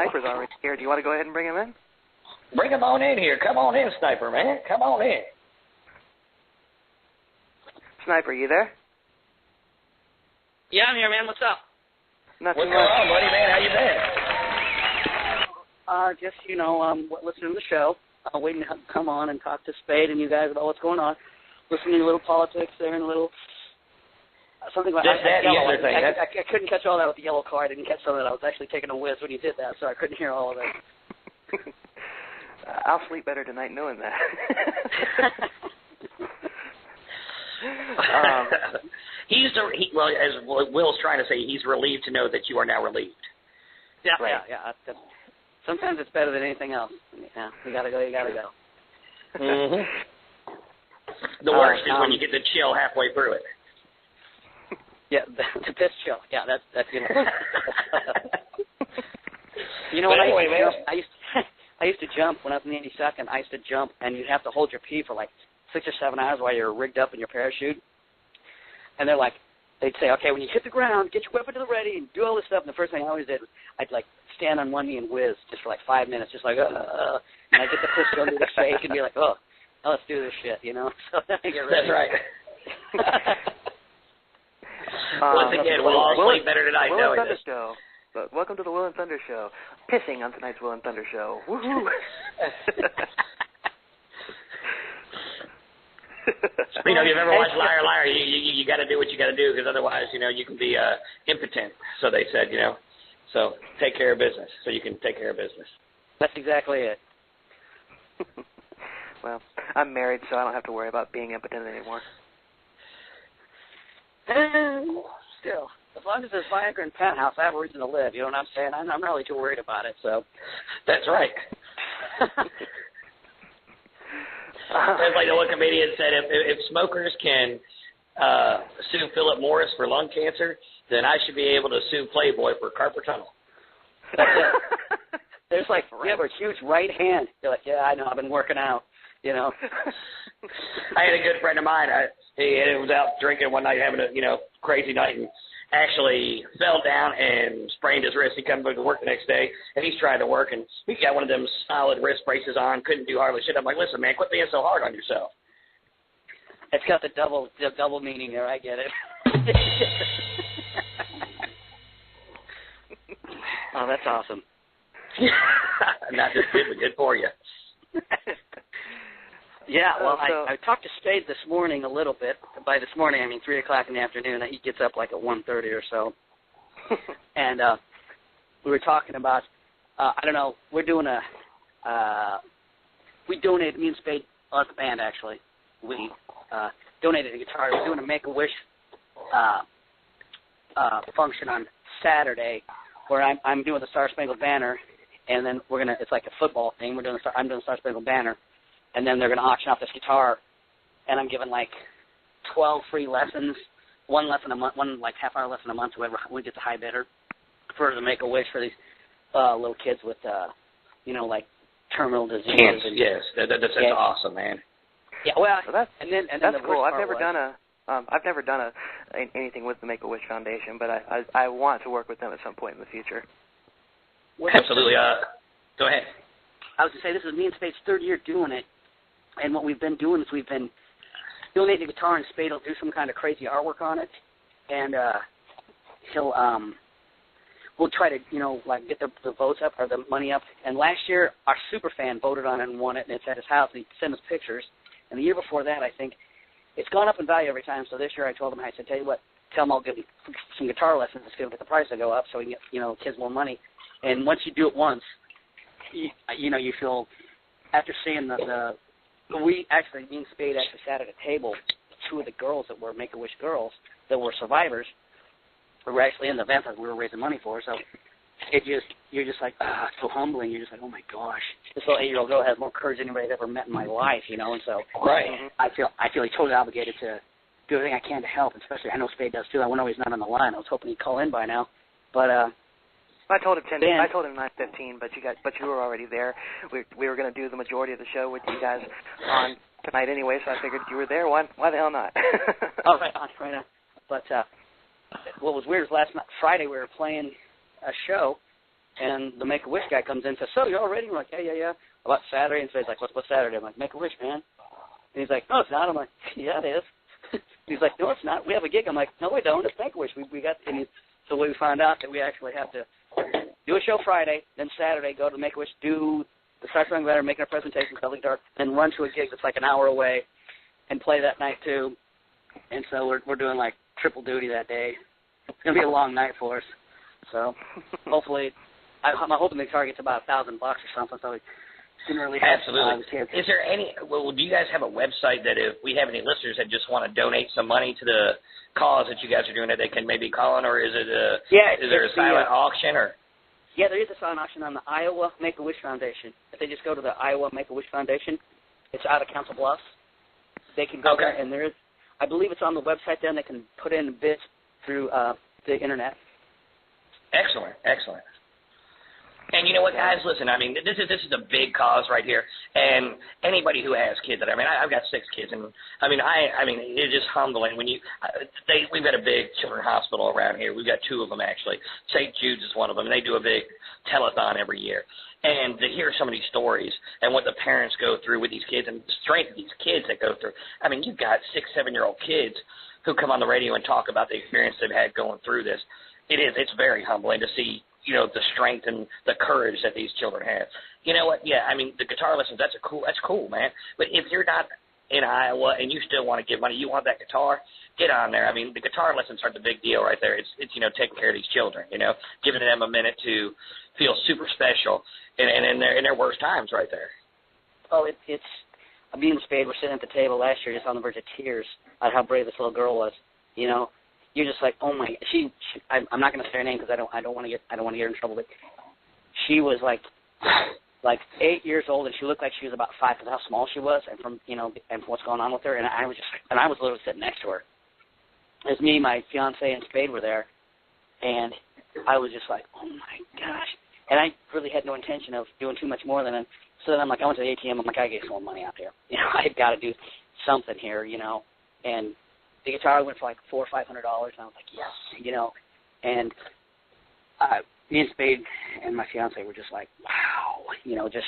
Sniper's already here. Do you want to go ahead and bring him in? Bring him on in here. Come on in, Sniper, man. Come on in. Sniper, you there? Yeah, I'm here, man. What's up? What's going on, buddy, man? How you been? Just, listening to the show, waiting to come on and talk to Spade and you guys about what's going on. Listening to a little politics there and a little something like that. I couldn't catch all that with the yellow car. I didn't catch some of that. I was actually taking a whiz when you did that, so I couldn't hear all of it. I'll sleep better tonight knowing that. As Will's trying to say, he's relieved to know that you are now relieved. Yeah, right. yeah. Sometimes it's better than anything else. Yeah, you gotta go. Mm-hmm. The worst is when you get the chill halfway through it. Yeah, the piss chill. Yeah, that's You know what? Anyway, I used to jump when I was in the 82nd. I used to jump, and you'd have to hold your pee for like 6 or 7 hours while you're rigged up in your parachute. And they'd say, okay, when you hit the ground, get your weapon to the ready and do all this stuff. And the first thing I always did, I'd stand on one knee and whiz just for 5 minutes, just and I'd get the pistol under the fake and be like, oh, let's do this shit, So then I get ready. That's right. Once again, we'll all sleep better tonight knowing this. Welcome to the Will and Thunder Show. Pissing on tonight's Will and Thunder Show. Woohoo! If you've ever watched Liar Liar, you got to do what you got to do because otherwise, you can be impotent. So they said, So take care of business so you can take care of business. That's exactly it. Well, I'm married, so I don't have to worry about being impotent anymore. Still, as long as there's Viagra and penthouse, I have a reason to live. You know what I'm saying? I'm not really too worried about it. So that's right. It's like the one comedian said, if smokers can sue Philip Morris for lung cancer, then I should be able to sue Playboy for carpal tunnel. That's it. There's you have a huge right hand. You're like, yeah, I know, I've been working out, I had a good friend of mine. He was out drinking one night, having a crazy night, and actually fell down and sprained his wrist. He come to work the next day, and he's trying to work, and he's got one of them solid wrist braces on, couldn't do hardly shit. I'm like, listen, man, quit being so hard on yourself. It's got the double meaning there. I get it. Oh, that's awesome. Not just good, but good for you. Yeah, well, I talked to Spade this morning a little bit. By this morning, I mean 3 o'clock in the afternoon. He gets up at 1:30 or so. And we were talking about, I don't know, we're doing we donated, me and Spade, the band actually, we donated a guitar. We're doing a Make-A-Wish function on Saturday where I'm doing the Star Spangled Banner, and then it's like a football thing. I'm doing the Star Spangled Banner. And then they're going to auction off this guitar, and I'm giving 12 free lessons, one lesson a month, one half-hour lesson a month, whoever we get the high bidder, for the Make-A-Wish for these little kids with, terminal disease. Cancer, yes, that's awesome, man. Yeah, well, that's cool. I've never done anything with the Make-A-Wish Foundation, but I want to work with them at some point in the future. Well, absolutely. Go ahead. I was going to say, this is me and Spade's third year doing it, and what we've been doing is we've been donating the guitar, and Spade will do some kind of crazy artwork on it, and we'll try to, get the votes up or the money up. And last year, our super fan voted on it and won it, and it's at his house, and he sent us pictures. And the year before that, I think, it's gone up in value every time. So this year I told him, I said, tell you what, tell him I'll give him some guitar lessons. It's going to get the price to go up so we can get, kids more money. And once you do it once, you feel, after seeing me and Spade actually sat at a table, 2 of the girls that were Make-A-Wish girls that were survivors were actually in the event that we were raising money for. So you're just like, it's so humbling. You're just like, oh my gosh, this little 8-year-old girl has more courage than anybody I've ever met in my life, and so right. I feel totally obligated to do everything I can to help, especially I know Spade does too. I know he's not on the line. I was hoping he'd call in by now, but I told him 9:15, but you were already there. We were going to do the majority of the show with you guys on tonight anyway, so I figured you were there. Why the hell not? Oh, right on. But what was weird is last night, Friday, we were playing a show and the Make-A-Wish guy comes in and says, so you're all ready? I'm like, yeah. About Saturday? And so he's like, what's Saturday? I'm like, Make-A-Wish, man. And he's like, no, it's not. I'm like, yeah, it is. He's like, no, it's not. We have a gig. I'm like, no, we don't. It's Make-A-Wish. We got, and so we found out that we actually have to do a show Friday, then Saturday go to Make-A-Wish, do the Cypher Letter, making a presentation, selling dark, then run to a gig that's like an hour away and play that night too. And so we're doing like triple duty that day. It's going to be a long night for us. So hopefully, I'm hoping the car gets about $1,000 or something, so we can really help. Absolutely. Is there any, well, do you guys have a website that if we have any listeners that just want to donate some money to the cause that you guys are doing that they can maybe call on, or is it is there a silent auction? Or? Yeah, there is a silent auction on the Iowa Make-A-Wish Foundation. If they just go to the Iowa Make-A-Wish Foundation, it's out of Council Bluffs. They can go there, and there is, I believe it's on the website then. They can put in bids through the Internet. Excellent. And you know what, guys? Listen, I mean, this is a big cause right here. And anybody who has kids, I've got 6 kids, and I mean, it's just humbling when we've got a big children's hospital around here. We've got 2 of them actually. St. Jude's is one of them, and they do a big telethon every year. And to hear some of these stories and what the parents go through with these kids and the strength of these kids that go through. I mean, you've got 6, 7-year-old kids who come on the radio and talk about the experience they've had going through this. It's very humbling to see, the strength and the courage that these children have. You know what? Yeah, I mean, the guitar lessons, that's cool, man. But if you're not in Iowa and you still want to give money, you want that guitar, get on there. I mean, the guitar lessons are the big deal right there. It's taking care of these children, giving them a minute to feel super special in their worst times right there. Oh, it's me and Spade were sitting at the table last year just on the verge of tears at how brave this little girl was, You're just like, oh my! I'm not going to say her name because I don't want to get her in trouble. But she was like 8 years old, and she looked like she was about 5 because how small she was, and from what's going on with her. And I was literally sitting next to her. It was me, my fiance, and Spade were there, and I was just like, oh my gosh! And I really had no intention of doing too much more than it. So then I'm like, I went to the ATM. I'm like, I get some more money out here. I've got to do something here, and the guitar went for like $400 or $500, and I was like, yes, And me and Spade and my fiance were just like, wow, just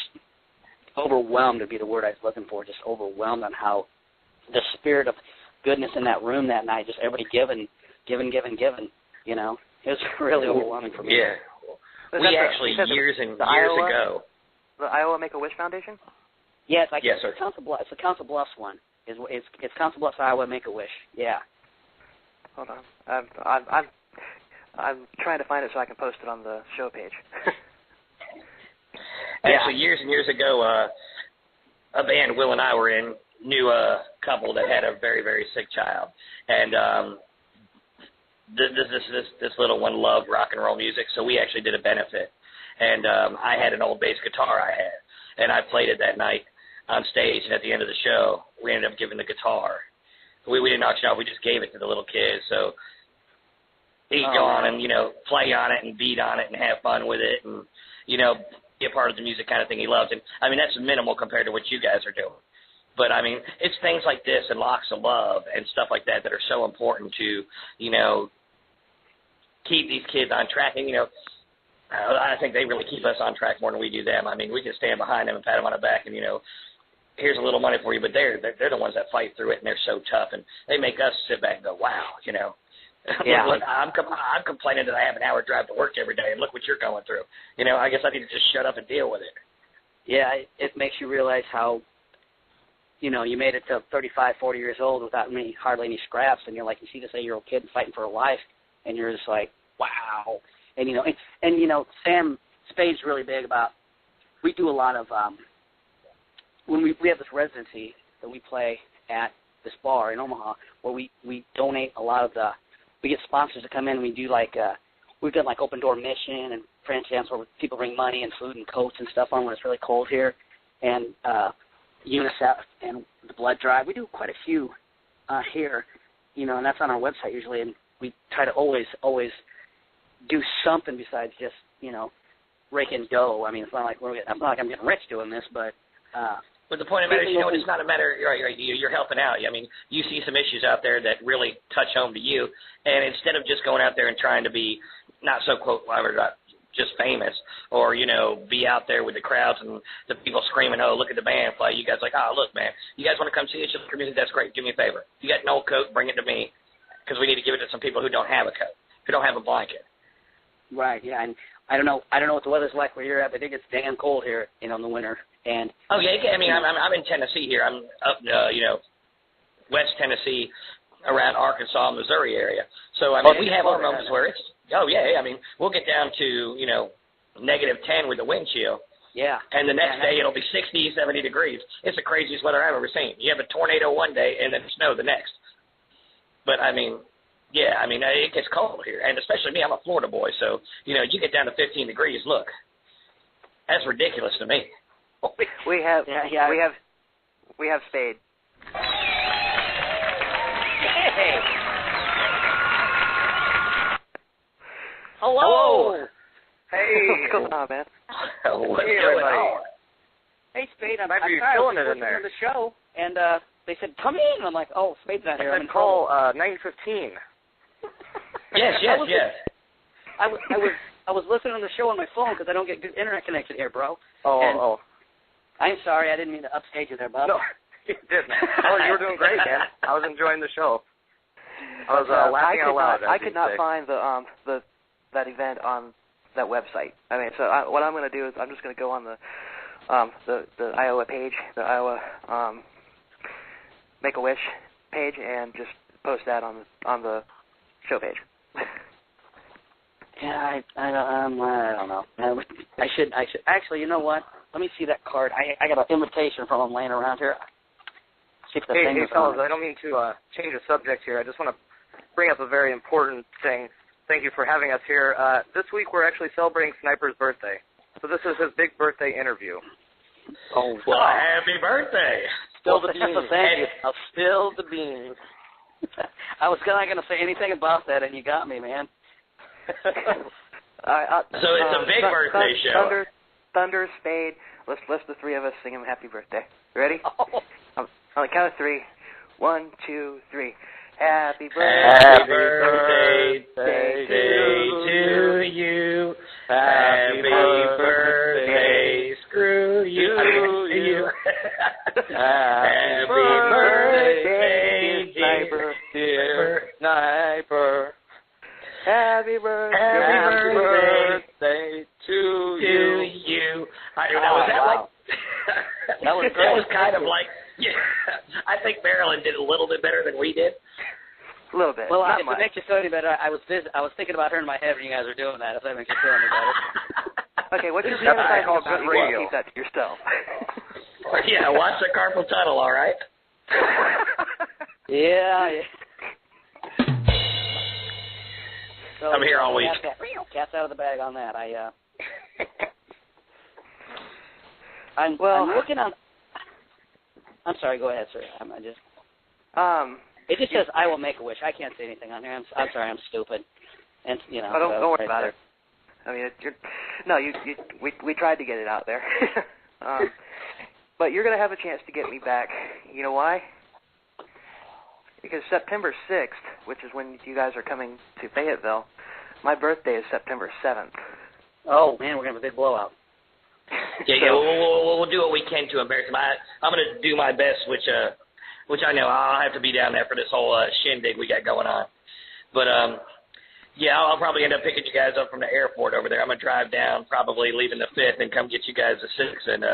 overwhelmed would be the word I was looking for, just overwhelmed on how the spirit of goodness in that room that night, just everybody giving. It was really overwhelming for me. Yeah. We actually, years and years ago. The Iowa Make-A-Wish Foundation? Yeah, it's like it's the Council Bluffs one. It's Council Bluffs, Iowa, Make-A-Wish. Yeah. Hold on. I'm trying to find it so I can post it on the show page. Actually, years and years ago, a band Will and I were in knew a couple that had a very, very sick child, and this little one loved rock and roll music, so we actually did a benefit, and I had an old bass guitar I had, and I played it that night on stage, and at the end of the show, we ended up giving the guitar. We didn't auction off, we just gave it to the little kids, so he'd go on and, play on it and beat on it and have fun with it and, be a part of the music kind of thing he loves. And, that's minimal compared to what you guys are doing. But, it's things like this and Locks of Love and stuff like that that are so important to, keep these kids on track. And, I think they really keep us on track more than we do them. We can stand behind them and pat them on the back and, here's a little money for you, but they're the ones that fight through it, and they're so tough, and they make us sit back and go, wow, Yeah. Look, I'm complaining that I have an hour drive to work every day, and look what you're going through. I guess I need to just shut up and deal with it. Yeah, it makes you realize how, you made it to 35, 40 years old without hardly any scraps, and you're like, you see this 8-year-old kid fighting for her life, and you're just like, wow. And, Sam Spade's really big about, we do a lot of, when we have this residency that we play at this bar in Omaha where we donate a lot of we get sponsors to come in and we do we've done Open Door Mission and France Jams where people bring money and food and coats and stuff on when it's really cold here, and UNICEF and the Blood Drive. We do quite a few here, and that's on our website usually, and we try to always do something besides just, raking dough. It's not like I'm getting rich doing this, but But the point of it is, it's not a matter, you're helping out. You see some issues out there that really touch home to you, and instead of just going out there and trying to be not so, quote, just famous or, you know, be out there with the crowds and the people screaming, oh, look at the band play. You guys like, oh, look, man, you guys want to come see us? You like music? That's great. Do me a favor. If you got an old coat, bring it to me because we need to give it to some people who don't have a coat, who don't have a blanket. Right, yeah, and I don't know what the weather's like where you're at, but I think it's damn cold here, you know, in the winter. And oh yeah, I mean, I'm in Tennessee here. I'm up, you know, West Tennessee, around Arkansas, Missouri area. So I mean, we have our moments where it's I mean, we'll get down to, you know, -10 with the wind chill. Yeah. And the next day it'll be 60, 70 degrees. It's the craziest weather I've ever seen. You have a tornado one day and then snow the next. But I mean, yeah, I mean, it gets cold here, and especially me, I'm a Florida boy, so, you know, you get down to 15 degrees, look, that's ridiculous to me. We have Spade. Hey. Hello. Hey. What's going on, man? What's going on? Hey, Spade, I'm Maybe you're sorry, killing I was it in there. on the show, and they said, come in. And I'm like, oh, Spade's not here. I I'm in call trouble. 915. Yes. I was listening to the show on my phone because I don't get good internet connection here, bro. Oh. I'm sorry. I didn't mean to upstage you there, bub. No, you didn't. Oh, you were doing great, man. I was enjoying the show. I was laughing out loud. I could not find that event on that website. I mean, so what I'm going to do is I'm just going to go on the Iowa page, the Iowa Make-A-Wish page, and just post that on the show page. Yeah, I don't know. I should. Actually, you know what? Let me see that card. I got an invitation from them laying around here. See if the thing Hey, is fellas, on it. I don't mean to change the subject here. I just want to bring up a very important thing. Thank you for having us here. This week we're actually celebrating Sniper's birthday. So this is his big birthday interview. Oh, well, happy birthday. Spill the beans. Thank you. I'll spill the beans. I was not going to say anything about that, and you got me, man. So it's a big birthday show. Thunder, Spade. Let's the three of us sing him happy birthday. Ready? Oh. On the count of 3. 1, 2, 3. Happy birthday. Happy birthday to you. Happy birthday, screw you. Happy birthday, dear Sniper. Happy birthday to you. That was great. That was kind of like, yeah, I think Marilyn did a little bit better than we did. A little bit. Well, if it makes you feel any better, I was thinking about her in my head when you guys were doing that, if that makes you feel any better. Okay, what's your That's favorite called about good you? radio. Keep that to yourself. Yeah, watch the carpal tunnel, all right? Yeah. So, I'm here all week. Cat's out of the bag on that. I'm looking on. I'm sorry. Go ahead, sir. It just says I will make a wish. I can't say anything on here. I'm sorry. I'm stupid. And you know. Don't worry about it. I mean, we tried to get it out there. But you're going to have a chance to get me back. You know why? Because September 6th, which is when you guys are coming to Fayetteville, my birthday is September 7th. Oh, man, we're going to have a big blowout. We'll do what we can to embarrass him. I'm going to do my best, which I know I'll have to be down there for this whole shindig we got going on. But, yeah, I'll probably end up picking you guys up from the airport over there. I'm going to drive down, probably leaving the 5th, and come get you guys the 6th, and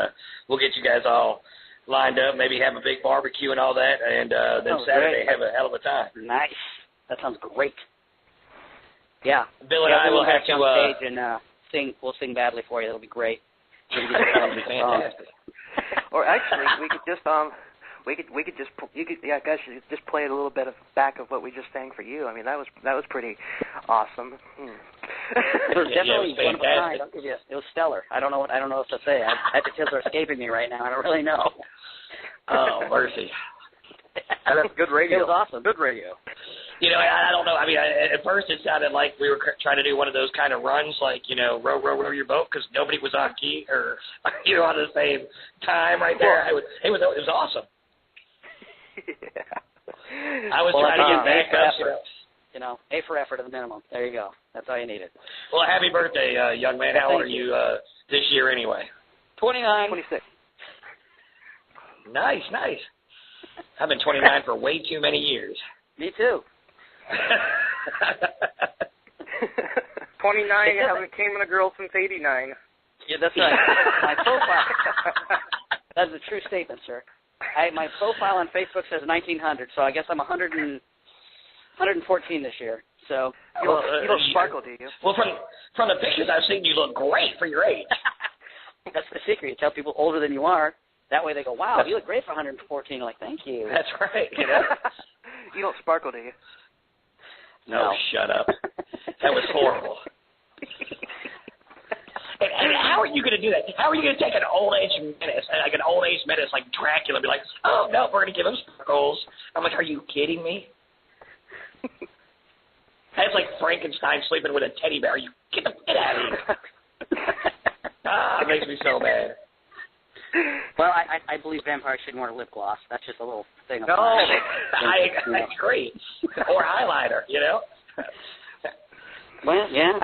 we'll get you guys all lined up, maybe have a big barbecue and all that, and then Saturday have a hell of a time. Nice. That sounds great. Yeah. Bill and I will have to on stage and sing. We'll sing badly for you. It'll be great. Fantastic. Or actually, we could just just play a little bit of back of what we just sang for you. I mean, that was pretty awesome. It was definitely one of a kind. I'll give you. It was stellar. I don't know what to say. The kids are escaping me right now. I don't really know. Oh, mercy. That's good radio. It was awesome. Good radio. You know, I don't know. I mean, at first it sounded like we were trying to do one of those kind of runs, like, you know, row your boat, because nobody was on key or, you know, on the same time right there. It was awesome. Yeah. I was trying to get back up. A for effort at the minimum. There you go. That's all you needed. Well, happy birthday, young man. How old are you this year anyway? 29. 26. Nice. I've been 29 for way too many years. Me too. 29, you haven't came in a girl since 89. Yeah, that's right. My profile. That's a true statement, sir. My profile on Facebook says 1900, so I guess I'm 114 this year. So you don't sparkle, do you? Well, from the pictures I've seen, you look great for your age. That's the secret. You tell people older than you are. That way they go, wow, you look great for 114. I'm like, thank you. That's right. You don't sparkle, do you? No, shut up. That was horrible. And how are you going to do that? How are you going to take an old age menace like Dracula, and be like, oh, no, we're going to give him sparkles? I'm like, are you kidding me? That's like Frankenstein sleeping with a teddy bear. You get out of here. It makes me so mad. Well, I believe vampires should wear lip gloss. That's just a little thing. No, I agree. Or highlighter, Well, yeah.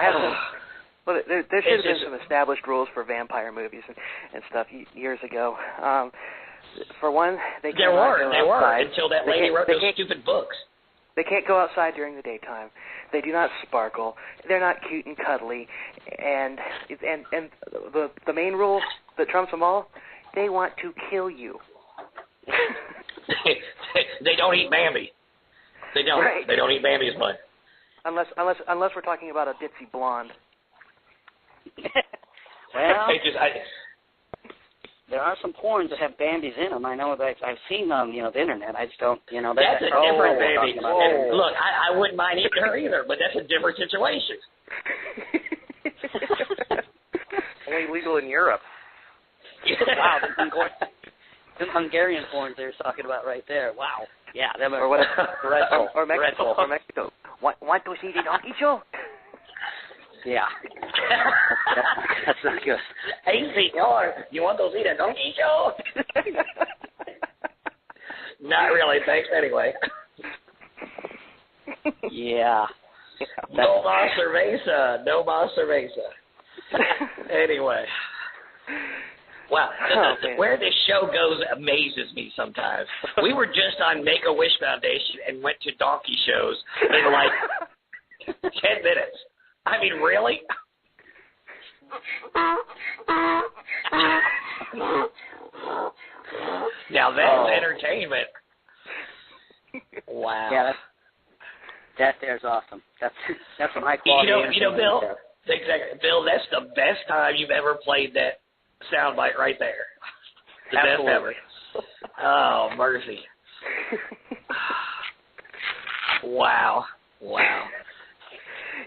Well, there should have been some established rules for vampire movies and stuff years ago. For one, they there were outside. until that lady wrote those stupid books. They can't go outside during the daytime. They do not sparkle. They're not cute and cuddly. And the main rule that trumps them all, they want to kill you. They don't eat Bambi. They don't. Right. They don't eat Bambi's blood. Unless we're talking about a ditzy blonde. Well, there are some porns that have Bambis in them. I know that I've seen on the internet. I just don't, That's a different Bambi. Look, I wouldn't mind eating her either, but that's a different situation. Only legal in Europe. Wow, the Hungarian porns they were talking about right there. Wow. Yeah, them are or Mexico. Want to see the donkey show? Yeah. That's not good. Hey, senor, you want to see the donkey show? Not really, thanks anyway. Yeah. No más cerveza. Anyway. Wow, where this show goes amazes me sometimes. We were just on Make-A-Wish Foundation and went to donkey shows in like 10 minutes. I mean, really? Now that's entertainment. Wow. Yeah, that there's awesome. That's some high quality. Bill. Exactly, Bill. That's the best time you've ever played that soundbite right there. The Absolutely. best ever. Oh, mercy. Wow.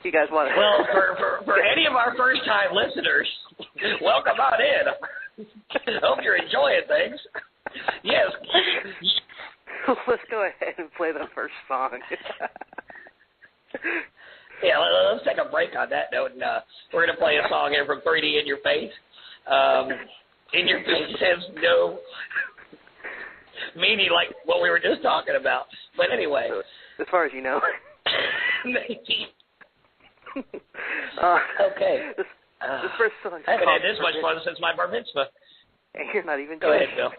You guys want to... Well, for any of our first-time listeners, welcome on in. Hope you're enjoying things. Yes. Let's go ahead and play the first song. Yeah, let's take a break on that note, and we're going to play a song here from 3D In Your Face. In Your Face has no meaning like what we were just talking about. But anyway. As far as you know. Maybe. Okay. This first song. I haven't had this much fun since my bar mitzvah. And you're not even Go ahead, Bill.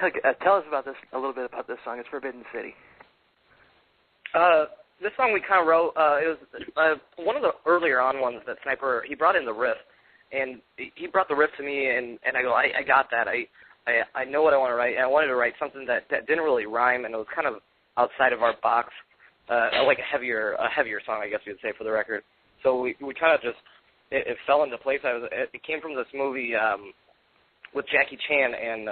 Okay, tell us about this a little bit about this song. It's Forbidden City. This song we kind of wrote. It was one of the earlier on ones that Sniper he brought in the riff, and he brought the riff to me, and I go, I got that. I know what I want to write. And I wanted to write something that didn't really rhyme, and it was kind of outside of our box. Like a heavier song, I guess you'd say, for the record. So we kind of just it fell into place. It came from this movie with Jackie Chan, and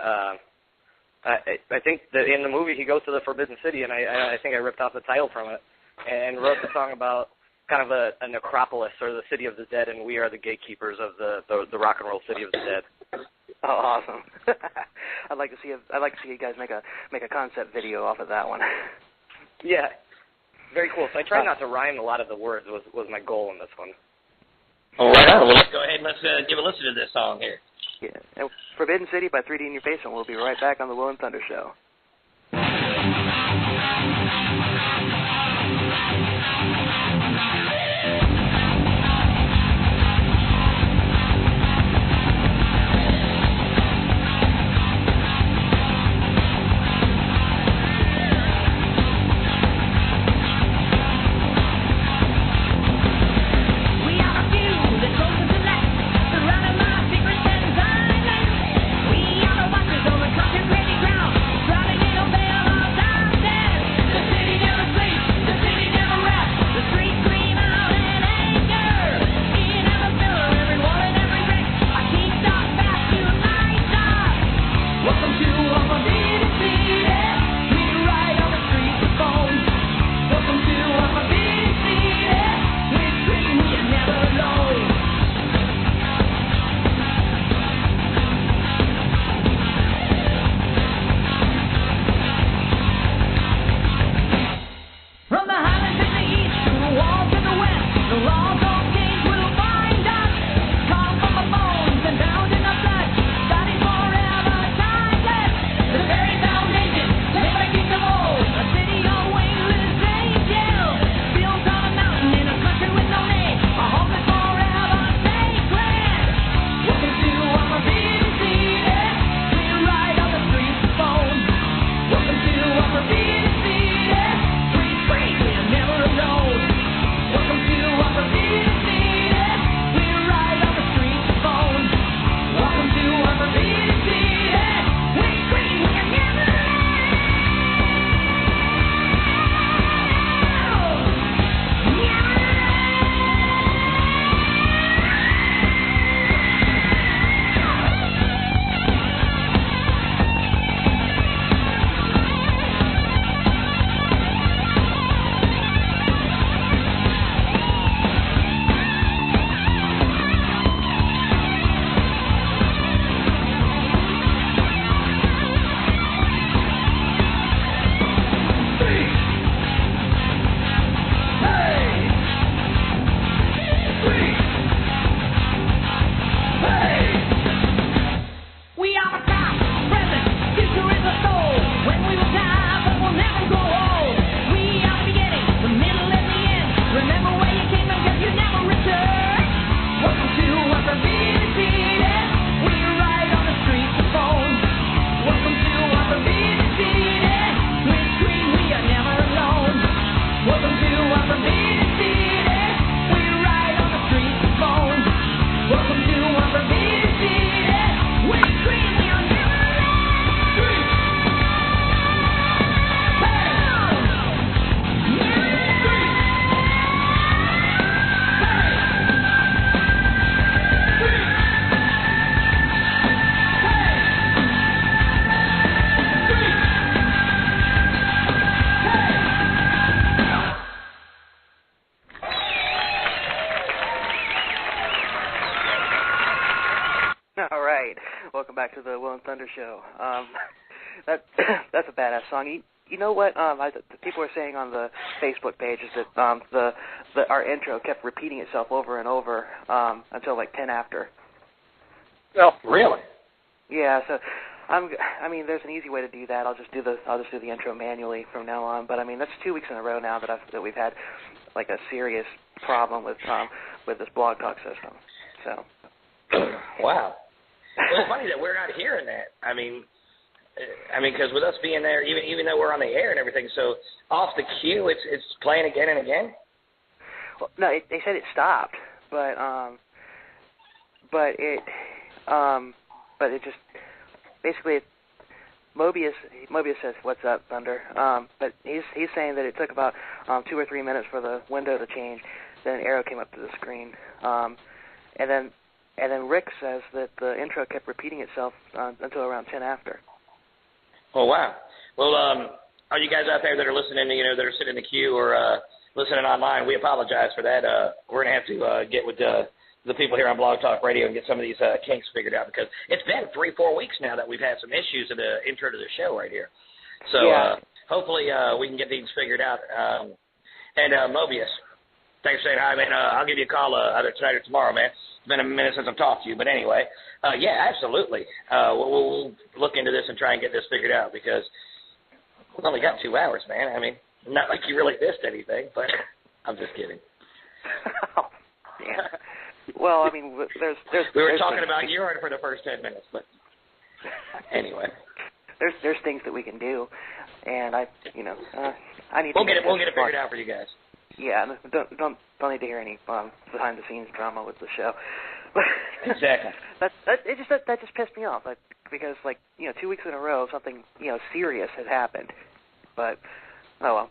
I think that in the movie he goes to the Forbidden City, and I think I ripped off the title from it and wrote the song about kind of a necropolis or the city of the dead, and we are the gatekeepers of the rock and roll city of the dead. Oh, awesome! I'd like to see you guys make a concept video off of that one. Yeah. Very cool. So I tried not to rhyme a lot of the words was my goal in this one. All right. Well, let's go ahead and let's give a listen to this song here. Yeah. And Forbidden City by 3D In Your Face, and we'll be right back on the Will and Thunder Show. All right, welcome back to the Will and Thunder Show. That's a badass song. You know what? People were saying on the Facebook page is that our intro kept repeating itself over and over until like 10 after. Oh, really? Yeah. So, I mean, there's an easy way to do that. I'll just do the intro manually from now on. But I mean, that's 2 weeks in a row now that we've had like a serious problem with this Blog Talk system. So. Wow. Well, it's funny that we're not hearing that. I mean, because with us being there, even though we're on the air and everything, so off the cue, it's playing again and again. Well, no, they said it stopped, but it just basically Mobius says, "What's up, Thunder?" But he's saying that it took about 2 or 3 minutes for the window to change. Then an arrow came up to the screen, and then Rick says that the intro kept repeating itself until around 10 after. Oh, wow. Well, are you guys out there that are listening, that are sitting in the queue or listening online, we apologize for that. We're going to have to get with the people here on Blog Talk Radio and get some of these kinks figured out, because it's been 3-4 weeks now that we've had some issues in the intro to the show right here. So hopefully we can get these figured out. And Mobius, thanks for saying hi, man. I'll give you a call either tonight or tomorrow, man. It's been a minute since I've talked to you, but anyway, yeah, absolutely. We'll look into this and try and get this figured out, because we've only got 2 hours, man. I mean, not like you really missed anything, but I'm just kidding. Oh, yeah. Well, I mean, there's we were talking about urine for the first 10 minutes, but anyway. There's things that we can do, and I need. We'll get it figured out for you guys. Yeah, don't need to hear any behind the scenes drama with the show. Exactly. That just pissed me off, because 2 weeks in a row something serious had happened, but oh well.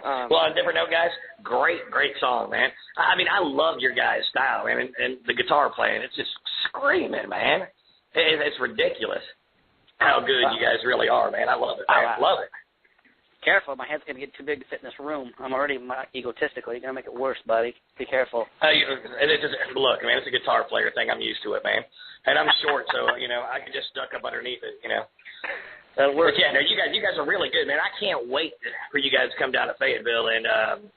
Well, on a different note, guys, great song, man. I mean, I love your guys' style, man, and the guitar playing. It's just screaming, man. It's ridiculous how good you guys really are, man. I love it, man. I love it. Careful, my head's going to get too big to fit in this room. I'm already egotistical. You're going to make it worse, buddy. Be careful. Look, man, it's a guitar player thing. I'm used to it, man. And I'm short, so, I can just duck up underneath it, That'll work. But, yeah, no, you guys are really good, man. I can't wait for you guys to come down to Fayetteville and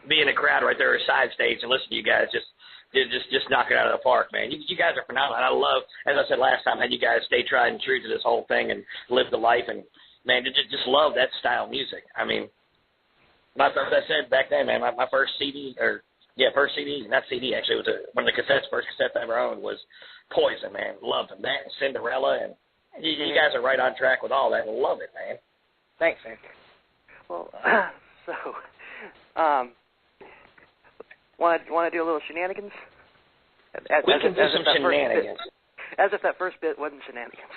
be in the crowd right there, side stage, and listen to you guys just knock it out of the park, man. You guys are phenomenal. And I love, as I said last time, how you guys stay tried and true to this whole thing and live the life, and man, just love that style of music. I mean, as I said back then, man, my first CD, first CD, not CD actually, it was one of the first cassettes I ever owned was Poison, man. Loved them. That and Cinderella, and you guys are right on track with all that. Love it, man. Thanks, man. Well, so, want to do a little shenanigans? We can do some shenanigans. As if that first bit wasn't shenanigans.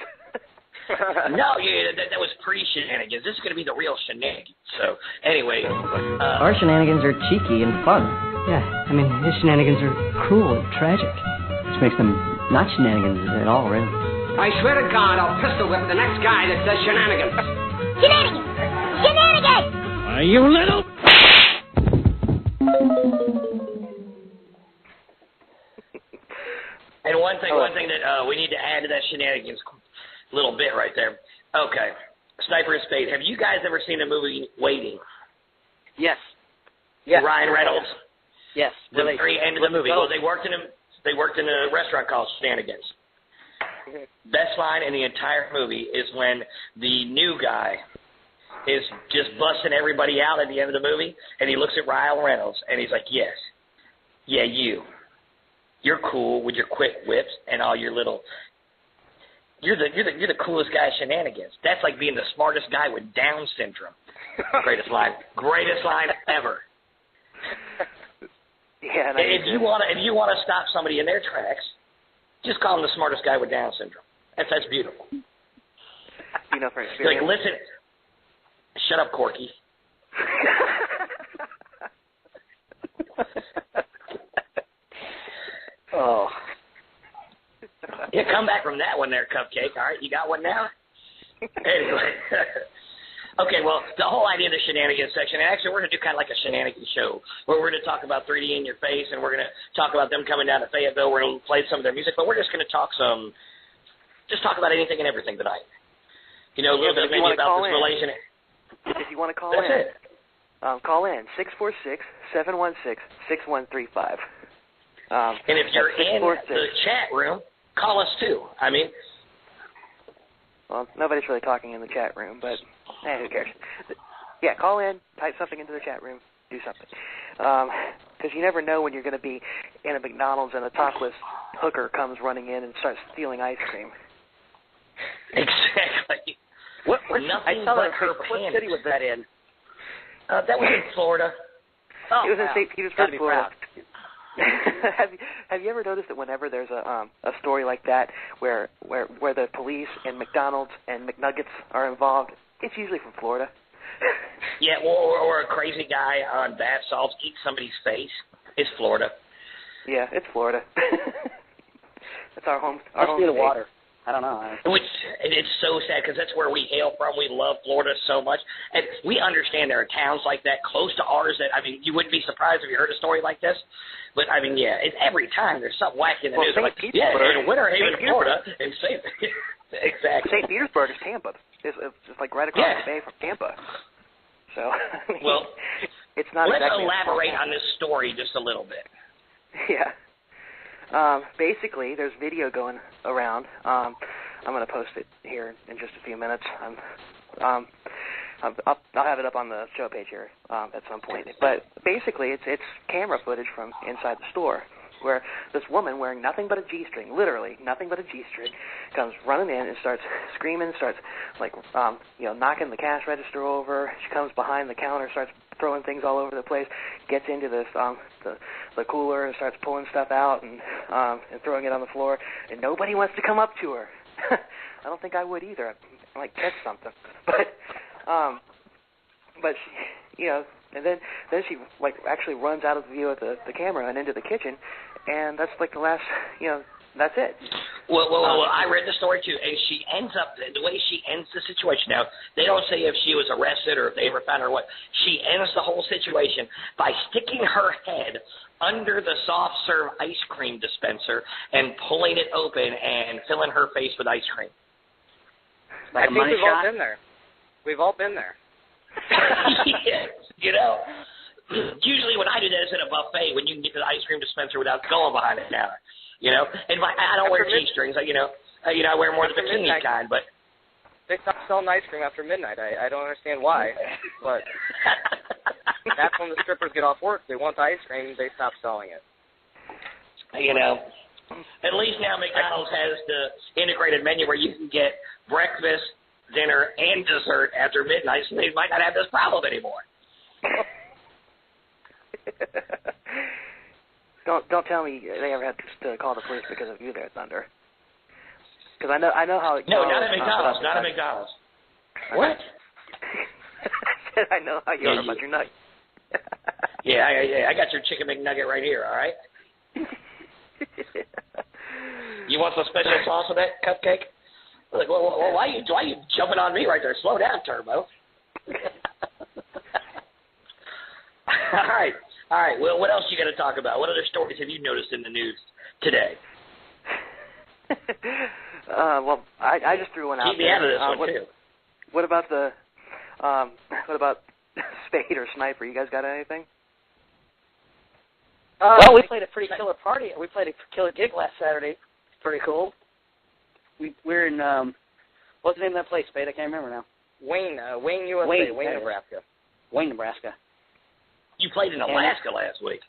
No, that was pre-shenanigans. This is going to be the real shenanigans. So, anyway. Our shenanigans are cheeky and fun. Yeah, I mean, his shenanigans are cruel and tragic, which makes them not shenanigans at all, really. I swear to God, I'll pistol whip the next guy that says shenanigans. Shenanigans! Shenanigans! Are you little? And one thing that we need to add to that shenanigans little bit right there. Okay, Sniper and Spade. Have you guys ever seen the movie Waiting? Yes. Ryan Reynolds. Yes. The very end of the movie. Well, they worked in a restaurant called Shenanigans. Best line in the entire movie is when the new guy is just busting everybody out at the end of the movie, and he looks at Ryan Reynolds, and he's like, yes, yeah, you're cool with your quick whips and all your little, you're the coolest guy at Shenanigans. That's like being the smartest guy with Down syndrome. Greatest line ever. Yeah, if you want to stop somebody in their tracks, just call him the smartest guy with Down syndrome. That's beautiful. For experience. Like, listen, shut up, Corky. Oh. Yeah, come back from that one there, Cupcake. All right, you got one now? Anyway. Okay, well, the whole idea of the shenanigans section, and actually we're going to do kind of like a shenanigans show, where we're going to talk about 3D in your face, and we're going to talk about them coming down to Fayetteville. We're going to play some of their music, but we're just going to talk about anything and everything tonight. You know, a little bit maybe about this relation. If you want to call That's in, it. call in 646-716-6135. And if you're in the chat room, call us too. I mean, well, nobody's really talking in the chat room, but who cares? Yeah, call in, type something into the chat room, do something. Because you never know when you're going to be in a McDonald's and a topless hooker comes running in and starts stealing ice cream. Exactly. I saw that. What city was that in? That was in Florida. It was in St. Petersburg, Florida. Proud. Have you ever noticed that whenever there's a story like that where the police and McDonald's and McNuggets are involved, it's usually from Florida. Yeah, or a crazy guy on bath salts eats somebody's face. It's Florida. Yeah, it's Florida. That's our home. Must be the water. I don't know. It's so sad because that's where we hail from. We love Florida so much. And we understand there are towns like that close to ours that, I mean, you wouldn't be surprised if you heard a story like this. But, I mean, yeah, every time there's something wacky in the news. Like, yeah, in Winter Haven, Florida. And exactly. St. Petersburg is Tampa. It's like right across the bay from Tampa. So, I mean, well, it's not let's exactly elaborate on this story just a little bit. Yeah. Basically, there's video going around. I'm going to post it here in just a few minutes. I'll have it up on the show page here at some point. But basically, it's camera footage from inside the store where this woman wearing nothing but a G-string, literally nothing but a G-string, comes running in and starts screaming, starts like knocking the cash register over. She comes behind the counter, starts throwing things all over the place, gets into this the cooler and starts pulling stuff out and throwing it on the floor, and nobody wants to come up to her. I don't think I would either. I might catch something, but she, and then she like actually runs out of the view of the camera and into the kitchen, and that's like the last, that's it. Well, I read the story too, and she ends up, the way she ends the situation now, they don't say if she was arrested or if they ever found her or what. She ends the whole situation by sticking her head under the soft serve ice cream dispenser and pulling it open and filling her face with ice cream. I think we've all been there. We've all been there. Yes, usually when I do that, it's at a buffet when you can get to the ice cream dispenser without going behind the counter. And I don't wear G-strings. I wear more the bikini kind, but they stopped selling ice cream after midnight. I don't understand why, but that's when the strippers get off work. They want the ice cream, they stop selling it. At least now McDonald's has the integrated menu where you can get breakfast, dinner, and dessert after midnight, so they might not have this problem anymore. Don't tell me they ever had to call the police because of you there, Thunder. Because I know how it goes. No, not at McDonald's. Not at McDonald's. What? I know how you are about your nugget. Yeah, I got your chicken McNugget right here. All right. You want some special sauce with that cupcake? Like, well, why are you jumping on me right there? Slow down, Turbo. All right. Well, what else you got to talk about? What other stories have you noticed in the news today? Well, I just threw one out. Keep me out of this one too. What about Spade or Sniper? You guys got anything? Well, we played a pretty killer party. We played a killer gig last Saturday. It's pretty cool. We're in what's the name of that place, Spade? I can't remember now. Wayne, USA, Wayne, Nebraska. Wayne, Nebraska. You played in Alaska last week.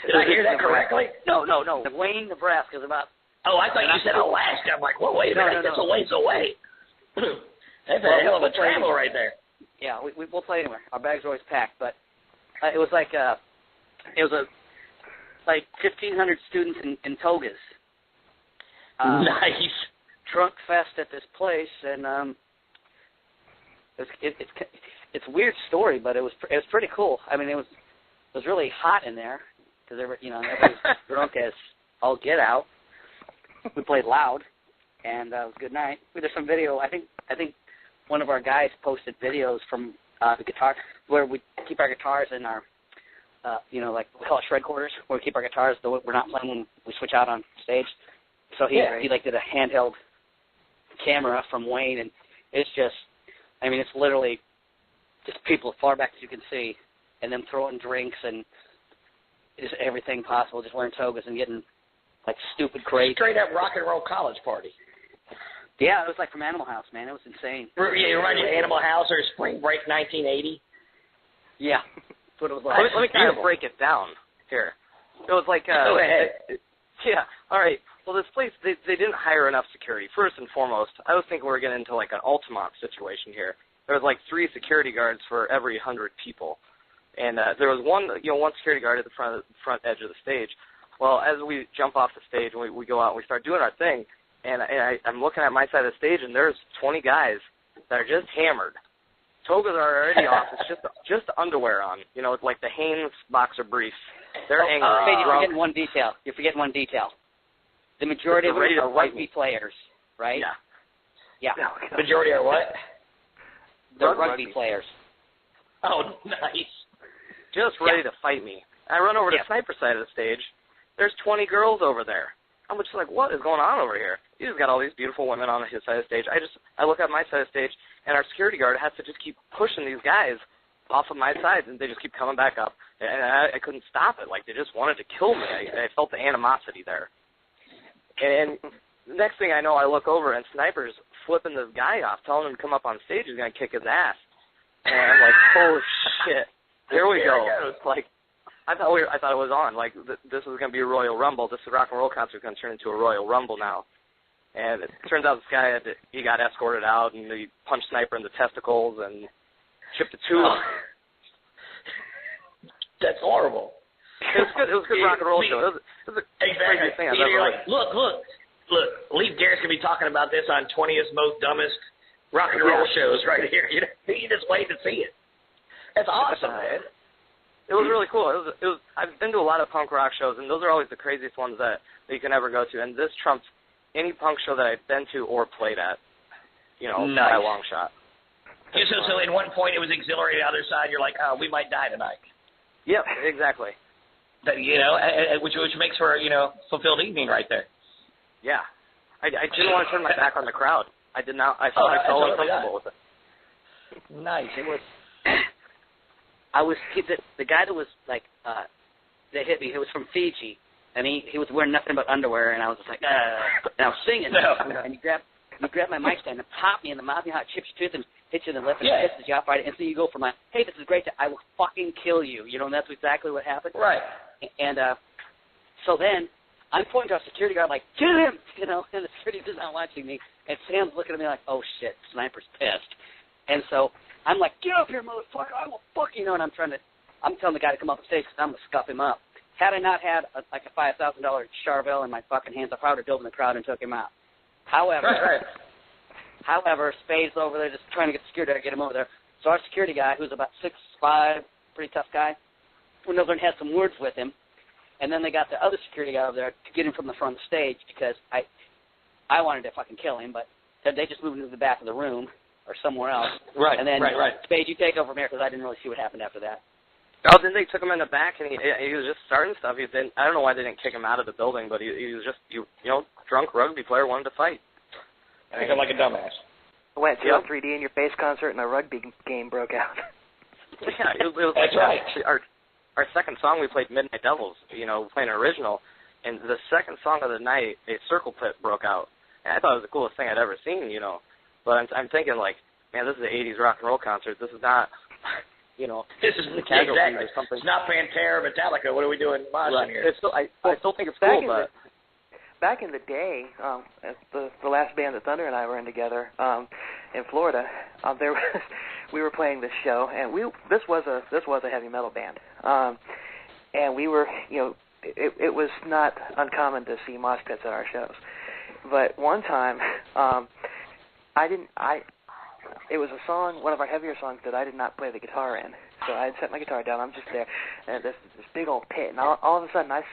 Did I hear that correctly? No. Wayne, Nebraska is about. Oh, I thought you said Alaska. I'm like, well, wait a minute. That's a ways away. That's a hell of a travel right there. Yeah, we'll play anywhere. Our bags are always packed, but it was like 1,500 students in togas. Nice. Drunk fest at this place, and it's a weird story, but it was pretty cool. I mean, it was really hot in there because everybody was drunk as all get out. We played loud, and it was a good night. We did some video. I think one of our guys posted videos from the guitar where we keep our guitars in our, like we call it shred quarters, where we keep our guitars. Though we're not playing when we switch out on stage. So he did a handheld camera from Wayne, and it's just, it's literally just people as far back as you can see, and them throwing drinks and just everything possible, just wearing togas and getting like stupid crazy. Straight up rock and roll college party. Yeah, it was like from Animal House, man. It was insane. Yeah, you remind you of Animal House or Spring Break 1980? Yeah, that's what it was like. Let me kind of break it down here. It was like, go ahead. Yeah, all right. Well, this place, they didn't hire enough security. First and foremost, I was thinking we were getting into like an Altamont situation here. There was like 3 security guards for every 100 people. And there was one security guard at the front edge of the stage. Well, as we jump off the stage and we go out and we start doing our thing, and I'm looking at my side of the stage, and there's 20 guys that are just hammered. Togas are already off. It's just underwear on. It's like the Hanes boxer briefs. They're angry. You're forgetting one detail. The majority of them are rugby players, right? Yeah. Majority are what? They're rugby players. Oh, nice. Just ready to fight me. I run over to Sniper side of the stage. There's 20 girls over there. I'm just like, what is going on over here? He's got all these beautiful women on his side of the stage. I look at my side of the stage, and our security guard has to just keep pushing these guys off of my side, and they just keep coming back up. And I couldn't stop it. Like, they just wanted to kill me. I felt the animosity there. And next thing I know, I look over, and Sniper's flipping this guy off, telling him to come up on stage. He's going to kick his ass. And I'm like, holy shit. Here we go. Like, I thought it was on. Like, this was going to be a Royal Rumble. This rock and roll concert is going to turn into a Royal Rumble now. And it turns out this guy he got escorted out, and he punched Sniper in the testicles and chipped a tooth. Oh. That's horrible. It was good. It was a good rock and roll show. It was a crazy thing I've ever like, look. Lee Garrett's going to be talking about this on 20th Most Dumbest Rock and Roll Shows right here. You just wait to see it. That's awesome, man. It was really cool. I've been to a lot of punk rock shows, and those are always the craziest ones that you can ever go to. And this trumps any punk show that I've been to or played at, by a long shot. So at one point it was exhilarating. The other side, you're like, oh, we might die tonight. Yep, exactly. Which makes for fulfilled evening right there. Yeah, I didn't want to turn my back on the crowd. I did not. I felt uncomfortable with it. Nice. It was. The guy that was like that hit me. He was from Fiji, and he was wearing nothing but underwear, and I was just like, and I was singing, and you grab my mic stand and pop me in the mouth, how it chips your tooth and hits you in the lip and pisses you off right, and so you go from hey, this is great to I will fucking kill you, and that's exactly what happened. Right. And so then I'm pointing to our security guard like, kill him, and the security is not watching me, and Sam's looking at me like, oh shit, Sniper's pissed, and so I'm like, get up here, motherfucker, I will fuck you, and I'm telling the guy to come up on stage because I'm going to scuff him up. Had I not had a $5,000 Charvel in my fucking hands, I probably would have dove in the crowd and took him out. However, Spade's over there just trying to get the security guard to get him over there. So our security guy, who's about 6'5", pretty tough guy, went over and had some words with him. And then they got the other security guy over there to get him from the front of the stage because I wanted to fucking kill him, but they just moved him to the back of the room or somewhere else. Right, and then, right. Spade, you take over from here because I didn't really see what happened after that. Oh, then they took him in the back, and he was just starting stuff. I don't know why they didn't kick him out of the building, but he was just, drunk rugby player wanted to fight. I think I'm like a dumbass. I went to a 3D in Your Face concert, and a rugby game broke out. Yeah, it was That's like right. Our second song, we played Midnight Devils, playing an original, and the second song of the night, a circle pit broke out. And I thought it was the coolest thing I'd ever seen, But I'm thinking, like, man, this is an 80s rock and roll concert. This is not, this is the casualty exactly. or something. It's not Pantera, Metallica. What are we doing right. here? I still think it's cool, but... Back in the day, the last band that Thunder and I were in together in Florida, we were playing this show, and this was a heavy metal band, and we were, it was not uncommon to see mosh pits at our shows, but one time, it was a song, one of our heavier songs that I did not play the guitar in, so I had set my guitar down. I'm just there, and this big old pit, and all of a sudden I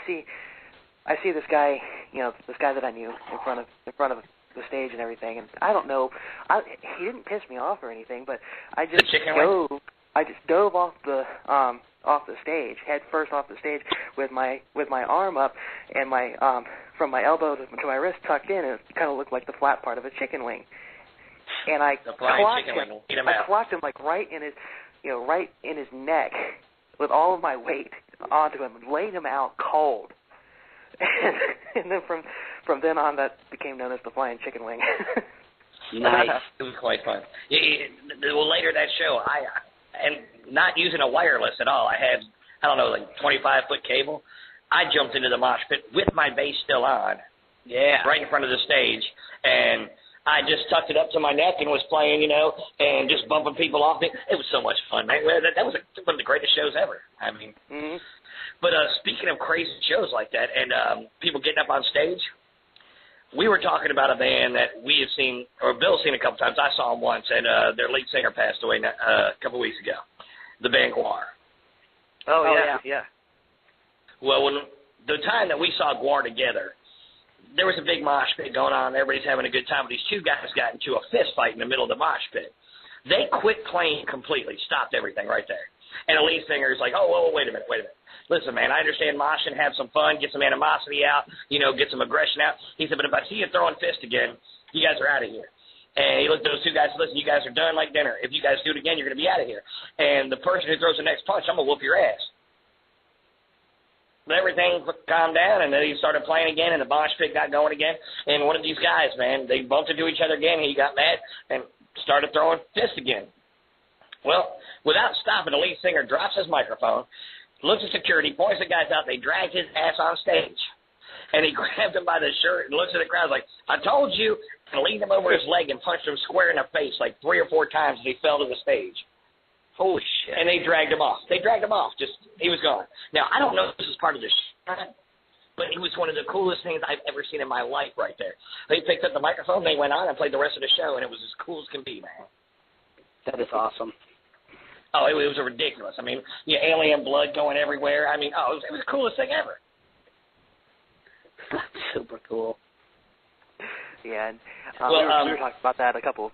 see this guy, this guy that I knew in front of the stage and everything. And I don't know, he didn't piss me off or anything, but I just dove off the stage, head first off the stage, with my arm up and my from my elbow to my wrist tucked in, and it kind of looked like the flat part of a chicken wing. And I clocked him like right in his, right in his neck with all of my weight onto him, laid him out cold. And then from then on, that became known as the flying chicken wing. Nice. It was quite fun. Well, later that show, and not using a wireless at all, I had, I don't know, like 25-foot cable. I jumped into the mosh pit with my bass still on, right in front of the stage, and I just tucked it up to my neck and was playing, and just bumping people off me. It was so much fun, man. That was one of the greatest shows ever. I mean, But speaking of crazy shows like that and people getting up on stage, we were talking about a band that we have seen, or Bill's seen a couple times. I saw them once, and their lead singer passed away a couple weeks ago, the band Guar. Oh, yeah. Well, when the time that we saw Guar together, there was a big mosh pit going on. Everybody's having a good time, but these two guys got into a fist fight in the middle of the mosh pit. They quit playing completely, stopped everything right there. And the lead singer is like, oh, wait a minute. Listen, man, I understand moshing, have some fun, get some animosity out, get some aggression out. He said, but if I see you throwing fists again, you guys are out of here. And he looked at those two guys and said, listen, you guys are done like dinner. If you guys do it again, you're going to be out of here. And the person who throws the next punch, I'm going to whoop your ass. But everything calmed down, and then he started playing again, and the mosh pit got going again. And one of these guys, man, they bumped into each other again, and he got mad and started throwing fists again. Well, without stopping, the lead singer drops his microphone, looks at security, points the guys out. They dragged his ass on stage. And he grabbed him by the shirt and looks at the crowd like, I told you, and leaned him over his leg and punched him square in the face like 3 or 4 times as he fell to the stage. Holy shit. And they dragged him off. Just, he was gone. Now, I don't know if this is part of the shot, but it was one of the coolest things I've ever seen in my life right there. They picked up the microphone, they went on and played the rest of the show, and it was as cool as can be, man. That is awesome. Oh, it was ridiculous. I mean, alien blood going everywhere. I mean, it was the coolest thing ever. Super cool. Yeah, and we were talking about that a couple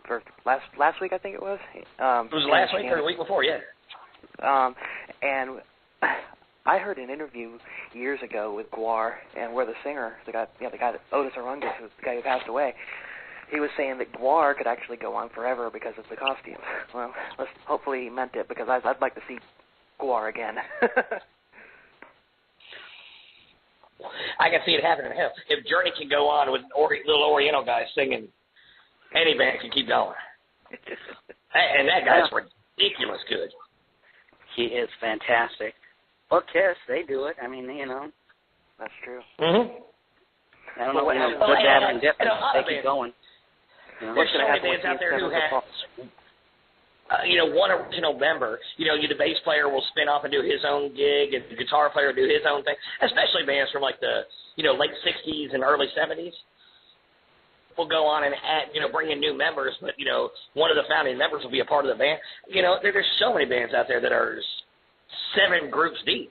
for last week, I think it was. It was last week or the week before, yeah. And I heard an interview years ago with Guar, and where the singer, the guy that Otis Arungus, who's the guy who passed away, he was saying that Guar could actually go on forever because of the costumes. Well, hopefully he meant it, because I'd like to see Guar again. I can see it happening. Hell, if Journey can go on with little Oriental guys singing, any band can keep going. And that guy's ridiculous good. He is fantastic. Or Kiss, they do it. I mean, That's true. Mm-hmm. I don't know what good, bad, or indifferent. They keep going. There's so many bands out there who have, one original member. The bass player will spin off and do his own gig, and the guitar player will do his own thing, especially bands from like the, late 60s and early 70s. Will go on and add, bring in new members, but, one of the founding members will be a part of the band. There's so many bands out there that are 7 groups deep.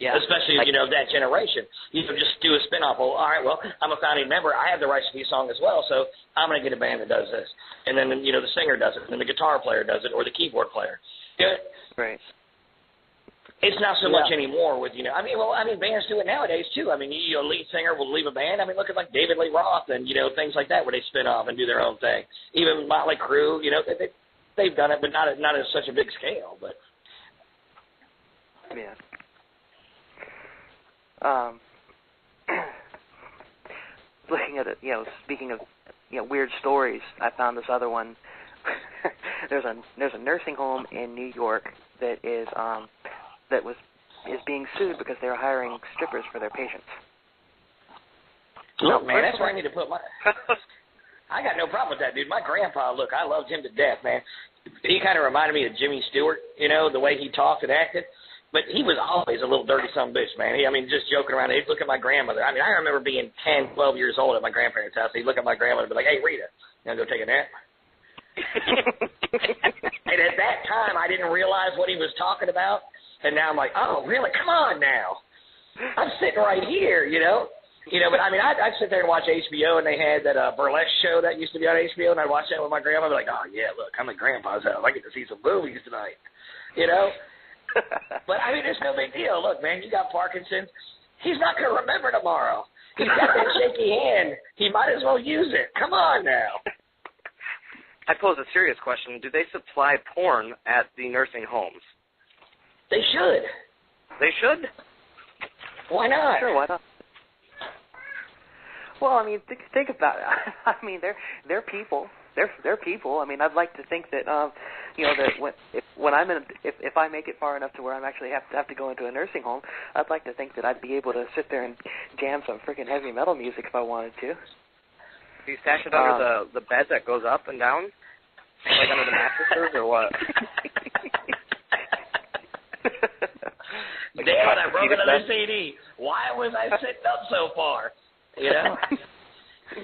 Yeah, especially, that generation. Just do a spin-off. Well, all right, I'm a founding member. I have the rights to be a song as well, so I'm going to get a band that does this. And then, the singer does it, and then the guitar player does it, or the keyboard player. Right. It's not so much anymore with, bands do it nowadays, too. I mean, a lead singer will leave a band. I mean, look at, like, David Lee Roth and, things like that where they spin off and do their own thing. Even Motley Crue, they've done it, but not at such a big scale, but. Yeah. Looking at it, speaking of, weird stories, I found this other one. There's a nursing home in New York that is being sued because they're hiring strippers for their patients. Look, man, that's where I need to put my. I got no problem with that, dude. My grandpa, look, I loved him to death, man. He kind of reminded me of Jimmy Stewart, the way he talked and acted. But he was always a little dirty son of a bitch, man. Just joking around. He'd look at my grandmother. I mean, I remember being 10, 12 years old at my grandparents' house. He'd look at my grandmother and be like, hey, Rita, you want to go take a nap? And at that time, I didn't realize what he was talking about. And now I'm like, oh, really? Come on now. I'm sitting right here, But I mean, I'd sit there and watch HBO, and they had that burlesque show that used to be on HBO, and I'd watch that with my grandma. I'd be like, oh, yeah, look, I'm at Grandpa's house. I get to see some movies tonight, But, I mean, it's no big deal. Look, man, you got Parkinson's. He's not going to remember tomorrow. He's got that shaky hand. He might as well use it. Come on now. I pose a serious question. Do they supply porn at the nursing homes? They should. They should? Why not? Sure, why not? Well, I mean, think about it. I mean, they're people. They're people. I mean, I'd like to think that that if I make it far enough to where I'm actually have to go into a nursing home, I'd like to think that I'd be able to sit there and jam some freaking heavy metal music if I wanted to. Do you stash it under the bed that goes up and down, like under the mattresses, or what? Damn it! I broke another CD. Why was I sitting up so far?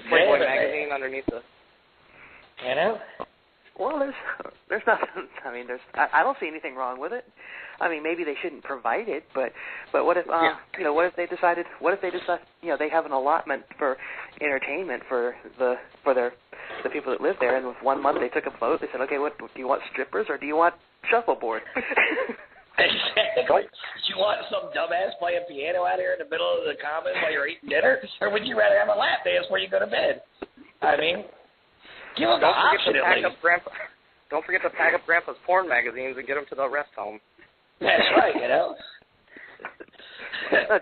Playboy magazine underneath the. Well, there's nothing. I mean, I don't see anything wrong with it. I mean, maybe they shouldn't provide it, but what if what if they decide they have an allotment for entertainment for the people that live there, and with 1 month they took a vote. They said, okay, what do you want, strippers or do you want shuffleboard? Exactly. Do you want some dumbass playing piano out here in the middle of the commons while you're eating dinner, or would you rather have a lap dance where you go to bed? I mean, give them the option at least. Don't forget to pack up Grandpa's porn magazines and get them to the rest home. That's right,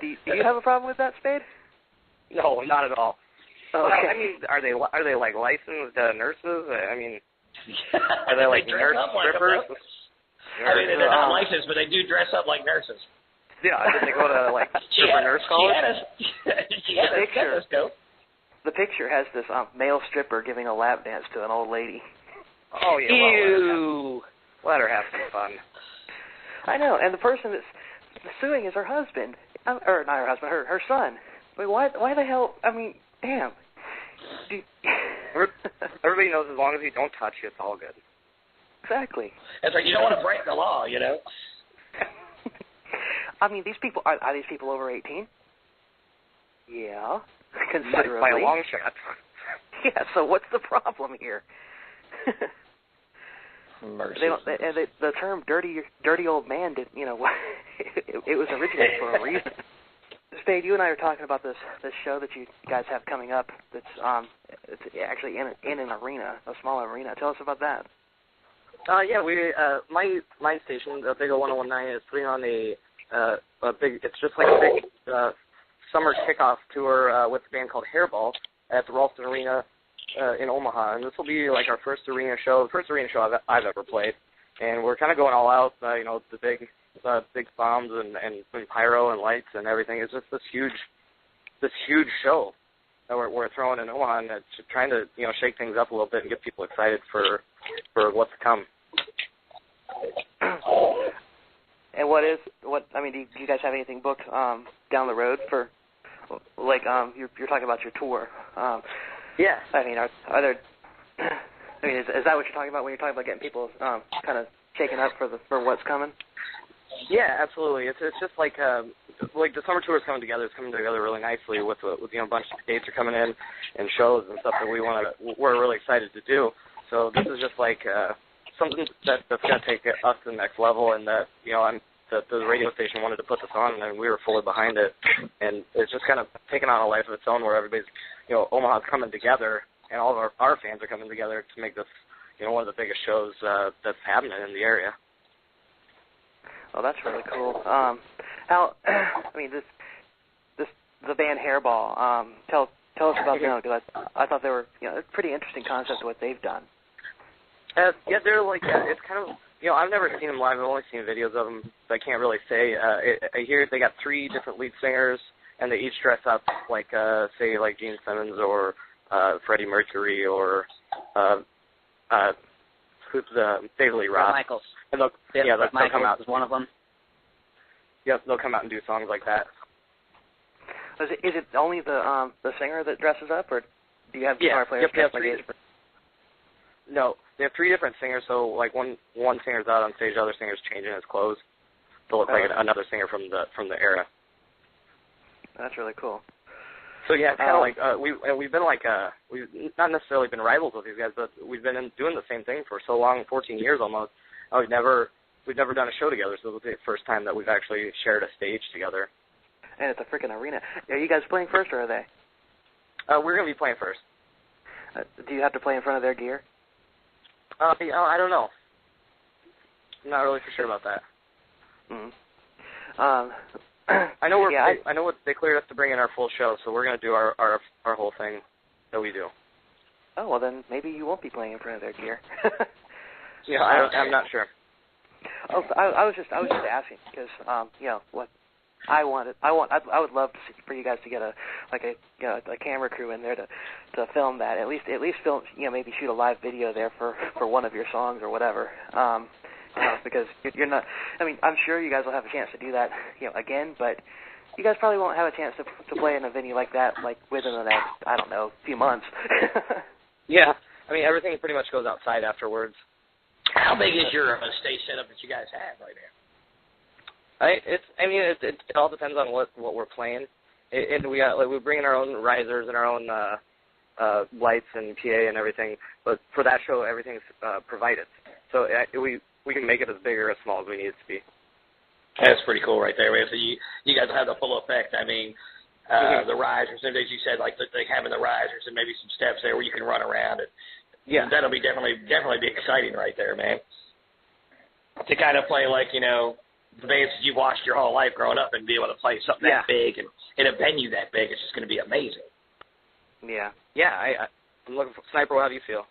Do you have a problem with that, Spade? No, not at all. Okay. I mean, are they like licensed nurses? I mean, are they like nurse strippers? I mean, they're not licensed, but they do dress up like nurses. Yeah, did they go to like stripper nurse college? She had a stethoscope. The picture has this male stripper giving a lap dance to an old lady. Oh yeah. Ew. Let her have some fun. I know, and the person that's suing is her husband, or not her husband, her son. Wait, why the hell? I mean, damn. Everybody knows as long as you don't touch you, it's all good. Exactly. It's like you don't want to break the law, I mean, these people are these people over 18? Yeah, considerably. By a long shot. Yeah. So what's the problem here? Mercy. The term "dirty old man" did it was originated for a reason. Spade, you and I are talking about this show that you guys have coming up. That's it's actually in an arena, a small arena. Tell us about that. Yeah, we my station, the Big O 1019, is putting on a big. It's just like a big summer kickoff tour with a band called Hairball at the Ralston Arena in Omaha, and this will be like our first arena show, I've ever played, and we're kind of going all out. The big bombs and pyro and lights and everything. It's just this huge show that we're throwing in Omaha, and it's trying to shake things up a little bit and get people excited for what's to come. And do you guys have anything booked down the road for, like, you're talking about your tour? Yeah. I mean, are there? I mean, is that what you're talking about when you're talking about getting people kind of shaken up for what's coming? Yeah, absolutely. It's just like the summer tour is coming together. It's coming together really nicely with a bunch of dates are coming in and shows and stuff that we're really excited to do. So this is just like something that's going to take us to the next level, and that the radio station wanted to put this on, and we were fully behind it. And it's just kind of taken on a life of its own, where everybody's Omaha's coming together, and all of our fans are coming together to make this one of the biggest shows that's happening in the area. Oh, that's really cool. The band Hairball. Tell us about them, because I thought they were a pretty interesting concept of what they've done. Yeah, they're like it's kind of I've never seen them live. I've only seen videos of them, so I can't really say. I hear they got 3 different lead singers, and they each dress up like say like Gene Simmons or Freddie Mercury or who's David Lee Roth. Michaels. And they'll come out. Is one of them. Yep, they'll come out and do songs like that. Is it only the singer that dresses up, or do you have guitar players dressed like it? No, they have 3 different singers. So like one singer's out on stage, the other singer's changing his clothes to look like another singer from the era. That's really cool. So yeah, it's kind of like we've been like we've not necessarily been rivals with these guys, but we've been doing the same thing for so long, 14 years almost. We've never done a show together, so this is the first time that we've actually shared a stage together. And it's a freaking arena. Are you guys playing first, or are they? We're gonna be playing first. Do you have to play in front of their gear? I don't know. I'm not really for sure about that. I know I know what they cleared us to bring in our full show, so we're gonna do our whole thing that we do. Oh well, then maybe you won't be playing in front of their gear. Yeah, I'm not sure. Oh, I was just asking because what I would love for you guys to get a camera crew in there to film that, at least film, maybe shoot a live video there for one of your songs or whatever. Because you're not. I mean, I'm sure you guys will have a chance to do that, again, but you guys probably won't have a chance to play in a venue like that, like within the next, I don't know, few months. Yeah, I mean, everything pretty much goes outside afterwards. How big is your stage setup that you guys have right now? It all depends on what we're playing. And we bring in our own risers and our own lights and PA and everything. But for that show, everything's provided. So we can make it as big or as small as we need it to be. That's pretty cool right there. So you guys have the full effect. I mean, the risers, and as you said, like having the risers and maybe some steps there where you can run around. Yeah, that'll be definitely be exciting right there, man. To kind of play like, the bands that you've watched your whole life growing up and be able to play something that big and in a venue that big, it's just going to be amazing. Yeah. Yeah, I'm looking for Sniper. How do you feel?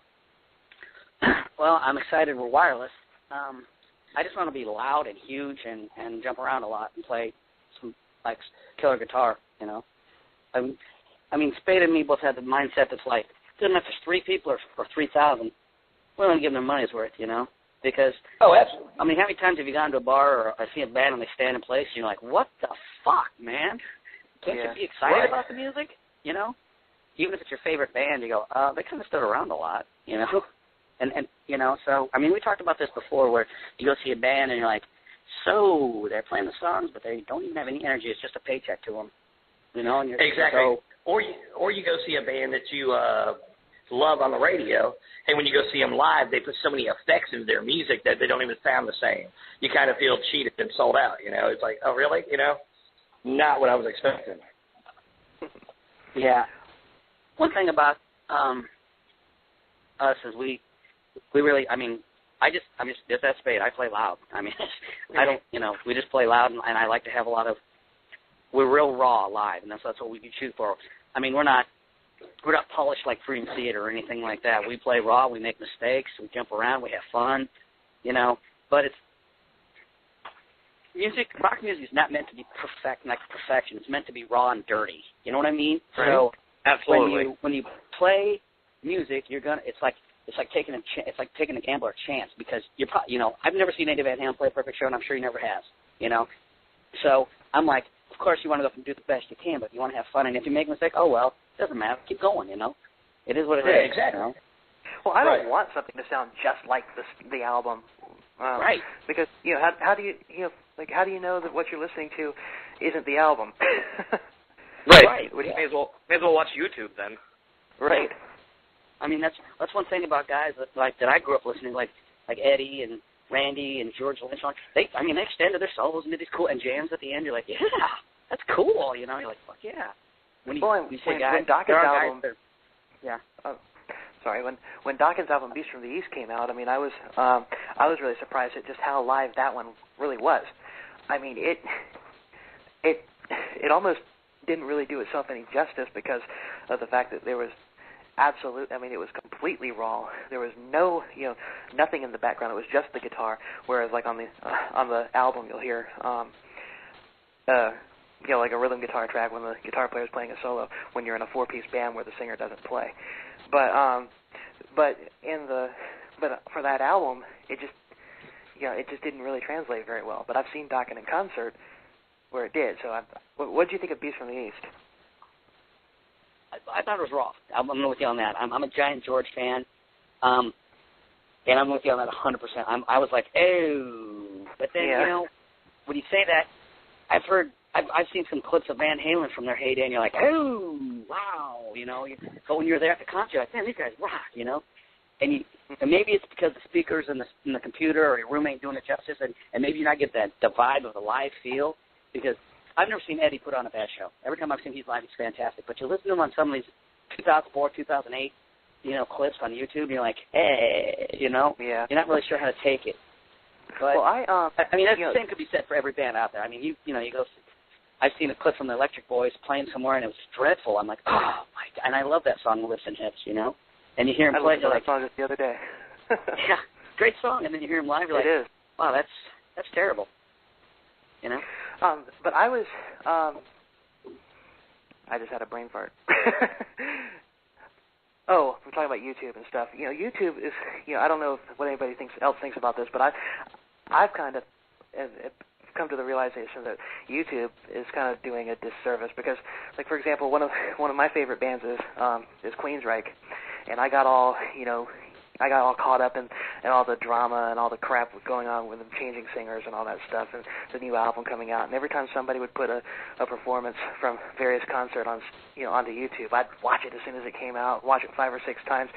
Well, I'm excited we're wireless. I just want to be loud and huge and jump around a lot and play some like killer guitar. I mean, Spade and me both had the mindset that's like, doesn't matter if there's 3 people or 3,000. We want to give them their money's worth, because absolutely. I mean, how many times have you gone to a bar or I see a band and they stand in place and you're like, what the fuck, man? Can't you be excited about the music? Even if it's your favorite band, you go, they kind of stood around a lot, And so, I mean, we talked about this before where you go see a band and you're like, so they're playing the songs, but they don't even have any energy. It's just a paycheck to them, And you're, exactly. So, or you go see a band that you love on the radio, and when you go see them live, they put so many effects into their music that they don't even sound the same. You kind of feel cheated and sold out, It's like, oh, really? Not what I was expecting. Yeah. One thing about us is we really, I mean, I'm just that Spade. I play loud. I mean, I don't, we just play loud, and I like to have we're real raw live, and that's what we shoot for. I mean, we're not polished like Dream Theater or anything like that. We play raw. We make mistakes. We jump around. We have fun, But it's rock music is not meant to be perfection. It's meant to be raw and dirty. You know what I mean? Right. So absolutely, when you play music, it's like taking a gambler a chance because you're I've never seen Eddie Van Halen play a perfect show, and I'm sure he never has. So I'm like, of course you want to go and do the best you can, but you want to have fun, and if you make a mistake, oh well, it doesn't matter, keep going. It is what it is. Exactly. Well, I don't want something to sound just like the album, right? Because how do you how do you know that what you're listening to isn't the album? Right. Well, you may as well watch YouTube then. Right. I mean, that's one thing about guys that I grew up listening like Eddie and Randy and George Lynch. They extended their solos into these cool and jams at the end. You're like, yeah, that's cool. You're like, fuck yeah. When Dawkins' album, yeah. Oh, sorry. When Dawkins' album Beast from the East came out, I mean, I was really surprised at just how live that one really was. I mean, it almost didn't really do itself any justice because of the fact that there was it was completely raw. There was no, nothing in the background. It was just the guitar. Whereas, like on the album, you'll hear, like a rhythm guitar track when the guitar player's playing a solo. When you're in a 4-piece band where the singer doesn't play, but for that album, it just didn't really translate very well. But I've seen Dokken in concert where it did. So, what did you think of Beast from the East? I thought it was raw. I'm with you on that. I'm a giant George fan, and I'm with you on that 100%. I was like, oh, but then when you say that, I've seen some clips of Van Halen from their heyday, and you're like, oh, wow, But when you're there at the concert, you're like, man, these guys rock, And maybe it's because the speakers and the computer or your roommate doing it justice, and maybe you not get the vibe of the live feel, because I've never seen Eddie put on a bad show. Every time I've seen he's live, he's fantastic. But you listen to him on some of these 2004, 2008, clips on YouTube, and you're like, hey, Yeah. You're not really sure how to take it. But, well, I mean, the same could be said for every band out there. I mean, you go, I've seen a clip from the Electric Boys playing somewhere, and it was dreadful. I'm like, oh, my God. And I love that song, Lifts and Hips, And you hear him play, I you're like, that song just the other day. yeah, great song. And then you hear him live, you're like, it is. Wow, that's terrible. But I was, I just had a brain fart. Oh, I'm talking about YouTube and stuff. YouTube is, I don't know what anybody else thinks about this, but I've kind of come to the realization that YouTube is kind of doing a disservice because, like, for example, one of my favorite bands is Queensryche, and I got all caught up in all the drama and all the crap going on with them changing singers and all that stuff, and the new album coming out. And every time somebody would put a performance from various concerts onto YouTube, I'd watch it as soon as it came out, watch it 5 or 6 times.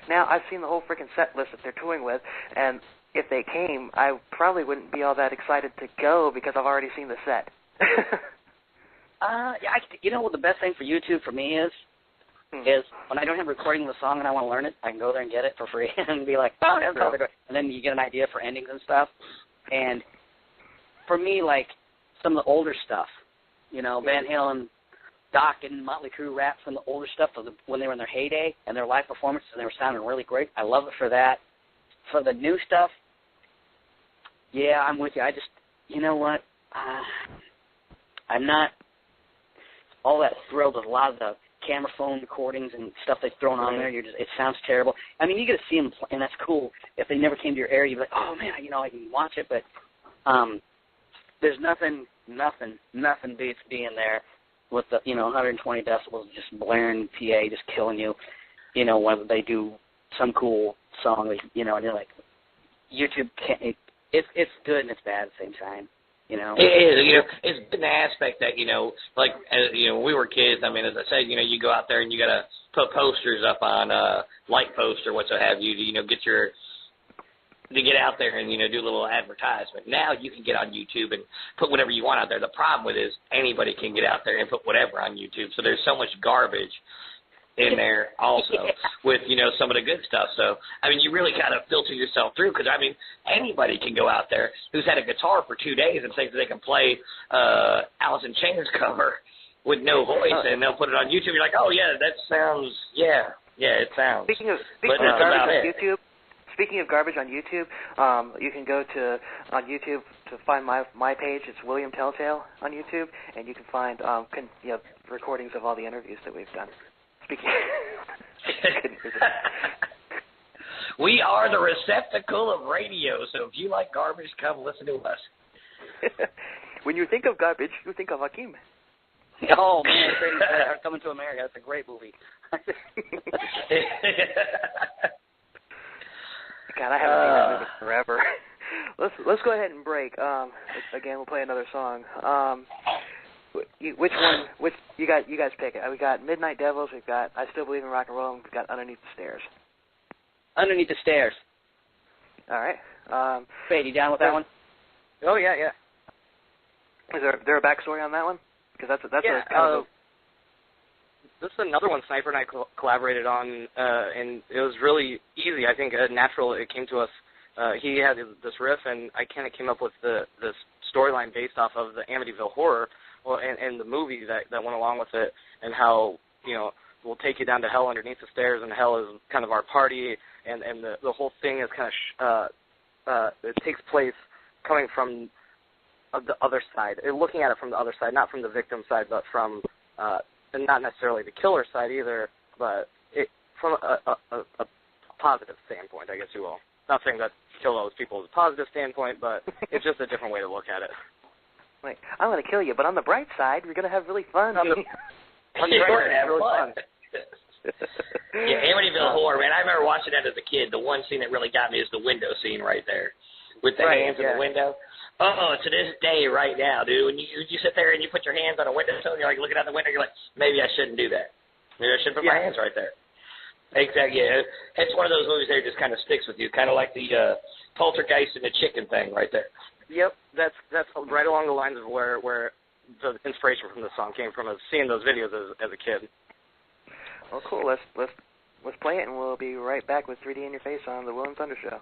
Now I've seen the whole freaking set list that they're touring with, and if they came, I probably wouldn't be all that excited to go because I've already seen the set. Yeah, what the best thing for YouTube for me is when I don't have a recording of the song and I want to learn it, I can go there and get it for free and be like, oh, that's how they're doing. And then you get an idea for endings and stuff. And for me, like some of the older stuff, Van Halen, Doc, and Motley Crue rap from the older stuff when they were in their heyday and their live performances and they were sounding really great. I love it for that. For the new stuff, yeah, I'm with you. I just, you know what? I'm not all that thrilled with a lot of the camera phone recordings and stuff they've thrown on there. It sounds terrible. I mean, you get to see them, and that's cool. If they never came to your area, you'd be like, oh, man, I can watch it. But there's nothing beats being there with the, 120 decibels just blaring PA, just killing you, when they do some cool song, and you're like, YouTube can't, it's good and it's bad at the same time, It is, it's been the aspect that, like, when we were kids, I mean, as I said, you go out there and you got to put posters up on light post or what so have you to, get out there and, do a little advertisement. Now you can get on YouTube and put whatever you want out there. The problem with it is anybody can get out there and put whatever on YouTube. So there's so much garbage in there also with, some of the good stuff. So, I mean, you really got to filter yourself through because, I mean, anybody can go out there who's had a guitar for 2 days and think that they can play Alice in Chains cover with no voice, and they'll put it on YouTube. You're like, oh, yeah, that sounds, yeah, it sounds. Speaking of garbage on YouTube, you can go on YouTube to find my page. It's William Telltale on YouTube, and you can find recordings of all the interviews that we've done. We are the receptacle of radio, so if you like garbage, come listen to us. When you think of garbage, you think of Hakeem. Oh, man, Coming to America, that's a great movie. God, I haven't seen that movie forever. Let's go ahead and break. Again, we'll play another song. Which you guys pick it. We got Midnight Devils, we've got I Still Believe in Rock and Roll, and we've got Underneath the Stairs. Underneath the Stairs. All right. Spade, you down with that one? Oh, yeah. Is there a backstory on that one? Because that's yeah, a kind of this is another one Sniper and I collaborated on, and it was really easy. I think natural. It came to us. He had this riff, and I kind of came up with this storyline based off of the Amityville Horror. Well, and the movie that went along with it, and how we'll take you down to hell underneath the stairs, and hell is kind of our party, and the whole thing is kind of it takes place coming from the other side, looking at it from the other side, not from the victim side, but from and not necessarily the killer side either, but from a positive standpoint, I guess you will. Not saying that kill those people is a positive standpoint, but it's just a different way to look at it. Like, I'm going to kill you, but on the bright side, we're going to have really fun. On the bright side, really fun. Yeah, Amityville Horror, man. I remember watching that as a kid. The one scene that really got me is the window scene right there with the hands in the window. Oh, to this day right now, dude, when you sit there and you put your hands on a windowsill and you're like looking out the window, you're like, maybe I shouldn't do that. Maybe I should put my hands right there. Exactly. Yeah, it's one of those movies that just kind of sticks with you, kind of like the poltergeist and the chicken thing right there. Yep, that's right along the lines of where the inspiration from the song came from, of seeing those videos as a kid. Well, cool. Let's play it, and we'll be right back with 3D in Your Face on the Will and Thunder Show.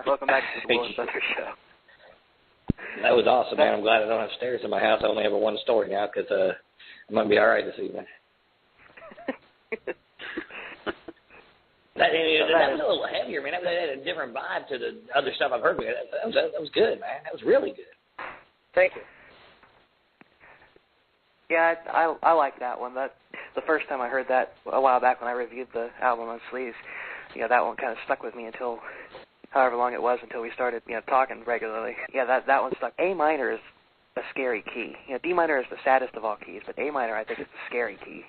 Welcome back to the Will and Thunder Show. That was awesome, man. I'm glad I don't have stairs in my house. I only have a one story now because I'm going to be all right this evening. That was a little heavier, man. That had a different vibe to the other stuff I've heard. That was good, man. That was really good. Thank you. Yeah, I like that one. That the first time I heard that a while back when I reviewed the album on Sleaze, that one kind of stuck with me until however long it was until we started talking regularly. Yeah, that one stuck. A minor is a scary key. D minor is the saddest of all keys, but A minor I think is the scary key.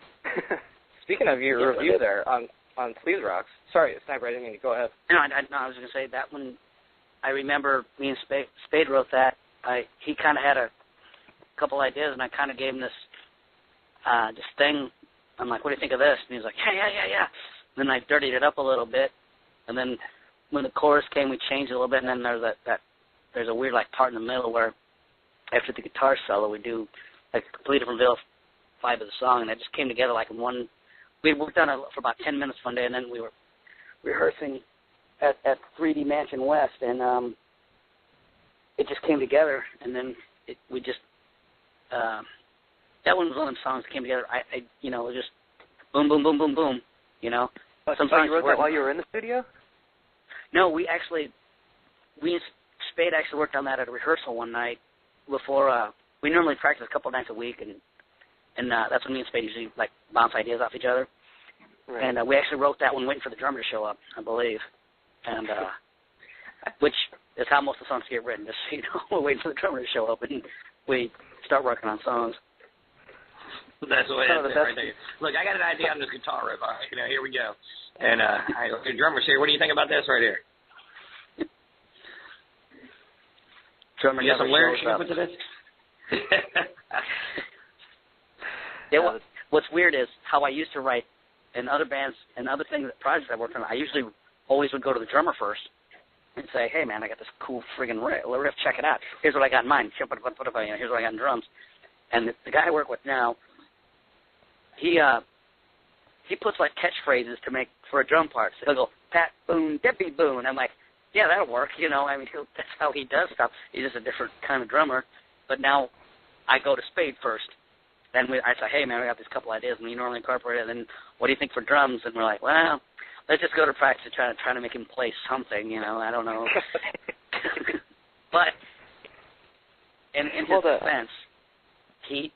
Speaking of your review there on Sleaze Rocks, sorry, Sniper, I didn't mean to go ahead. No, I was going to say that one. I remember me and Spade wrote that. He kind of had a couple ideas, and I kind of gave him this thing. I'm like, what do you think of this? And he was like, yeah. And then I dirtied it up a little bit, and then when the chorus came, we changed it a little bit, and then there's a weird part in the middle where after the guitar solo, we do a complete different vibe of the song, and it just came together in one. We worked on it for about 10 minutes one day, and then we were rehearsing at 3D Mansion West, and it just came together, and then we just that one was one of the songs that came together. It was just boom, boom, boom, boom, boom. Sometimes you wrote that while you were in the studio? No, we and Spade actually worked on that at a rehearsal one night before. We normally practice a couple nights a week, and that's when me and Spade usually bounce ideas off each other. Right. And we actually wrote that one waiting for the drummer to show up, I believe, and which is how most of the songs get written. Just we're waiting for the drummer to show up, and we start working on songs. That's the way that's right there. Look, I got an idea on this guitar riff. All right, here we go. And the drummer's here. What do you think about this right here? Drummer, you got some lyrics you can put to this? Yeah, what's weird is how I used to write in other bands and other things, projects I worked on. I usually always would go to the drummer first and say, "Hey, man, I got this cool friggin' riff. Check it out. Here's what I got in mind. Here's what I got in drums." And the guy I work with now, he puts catchphrases to make for a drum part. So he'll go, "Pat, boom, Debbie, boom." And I'm like, yeah, that'll work. That's how he does stuff. He's just a different kind of drummer. But now I go to Spade first. Then I say, "Hey, man, we got these couple ideas, and we normally incorporate it. And then what do you think for drums?" And we're like, "Well, let's just go to practice and try to make him play something. I don't know." But in his defense, he's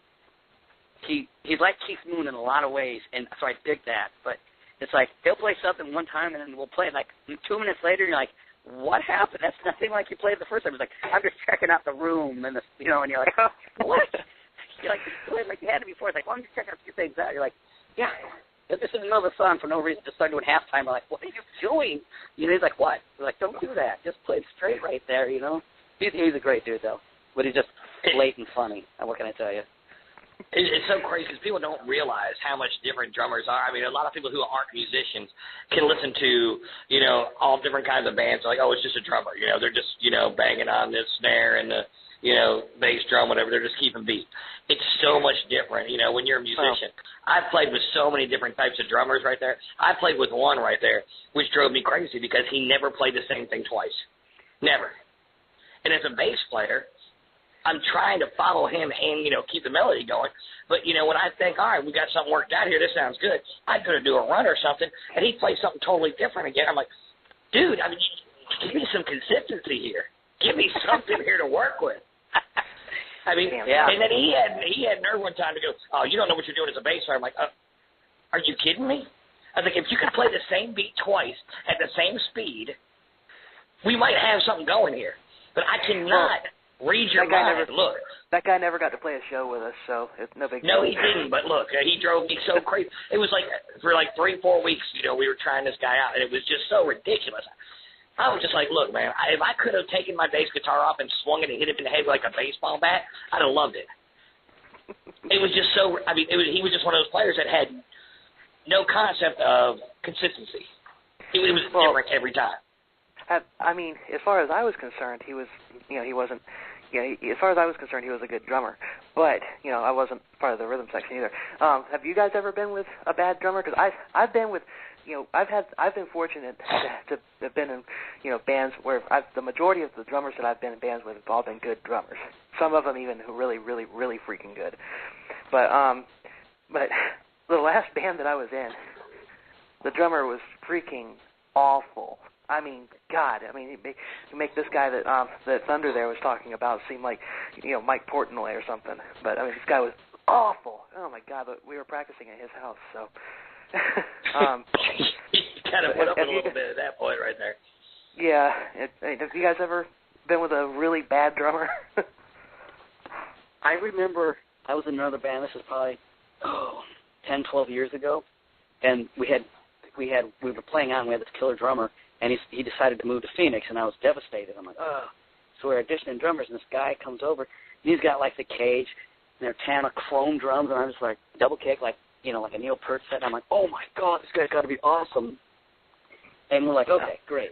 like Keith Moon in a lot of ways, and so I dig that. But it's he'll play something one time, and then we'll play it 2 minutes later, and you're like, what happened? That's nothing like you played the first time. It's I'm just checking out the room, and and you're like, what? You're you played like you had it before. It's well, I'm just checking out a few things out. You're like, yeah, this is another song for no reason. Just start doing halftime. I'm like, what are you doing? He's like, what? We're like, don't do that. Just play it straight right there. He's a great dude though, but he's just blatant funny. What can I tell you? It's so crazy because people don't realize how much different drummers are. I mean, a lot of people who aren't musicians can listen to, all different kinds of bands. Like, oh, it's just a drummer. They're just, banging on this snare and the, bass drum, whatever. They're just keeping beat. It's so much different, when you're a musician. I've played with so many different types of drummers right there. I played with one right there, which drove me crazy because he never played the same thing twice. Never. And as a bass player, I'm trying to follow him and, keep the melody going. But, when I think, all right, we got something worked out here, this sounds good, I'd go to do a run or something, and he'd play something totally different again. I'm like, dude, give me some consistency here. Give me something here to work with. Yeah. And then he had nerve one time to go, oh, you don't know what you're doing as a bass player. I'm like, are you kidding me? I was like, if you could play the same beat twice at the same speed, we might have something going here. But I cannot read your mind. Look. That guy never got to play a show with us, so it's no big deal. No, he didn't. But look, he drove me so crazy. It was for 3-4 weeks, we were trying this guy out, and it was just so ridiculous. I was just like, look, man, if I could have taken my bass guitar off and swung it and hit it in the head with a baseball bat, I'd have loved it. It was just so, he was just one of those players that had no concept of consistency. It was different every time. As far as I was concerned, he was, he wasn't, as far as I was concerned, he was a good drummer. But, I wasn't part of the rhythm section either. Have you guys ever been with a bad drummer? Because I've been with, I've been fortunate to have been in, bands where the majority of the drummers that I've been in bands with have all been good drummers. Some of them even who really, really, really freaking good. But the last band that I was in, the drummer was freaking awful. I mean, God, I mean, you make this guy that Thunder there was talking about seem like, Mike Portnoy or something. But I mean, this guy was awful. Oh my God, but we were practicing at his house, so. You kind of went up a little bit at that point right there. Yeah. Have you guys ever been with a really bad drummer? I remember I was in another band. This was probably 10, 12 years ago, and we were playing on. We had this killer drummer, and he decided to move to Phoenix, and I was devastated. I'm like, oh. So we're auditioning drummers, and this guy comes over, and he's got like the Cage, and they're tan chrome drums, and I'm just like double kick, like like a Neil Peart set. And I'm like, oh my God, this guy's got to be awesome. And we're like, okay, great.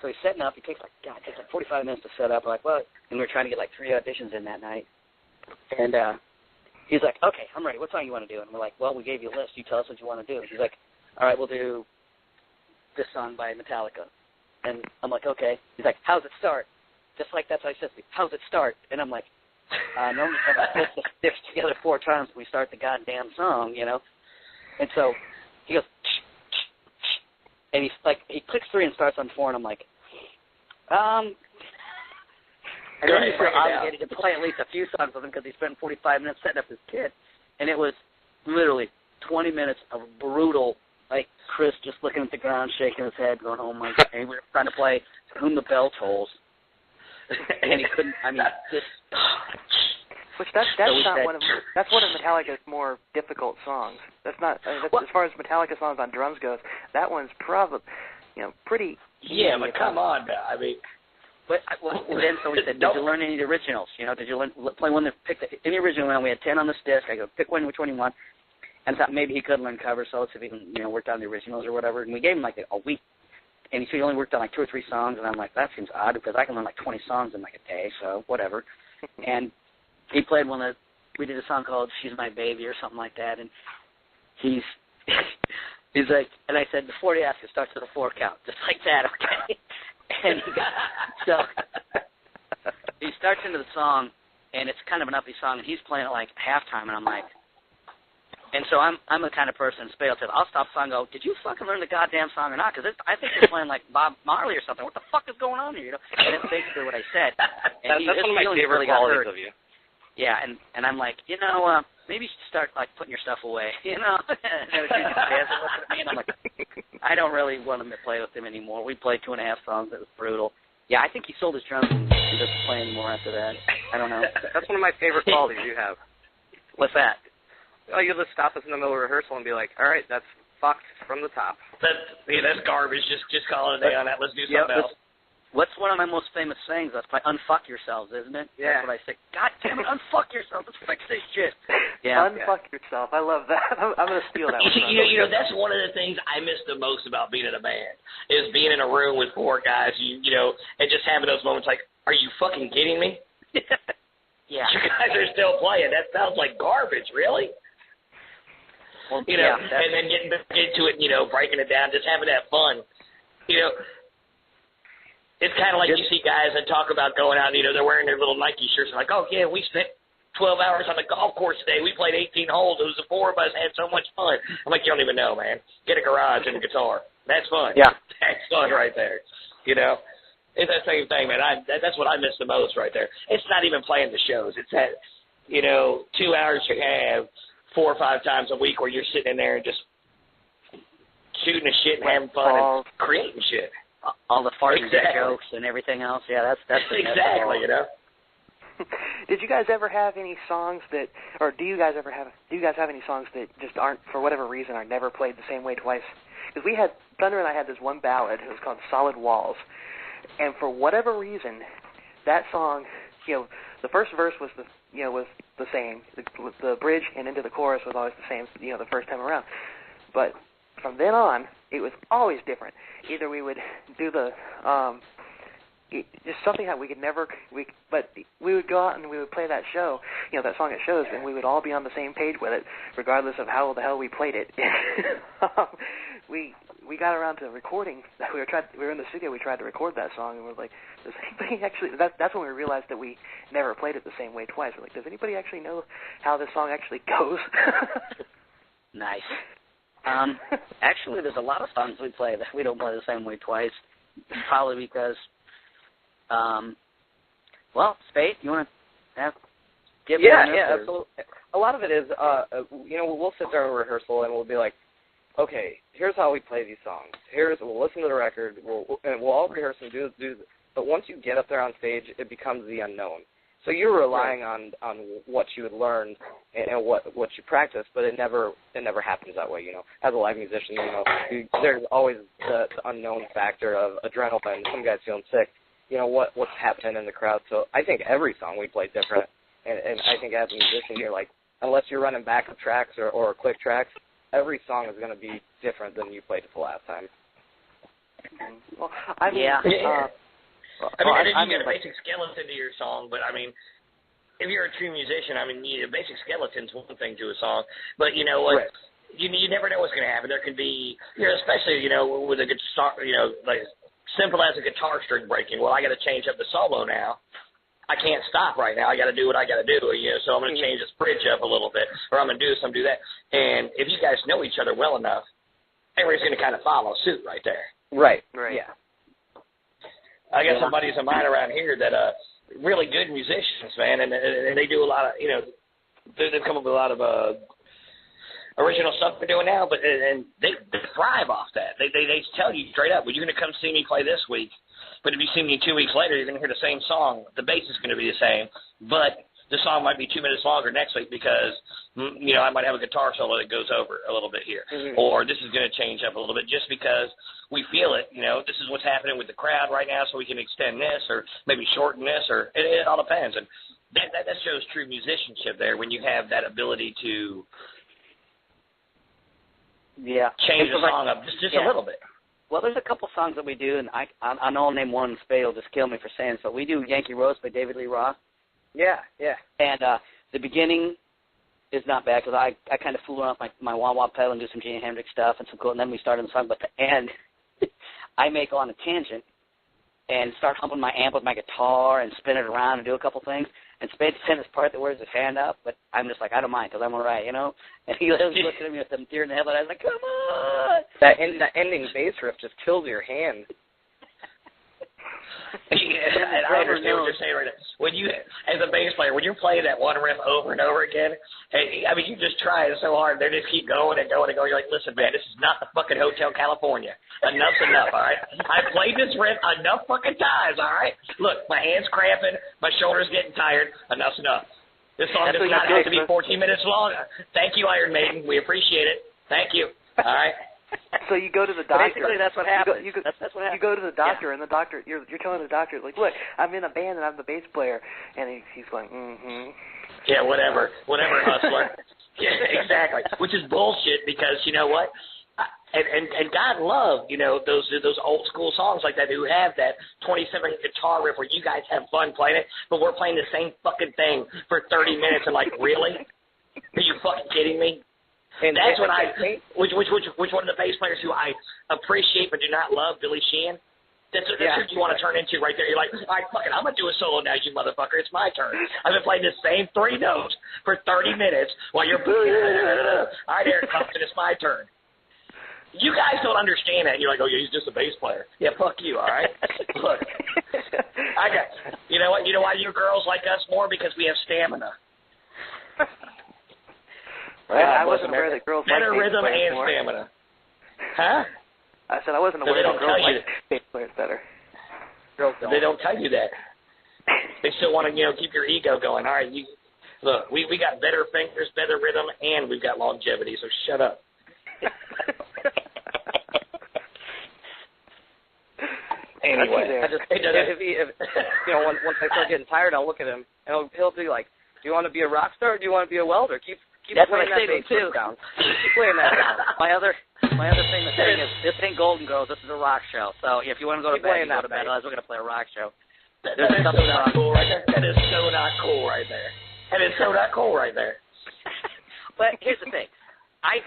So he's setting up. It takes like 45 minutes to set up. We're like, well, and we were trying to get like 3 auditions in that night. And he's like, okay, I'm ready. What song you want to do? And we're like, well, we gave you a list. You tell us what you want to do. He's like, all right, we'll do this song by Metallica. And I'm like, okay. He's like, how's it start? Just like that's how he says to me, how's it start? And I'm like, normally we put the sticks together 4 times when we start the goddamn song, And so he goes, and he clicks 3 and starts on 4, and I'm like, and then you feel obligated to play at least a few songs with him because he spent 45 minutes setting up his kit. And it was literally 20 minutes of brutal, like Chris just looking at the ground, shaking his head, going, oh my God. And we were trying to play Whom the Bell Tolls. And he couldn't, I mean, just... Which that's one of Metallica's more difficult songs. That's not, as far as Metallica songs on drums goes, that one's probably, pretty... Yeah, but come on, I mean... But then so we said, did you learn any of the originals? Did you play one that picked any original one? We had 10 on this disc. I go, pick one, which one you want. And thought maybe he could learn covers, so let's see if he can, work on the originals or whatever. And we gave him like a week, and he said he only worked on like 2 or 3 songs. And I'm like, that seems odd because I can learn like 20 songs in like a day, so whatever. And he played one that we did a song called "She's My Baby" or something like that, and he's like, and I said, before he asks, it starts with a 4 count, just like that, okay? And so he starts into the song, and it's kind of an uppy song, and he's playing it like halftime, and I'm like, and so I'm the kind of person, Spade said, I'll stop the song and go, did you fucking learn the goddamn song or not? Because I think you're playing like Bob Marley or something. What the fuck is going on here? And that's basically what I said. And that's one of my favorite qualities of you. Yeah, and I'm like, maybe you should start like putting your stuff away, And I'm like, I don't really want him to play with him anymore. We played 2.5 songs. It was brutal. Yeah, I think he sold his drums and doesn't play anymore after that. I don't know. That's one of my favorite qualities you have. What's that? Oh, you just stop us in the middle of rehearsal and be like, all right, that's fucked from the top. That's garbage. Just call it a day on that. Let's do something else. What's one of my most famous sayings? That's probably unfuck yourselves, isn't it? Yeah. That's what I say. God damn it, unfuck yourself. Let's fix this shit. Yeah. Unfuck yourself. I love that. I'm going to steal that one. That's one of the things I miss the most about being in a band, is being in a room with 4 guys, and just having those moments like, are you fucking kidding me? Yeah. You guys are still playing. That sounds like garbage, really? Well, and then getting into it, breaking it down, just having that fun. It's kind of like you see guys that talk about going out, they're wearing their little Nike shirts and like, oh, yeah, we spent 12 hours on the golf course today. We played 18 holes. It was the 4 of us, had so much fun. I'm like, you don't even know, man. Get a garage and a guitar. That's fun. Yeah. That's fun right there. It's that same thing, man. That's what I miss the most right there. It's not even playing the shows. It's that, 2 hours you have 4 or 5 times a week where you're sitting in there and just shooting the shit and having fun and creating shit. All the farting jokes and everything else. Yeah, that's exactly. Did you guys ever have any songs that, or do you guys have any songs that just aren't, for whatever reason, are never played the same way twice? Because Thunder and I had this one ballad. It was called "Solid Walls," and for whatever reason, that song, the first verse was the same. The bridge and into the chorus was always the same. The first time around, but from then on, it was always different. Either we would do the just something that we could never, but we would go out and we would play that show, that song at shows, and we would all be on the same page with it, regardless of how the hell we played it. We got around to recording. We were in the studio. We tried to record that song, and we're like, does anybody actually? That's when we realized that we never played it the same way twice. We're like, does anybody actually know how this song actually goes? Nice. Actually, there's a lot of songs we play that we don't play the same way twice. probably because, well, Spade, you want to give me absolutely. A lot of it is, we'll sit there in rehearsal and we'll be like, okay, here's how we play these songs. We'll listen to the record, and we'll all rehearse and do. But once you get up there on stage, it becomes the unknown. So you're relying on what you had learned and what you practiced, but it never happens that way. As a live musician, there's always the unknown factor of adrenaline. Some guy's feeling sick. What's happening in the crowd. So I think every song we play different, and I think as a musician, you're like, unless you're running backup tracks or quick tracks, every song is going to be different than you played it the last time. Well, I mean, I mean, you got a basic skeleton to your song, but I mean, if you're a true musician, I mean, a basic skeleton's one thing to a song, but you know what? Right. You never know what's going to happen. There can be, especially with a guitar, like simple as a guitar string breaking. Well, I got to change up the solo now. I can't stop right now. I got to do what I got to do. So I'm going to change this bridge up a little bit, or I'm going to do this, I'm going to do that. And if you guys know each other well enough, everybody's going to kind of follow suit right there. Right. Yeah. I got some buddies of mine around here that really good musicians, man, and they do a lot of, they've come up with a lot of original stuff they're doing now, but and they thrive off that. They tell you straight up, well, you're going to come see me play this week. But if you see me 2 weeks later, you're going to hear the same song. The bass is going to be the same, but the song might be 2 minutes longer next week because, I might have a guitar solo that goes over a little bit here. Mm-hmm. Or this is going to change up a little bit just because we feel it. This is what's happening with the crowd right now, so we can extend this or maybe shorten this, or it all depends. And that shows true musicianship there when you have that ability to change the song up just a little bit. Well, there's a couple songs that we do, and I know I'll name one, and Spade will just kill me for saying so. We do Yankee Rose by David Lee Roth. Yeah. And the beginning is not bad because I kind of fool around with my wah-wah pedal and do some Jimi Hendrix stuff and some cool, and then we start on the song. But the end, I make on a tangent and start humping my amp with my guitar and spin it around and do a couple things. And Spade's in this part that wears his hand up, but I'm just like, I don't mind because I'm all right, And he was looking at me with some deer in the headlight. I was like, come on! That ending bass riff just kills your hand. And I understand what you're saying right now. When you, as a bass player, when you're playing that one riff over and over again, I mean, you just try it so hard. They just keep going and going and going. You're like, listen, man, this is not the fucking Hotel California. Enough's enough, all right? I played this riff enough fucking times, all right? Look, my hand's cramping. My shoulder's getting tired. Enough's enough. This song does not have to be 14 minutes long. Thank you, Iron Maiden. We appreciate it. Thank you. All right? So you go to the doctor. Basically, that's what happens. That's what happens. You go to the doctor, and the doctor, you're telling the doctor, like, look, I'm in a band and I'm the bass player, and he's going, mm-hmm. Yeah, whatever, hustler. Yeah, exactly. Which is bullshit because you know what? And God love those old school songs like that who have that 27 guitar riff where you guys have fun playing it, but we're playing the same fucking thing for 30 minutes and like, really? Are you fucking kidding me? And that's what which one of the bass players who I appreciate but do not love, Billy Sheehan. That's who you want to turn into right there. You're like, all right, fuck it, I'm going to do a solo now, you motherfucker. It's my turn. I've been playing the same 3 notes for 30 minutes while you're, all right, Eric Compton, it's my turn. You guys don't understand that. You're like, oh, yeah, he's just a bass player. Yeah, fuck you, all right? Look, you know what? You know why you girls like us more? Because we have stamina. I wasn't aware that girls like better rhythm and stamina. Huh? I said I wasn't aware that girls like bass players better. Girls don't. They don't tell you that. They still want to, keep your ego going. All right, look, we got better fingers, better rhythm, and we've got longevity. So shut up. Anyway, once I start getting tired, I'll look at him and he'll be like, "Do you want to be a rock star or do you want to be a welder?" Keep That's what I say too. Down. Keep playing that down. My other thing to say is this ain't Golden Girls. This is a rock show. So if you want to go to bed, you go to bed. Otherwise, we're gonna play a rock show. That is so not cool right there. That is so not cool right there. That is so not cool right there. But here's the thing. I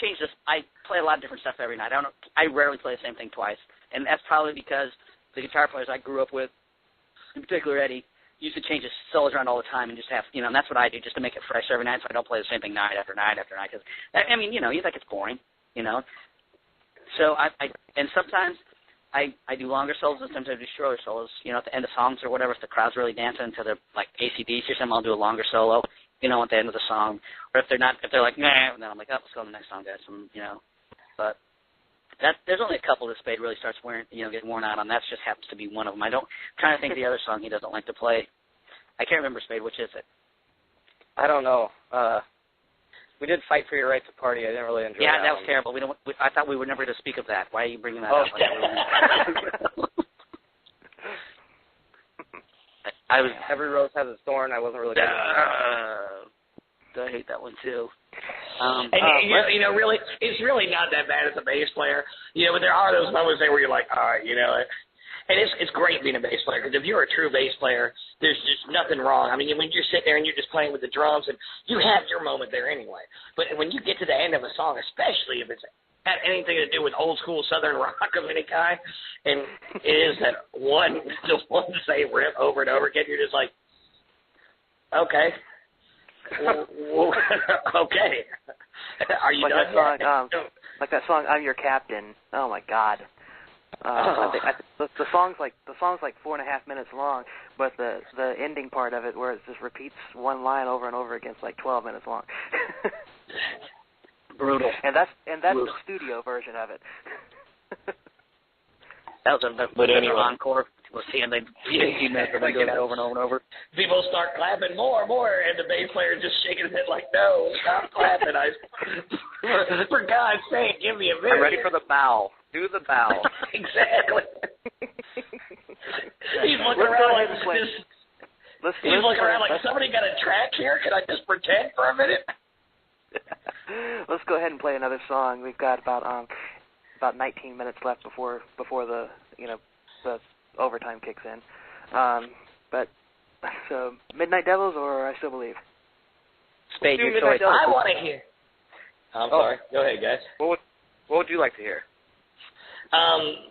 change this. I play a lot of different stuff every night. I rarely play the same thing twice, and that's probably because the guitar players I grew up with, in particular Eddie, used to change his solos around all the time and just have, and that's what I do just to make it fresh every night so I don't play the same thing night after night after night. Because, you think it's boring, So and sometimes I do longer solos, and sometimes I do shorter solos. You know, at the end of songs or whatever, if the crowd's really dancing to the like AC/DC or something, I'll do a longer solo. You know, at the end of the song. Or if they're like nah, then I'm like, oh, let's go to the next song, guys. You know, but there's only a couple that Spade really starts getting worn out on. That just happens to be one of them. I'm trying to think of the other song he doesn't like to play. I can't remember, Spade. Which is it? I don't know. We did Fight for Your Right to Party. I didn't really enjoy that. Yeah, that was one. terrible. I thought we were never to speak of that. Why are you bringing that up? I was Every Rose Has its Thorn. I wasn't really. I hate that one too. Really, it's really not that bad as a bass player. You know, but there are those moments there where you're like, all right, you know. And it's great being a bass player, because if you're a true bass player, there's just nothing wrong. I mean, when you're sitting there and you're just playing with the drums, and you have your moment there anyway. But when you get to the end of a song, especially if it's had anything to do with old school Southern rock of any kind, and it is that just one same riff over and over again, you're just like, okay. Okay. Are you like done that yet? song, like that song, "I'm Your Captain." Oh my God. The song's like 4.5 minutes long, but the ending part of it, where it just repeats one line over and over again, is like 12 minutes long. Brutal. And that's the studio version of it. That was an encore. We'll see, and they do that over and over and over. People start clapping more, and the bass player is just shaking his head like, no, stop clapping. For God's sake, give me a minute. I'm ready for the bow. Do the bow. Exactly. He's looking around like somebody got a track here. Can I just pretend for a minute? Let's go ahead and play another song. We've got about 19 minutes left before the the overtime kicks in. But so Midnight Devils or I Still Believe? Spade, your choice. I want to hear. I'm sorry. Go ahead, guys. What would you like to hear?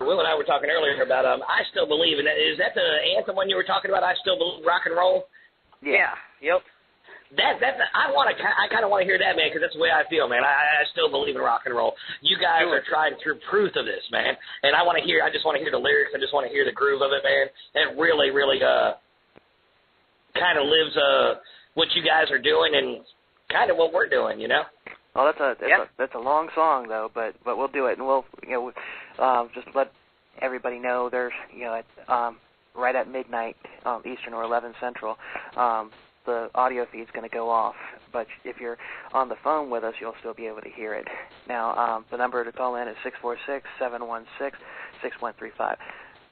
Will and I were talking earlier about I Still Believe, and is that the anthem one you were talking about? I Still Believe Rock and Roll. Yeah. Yep. I kind of want to hear that, man, because that's the way I feel, man. I still believe in rock and roll. You guys are tried and true proof of this, man, and I just want to hear the lyrics. I just want to hear the groove of it, man. It really, really kind of lives what you guys are doing and kind of what we're doing, you know. Well, that's a long song though, but we'll do it, and we'll just let everybody know there's right at midnight Eastern or 11 Central. The audio feed's going to go off, but if you're on the phone with us, you'll still be able to hear it. Now, the number to call in is 646-716-6135.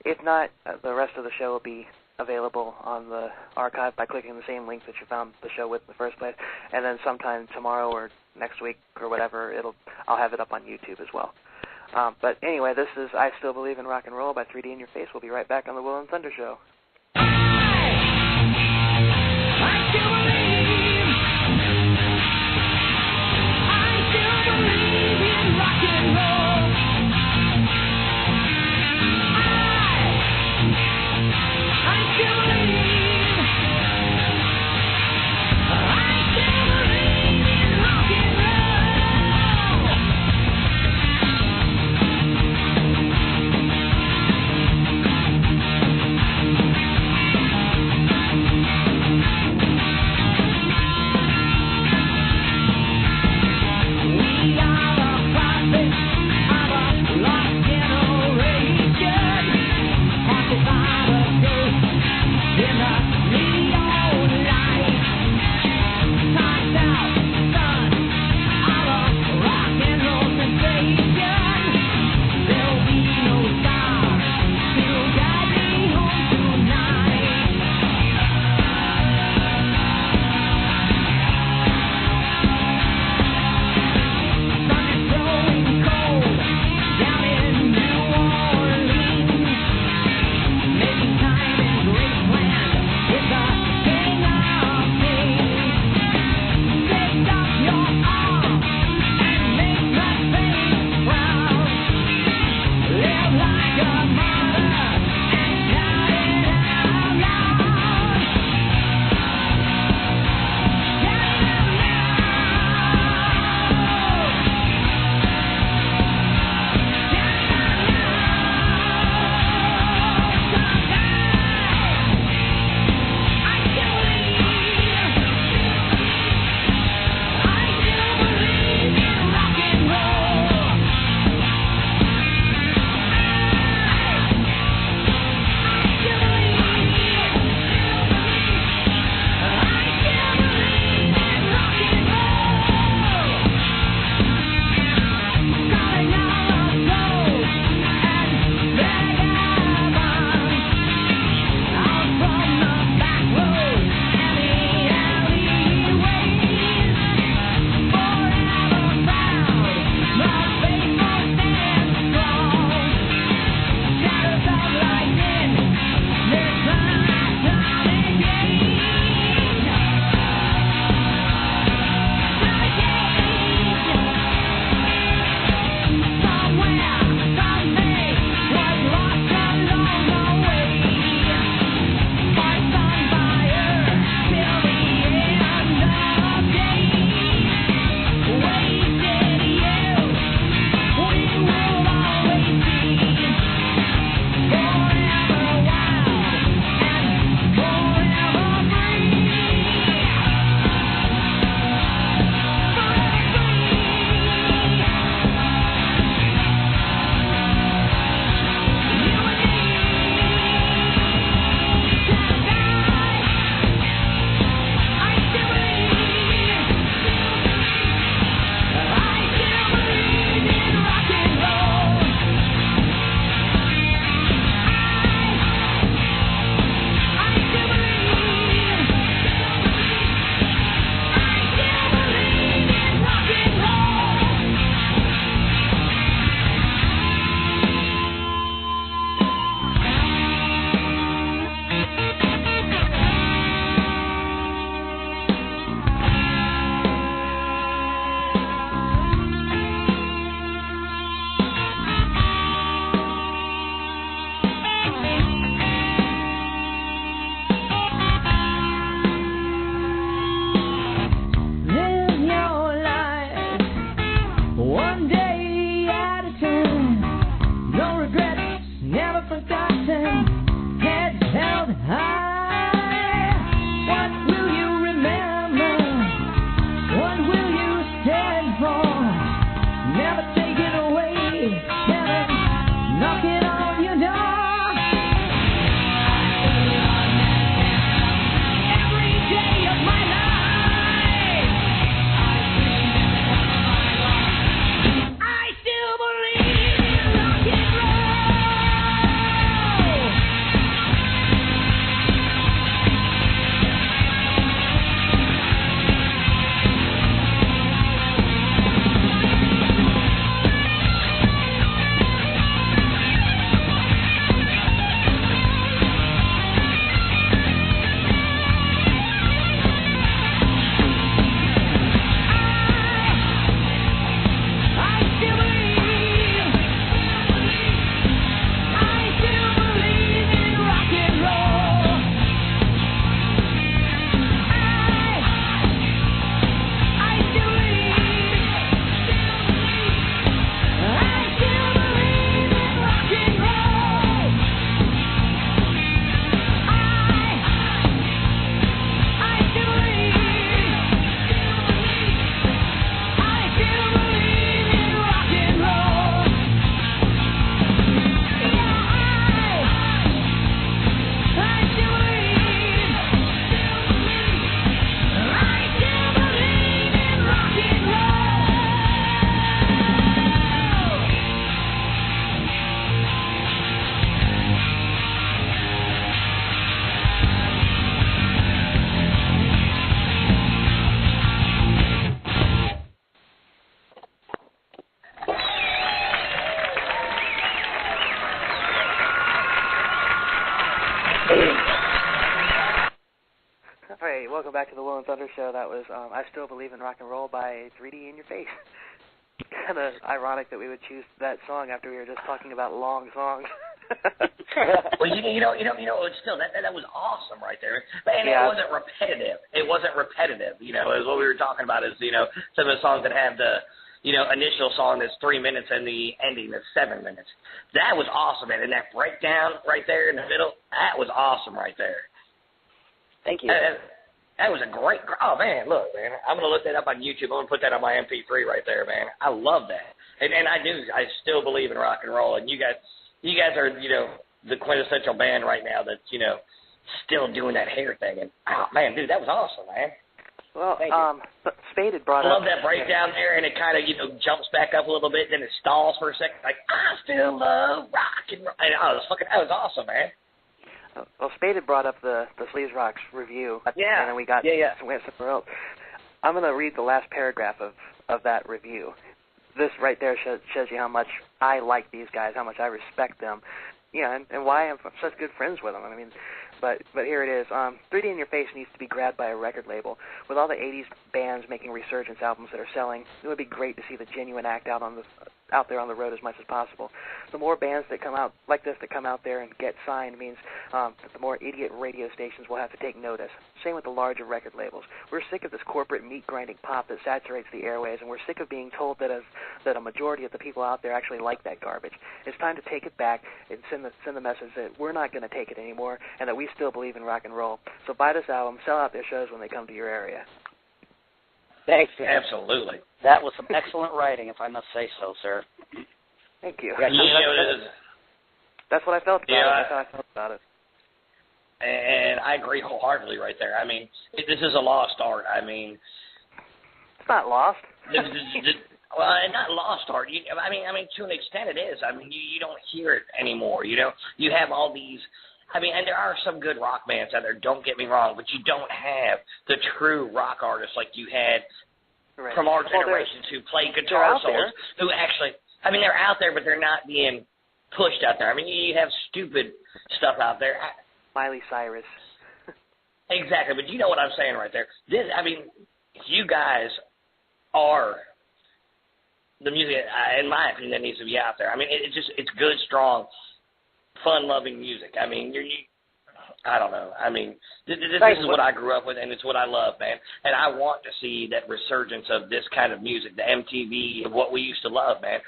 If not, the rest of the show will be available on the archive by clicking the same link that you found the show with in the first place, and then sometime tomorrow or next week or whatever, I'll have it up on YouTube as well. But anyway, this is I Still Believe in Rock and Roll by 3D in Your Face. We'll be right back on the Will and Thunder Show. All right, welcome back to the Will and Thunder Show. That was I Still Believe in Rock and Roll by 3D in Your Face. Kind of ironic that we would choose that song after we were just talking about long songs. Well, it's still that was awesome right there, and it wasn't repetitive. It wasn't repetitive. Is what we were talking about. Is some of the songs that have the initial song that's 3 minutes and the ending that's 7 minutes. That was awesome, man. And that breakdown right there in the middle, that was awesome right there. Thank you. That was a great. Oh man, look, man, I'm gonna look that up on YouTube. I'm gonna put that on my MP3 right there, man. I love that, and I still believe in rock and roll, and you guys are the quintessential band right now that's still doing that hair thing, and oh man, dude, that was awesome, man. Well, Spade had brought up. I love that breakdown there, and it kind of jumps back up a little bit, then it stalls for a second, like I still love rock and roll. And that was awesome, man. Well, Spade had brought up the Sleaze Rocks review, and then we went somewhere else. I'm going to read the last paragraph of that review. This right there shows you how much I like these guys, how much I respect them, and why I'm such good friends with them. I mean, but here it is. 3D in Your Face needs to be grabbed by a record label. With all the 80s bands making resurgence albums that are selling, it would be great to see the genuine act out there on the road as much as possible. The more bands that come out like this that come out there and get signed means that the more idiot radio stations will have to take notice. Same with the larger record labels. We're sick of this corporate meat-grinding pop that saturates the airways, and we're sick of being told that a majority of the people out there actually like that garbage. It's time to take it back and send the message that we're not going to take it anymore and that we still believe in rock and roll. So buy this album, sell out their shows when they come to your area. Thanks, man. Absolutely. That was some excellent writing, if I must say so, sir. Thank you. That's what I felt about it. That's how I felt about it. And I agree wholeheartedly right there. I mean, this is a lost art. I mean, it's not lost. Well, not lost art. I mean, to an extent it is. I mean, you don't hear it anymore. You have all these. I mean, and there are some good rock bands out there. Don't get me wrong, but you don't have the true rock artists like you had from our generations who played guitar solos. Who actually, I mean, they're out there, but they're not being pushed out there. I mean, you have stupid stuff out there. Miley Cyrus. Exactly, but you know what I'm saying right there. You guys are the music, in my opinion, that needs to be out there. I mean, it's good, strong, fun-loving music. I mean, I don't know. I mean, this is what I grew up with, and it's what I love, man. And I want to see that resurgence of this kind of music, the MTV, and what we used to love, man.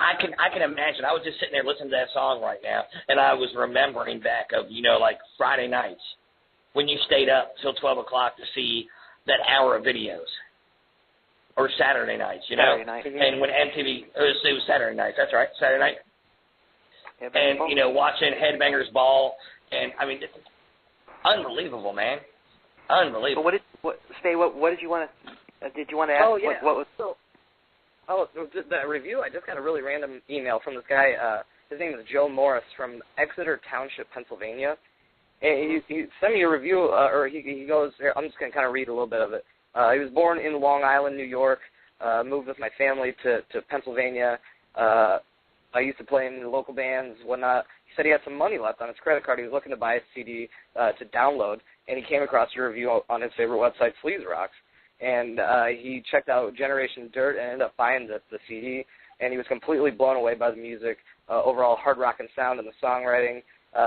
I can imagine. I was just sitting there listening to that song right now, and I was remembering back of, like Friday nights when you stayed up till 12 o'clock to see that hour of videos. Or Saturday nights, Saturday night. And when MTV, it was Saturday nights, that's right, Saturday night. And, watching Headbangers Ball, and, I mean, unbelievable, man. Unbelievable. But what did you want to ask? Oh, yeah. What was... the review, I just got a really random email from this guy. His name is Joe Morris from Exeter Township, Pennsylvania. And he sent me a review, or he goes, here, I'm just going to kind of read a little bit of it. He was born in Long Island, New York, moved with my family to Pennsylvania. I used to play in local bands, whatnot. He said he had some money left on his credit card. He was looking to buy a CD to download, and he came across your review on his favorite website, Sleaze Rocks. And he checked out Generation Dirt and ended up buying the CD, and he was completely blown away by the music, overall hard rock and sound and the songwriting.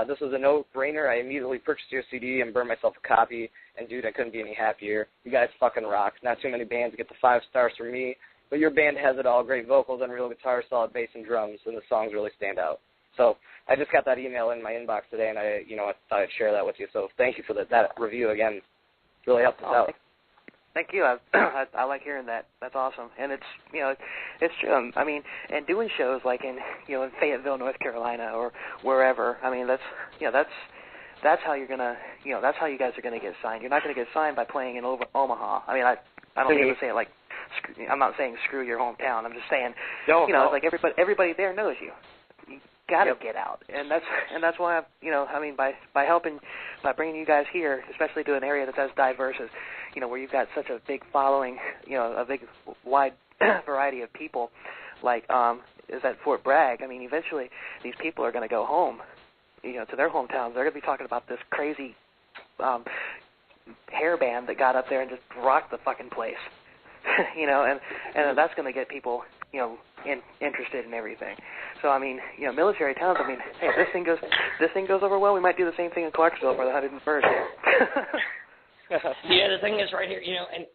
This was a no-brainer. I immediately purchased your CD and burned myself a copy, and, dude, I couldn't be any happier. You guys fucking rock. Not too many bands get the 5 stars from me, but your band has it all, great vocals, unreal guitar, solid bass and drums, and the songs really stand out. So I just got that email in my inbox today, and I thought I'd share that with you. So thank you for that review again. Really helped us out. Thank you. I like hearing that. That's awesome. And it's it's true. I mean, and doing shows like in in Fayetteville, North Carolina, or wherever. I mean, that's how you're gonna that's how you guys are gonna get signed. You're not gonna get signed by playing in Omaha. I mean, I don't even say it like I'm not saying screw your hometown. I'm just saying it's like everybody there knows you. You gotta get out, and that's why by bringing you guys here, especially to an area that's as diverse as where you've got such a big following, a big wide variety of people, like is at Fort Bragg. I mean, eventually these people are going to go home, to their hometowns. They're going to be talking about this crazy hair band that got up there and just rocked the fucking place. You know, and that's going to get people, you know, interested in everything. So I mean, you know, military towns. I mean, hey, if this thing goes over well, we might do the same thing in Clarksville for the 101st. Yeah, the thing is right here, you know, and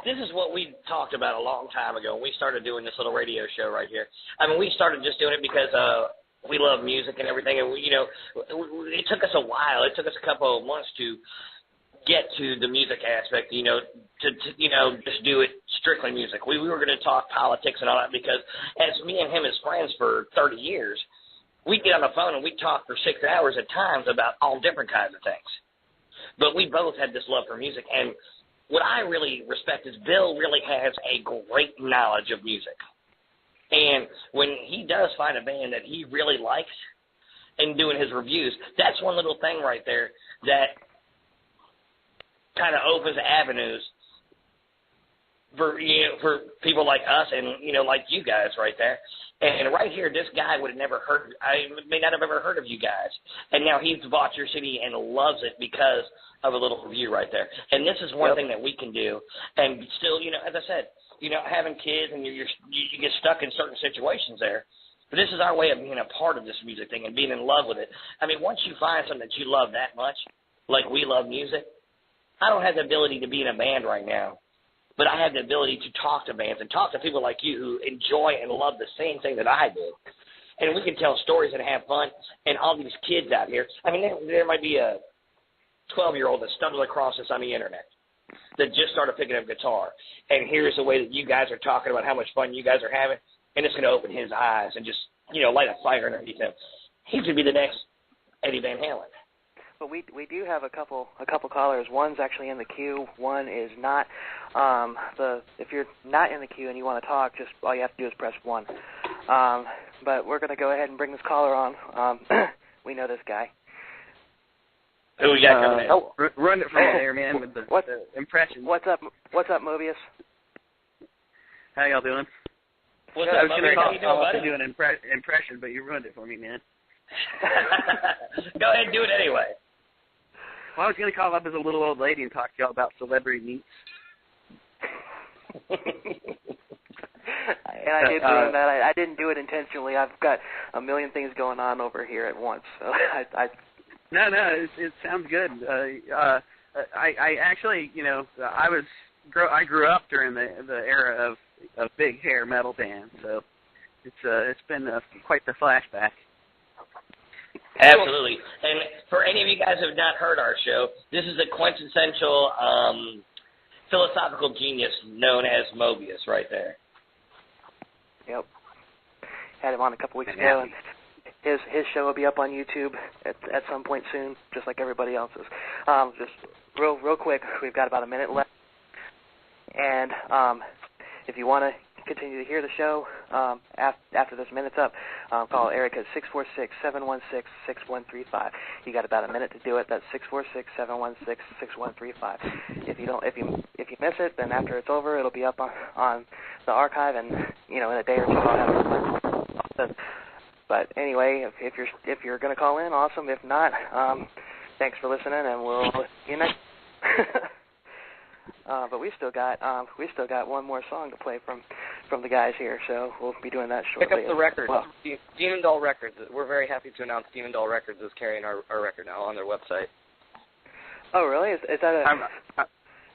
this is what we talked about a long time ago when we started doing this little radio show right here. I mean, we started just doing it because we love music and everything, and we, you know, it took us a while. It took us a couple of months to get to the music aspect, you know, to you know, just do it strictly music. We were going to talk politics and all that because as me and him as friends for 30 years, we'd get on the phone and we'd talk for 6 hours at times about all different kinds of things. But we both had this love for music, and what I really respect is Bill really has a great knowledge of music. And when he does find a band that he really likes and doing his reviews, that's one little thing right there that kind of opens avenues for, you know, for people like us and, you know, like you guys right there. And right here, this guy would have never heard, I may not have ever heard of you guys. And now he's bought your CD and loves it because of a little review right there. And this is one thing that we can do. And still, you know, as I said, you know, having kids and you get stuck in certain situations there. But this is our way of being a part of this music thing and being in love with it. I mean, once you find something that you love that much, like we love music, I don't have the ability to be in a band right now, but I have the ability to talk to bands and talk to people like you who enjoy and love the same thing that I do. And we can tell stories and have fun. And all these kids out here, I mean, there might be a 12-year-old that stumbled across this on the internet that just started picking up guitar. And here's the way that you guys are talking about how much fun you guys are having, and it's going to open his eyes and just, you know, light a fire underneath him. He could be the next Eddie Van Halen. But we do have a couple callers. One's actually in the queue. One is not. If you're not in the queue and you want to talk, just all you have to do is press 1. But we're going to go ahead and bring this caller on. We know this guy. Who we got coming in? Run it from there, man, with the impression. What's up, Mobius? How y'all doing? What's I up, was going to call to do an impression, but you ruined it for me, man. Go ahead and do it anyway. Well, I was going to call up as a little old lady and talk to y'all about celebrity meets. And I did ruin that. I didn't do it intentionally. I've got a million things going on over here at once. So No, it sounds good. I actually, you know, I grew up during the era of big hair metal bands, so it's been quite the flashback. Absolutely. And for any of you guys who have not heard our show, this is a quintessential philosophical genius known as Mobius right there. Yep. Had him on a couple weeks ago, and his show will be up on YouTube at some point soon, just like everybody else's. Just real quick, we've got about a minute left, and if you want to continue to hear the show after this minute's up, call area code 646-716-6135. You got about a minute to do it. That's 646-716-6135. If you miss it, then after it's over, it'll be up on the archive, and you know, in a day or two I'll have it. But anyway, if you're going to call in, awesome. If not, thanks for listening, and we'll see you next. But we still got one more song to play from the guys here, so we'll be doing that shortly. Pick up the record. Well, Demon Doll Records. We're very happy to announce Demon Doll Records is carrying our record now on their website. Oh, really? Is that a label? I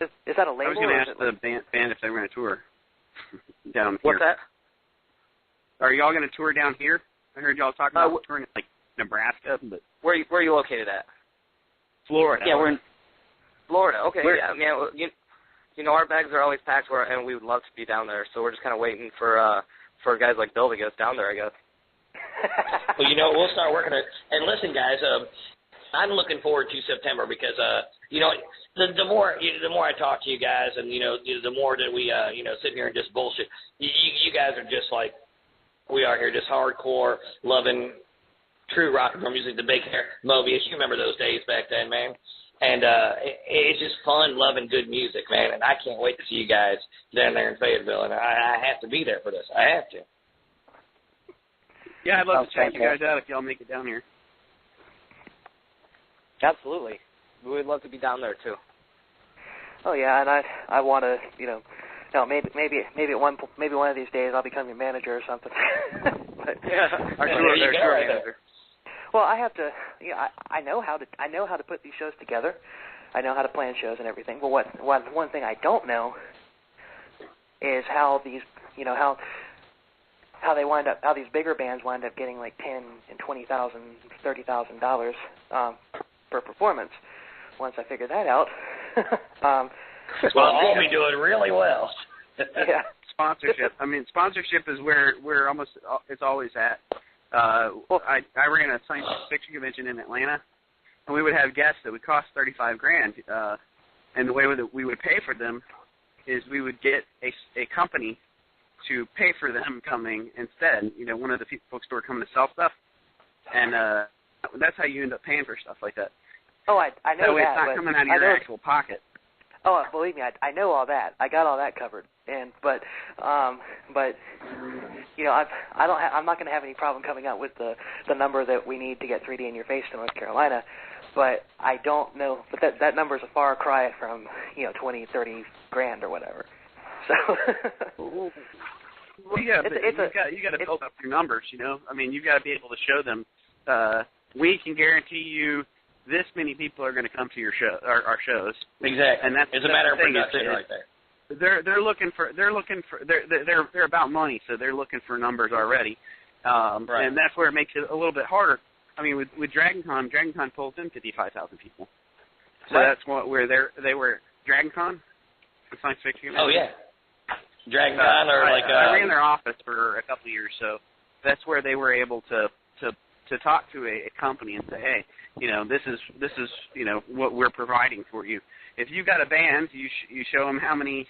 was going to ask the band if they were going to tour down here. What's that? Are y'all going to tour down here? I heard y'all talking about touring like Nebraska, but Where are you located at? Florida. Yeah, we're in Florida. Okay. Yeah, man. You know, our bags are always packed, and we would love to be down there. So we're just kind of waiting for guys like Bill to get us down there, I guess. Well, you know, we'll start working it. And listen, guys, I'm looking forward to September because, you know, the more I talk to you guys, and you know, the more that we, you know, sit here and just bullshit. You guys are just like we are here, just hardcore, loving true rock and roll music. The big hair, Mobius. You remember those days back then, man. And it's just fun, loving good music, man. And I can't wait to see you guys down there in Fayetteville. And I have to be there for this. I have to. Yeah, I'd love to check you guys out if y'all make it down here. Absolutely. We would love to be down there, too. Oh yeah, and I want to, no, maybe one of these days I'll become your manager or something. But, our tour manager. Well, I have to. I know how to put these shows together. I know how to plan shows and everything. But one thing I don't know is how these, how these bigger bands wind up getting like $10,000 and $20,000, $30,000 per performance. Once I figure that out, well, I'll be doing really well. Yeah. Sponsorship. I mean, sponsorship is where almost it's always at. I ran a science fiction convention in Atlanta, and we would have guests that would cost $35,000. And the way that we would pay for them is we would get a company to pay for them coming instead. One of the folks who were coming to sell stuff, and that's how you end up paying for stuff like that. Oh, I know that way that. It's not coming out of your actual pocket. Oh, believe me, I know all that. I got all that covered. But I'm not going to have any problem coming up with the number that we need to get 3D in Your Face to North Carolina. But I don't know. But that number is a far cry from 20, 30 grand or whatever. So. Well, yeah, but you got to build up your numbers. I mean, you've got to be able to show them. We can guarantee you this many people are going to come to your show, our shows. Exactly. And it's a matter of production right there. They're about money, so they're looking for numbers already. Right. And that's where it makes it a little bit harder. I mean, with DragonCon pulls in 55,000 people. So right. that's where they were DragonCon, the science fiction. Oh yeah. DragonCon or I ran their office for a couple of years, so that's where they were able to talk to a company and say, hey, this is what we're providing for you. If you've got a band, you show them how many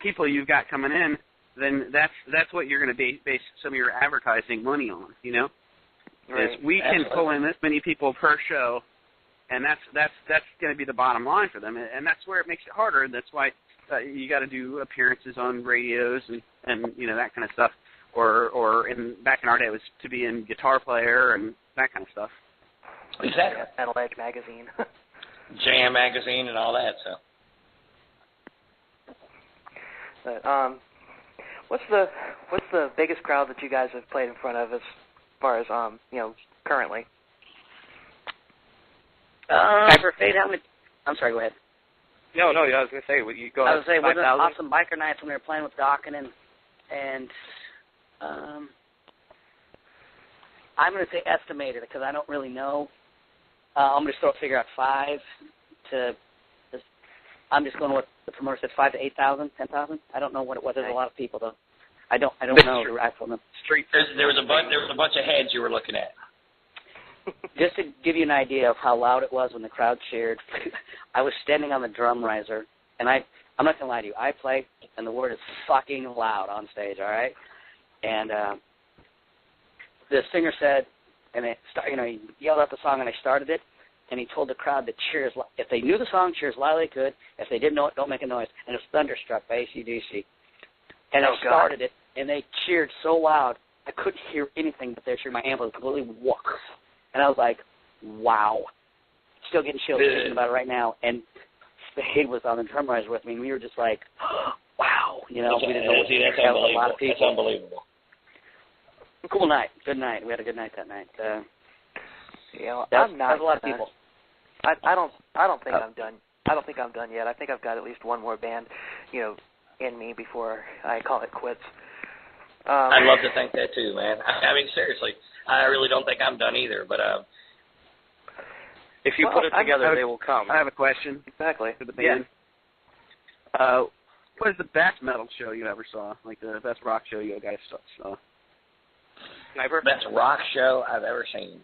people you've got coming in, then that's what you're going to base some of your advertising money on. Right. Is we can pull in this many people per show, and that's going to be the bottom line for them, and that's where it makes it harder. That's why you got to do appearances on radios and that kind of stuff. Or back in our day, it was to be in Guitar Player and that kind of stuff. Exactly. Metal Edge magazine. Jam magazine and all that. So. But what's the biggest crowd that you guys have played in front of as far as currently? Sniper Fade, how many? I'm sorry. Go ahead. No. I was going to say, you go. I was going to say, wasn't it awesome biker nights when we were playing with Dawkin and I'm going to say estimated because I don't really know. I'm going to throw a figure out 5 to. I'm just going with what the promoter said, 5 to 8,000, 10,000. I don't know what it was. There's a lot of people though. I don't know the actual number. There was a bunch of heads you were looking at. Just to give you an idea of how loud it was when the crowd cheered, I was standing on the drum riser, and I'm not going to lie to you. I play, and the word is fucking loud on stage. All right. And the singer said, and he yelled out the song, and I started it, and he told the crowd to cheer if they knew the song, cheer as loud as they could. If they didn't know it, don't make a noise. And it was Thunderstruck by AC/DC. And I started it, and they cheered so loud, I couldn't hear anything but they cheered. My amp was completely woof. And I was like, wow. Still getting chills thinking about it right now. And Spade was on the drum riser with me, and we were just like, wow. We didn't know what that's a lot of people. That's unbelievable. Cool night. Good night. We had a good night that night. I'm not. That was a lot of people. I don't think I'm done. I don't think I'm done yet. I think I've got at least one more band, in me before I call it quits. I'd love to think that too, man. I mean, seriously, I really don't think I'm done either. But if you put it together, they will come. I have a question. Exactly. For the band. Yeah. What is the best metal show you ever saw? Like the best rock show you guys saw? Sniper? Best rock show I've ever seen.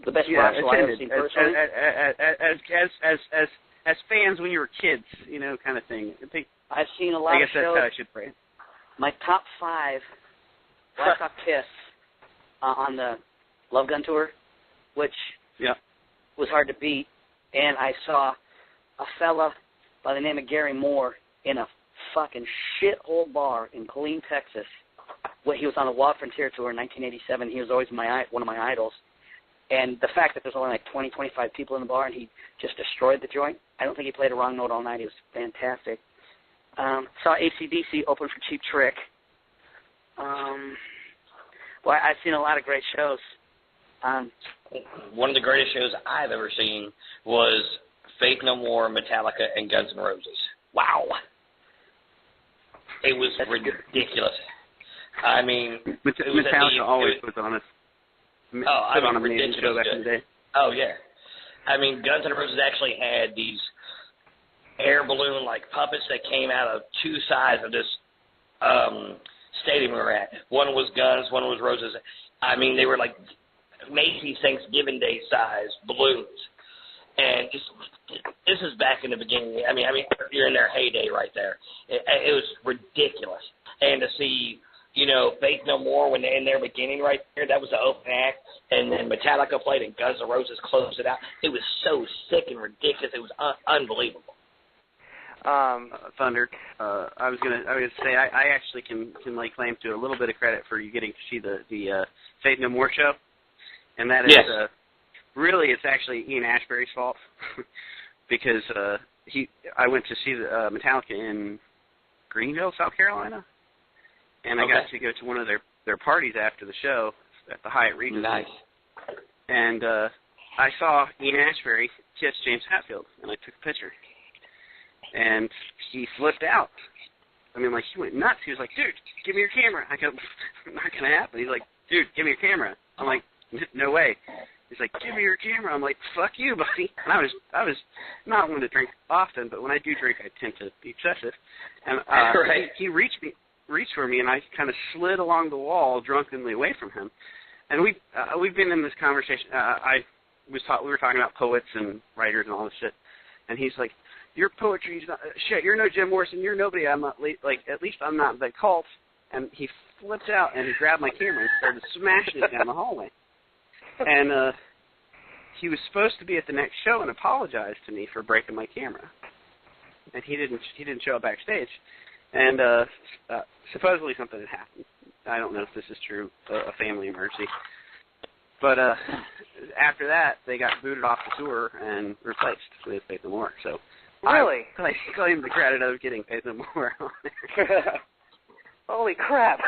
The best rock show I've ever seen personally? As fans when you were kids, kind of thing. I've seen a lot of shows. I guess that's how I should phrase it. My top 5, I saw Kiss on the Love Gun tour, which was hard to beat. And I saw a fella by the name of Gary Moore in a fucking shithole bar in Killeen, Texas. He was on the Wild Frontier tour in 1987. He was always one of my idols. And the fact that there's only like 20, 25 people in the bar and he just destroyed the joint, I don't think he played a wrong note all night. He was fantastic. Saw AC/DC open for Cheap Trick. Well, I've seen a lot of great shows. One of the greatest shows I've ever seen was Faith No More, Metallica, and Guns N' Roses. Wow. It was ridiculous. I mean, Metallica always puts on an amazing show back in the day. Oh, yeah. I mean, Guns N' Roses actually had these air balloon-like puppets that came out of two sides of this stadium we were at. One was Guns, one was Roses. I mean, they were like Macy's Thanksgiving Day size balloons. And this is back in the beginning. I mean, you're in their heyday right there. It was ridiculous. And to see, you know, Faith No More when they're in their beginning right there, that was the open act. And then Metallica played and Guns N' Roses closed it out. It was so sick and ridiculous. It was unbelievable. Thunder. I was gonna say I actually can lay claim to a little bit of credit for you getting to see the Faith No More show, and that is really it's actually Ian Ashbury's fault because I went to see the Metallica in Greenville, South Carolina, and I got to go to one of their parties after the show at the Hyatt Regency. Nice. And I saw Ian Ashbury kiss James Hetfield, and I took a picture. And he flipped out. I mean, like, he went nuts. He was like, dude, give me your camera. I go, not going to happen. He's like, dude, give me your camera. I'm like, no way. He's like, give me your camera. I'm like, fuck you, buddy. And I was not one to drink often, but when I do drink, I tend to be excessive. And he reached for me, and I kind of slid along the wall drunkenly away from him. And we've been in this conversation. We were talking about poets and writers and all this shit. And he's like, your poetry's not shit. You're no Jim Morrison. You're nobody. I'm not like. At least I'm not the cult. And he flipped out and he grabbed my camera and started smashing it down the hallway. And he was supposed to be at the next show and apologize to me for breaking my camera. And he didn't show up backstage. And supposedly something had happened. I don't know if this is true. A family emergency. But after that, they got booted off the tour and replaced with Faith No More. So. Really? I claim the credit of getting Faith No More on there. Holy crap!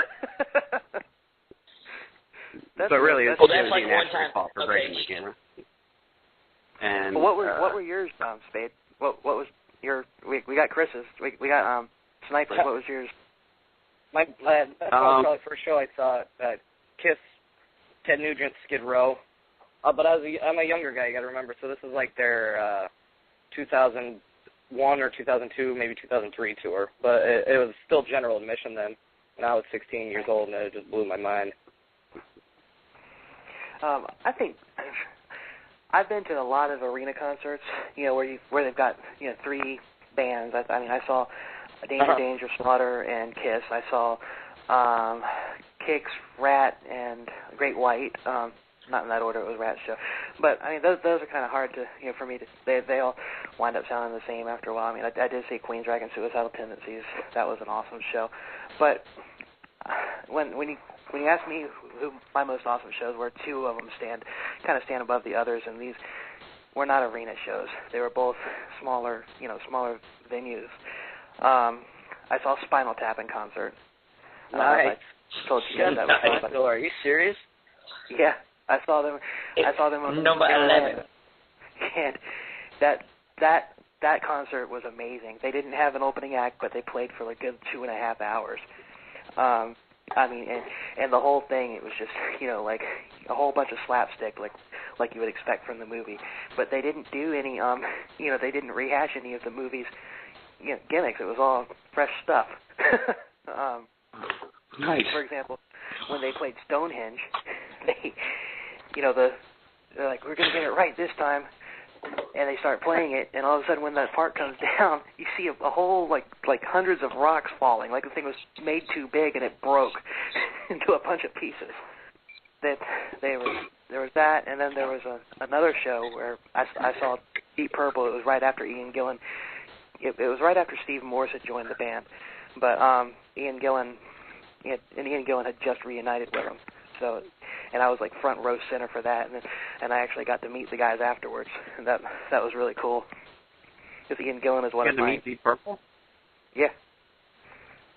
But really, it's like one time fault for breaking the camera. And what were yours, Spade? What was your? We got Chris's. We got Sniper. What was yours? My probably first show I saw Kiss, Ted Nugent, Skid Row. But I'm a younger guy. You got to remember. So this is like their 2001 or 2002, maybe 2003 tour. But it was still general admission then. And I was 16 years old, and it just blew my mind. I think I've been to a lot of arena concerts, you know, where they've got, you know, three bands. I mean, I saw Danger, Slaughter, and Kiss. I saw Kix, Rat, and Great White. Not in that order, it was Rat's show. But, I mean, those are kind of hard to, you know, for me to, they all wind up sounding the same after a while. I mean, I did see Queen's Dragon Suicidal Tendencies. That was an awesome show. But when you ask me who my most awesome shows were, two of them stand above the others, and these were not arena shows. They were both smaller venues. I saw Spinal Tap in concert. Nice. I told you guys that was fun. Are you serious? Yeah, I saw them on number 11. And that concert was amazing. They didn't have an opening act, but they played for a good 2.5 hours. I mean, and the whole thing, it was just, you know, like a whole bunch of slapstick, like you would expect from the movie. But they didn't do any, you know, they didn't rehash any of the movie's, you know, gimmicks. It was all fresh stuff. Nice. For example, when they played Stonehenge, they're like, we're going to get it right this time. And they start playing it, and all of a sudden when that part comes down, you see a whole, like hundreds of rocks falling. Like the thing was made too big, and it broke into a bunch of pieces. There was that, and then there was another show where I saw Deep Purple. It was right after Ian Gillan. It was right after Steve Morse had joined the band. But Ian Gillan had just reunited with him. So, and I was like front row center for that, and I actually got to meet the guys afterwards, and that was really cool. Because Ian Gillan is one of mine. mine. Meet Deep Purple? Yeah.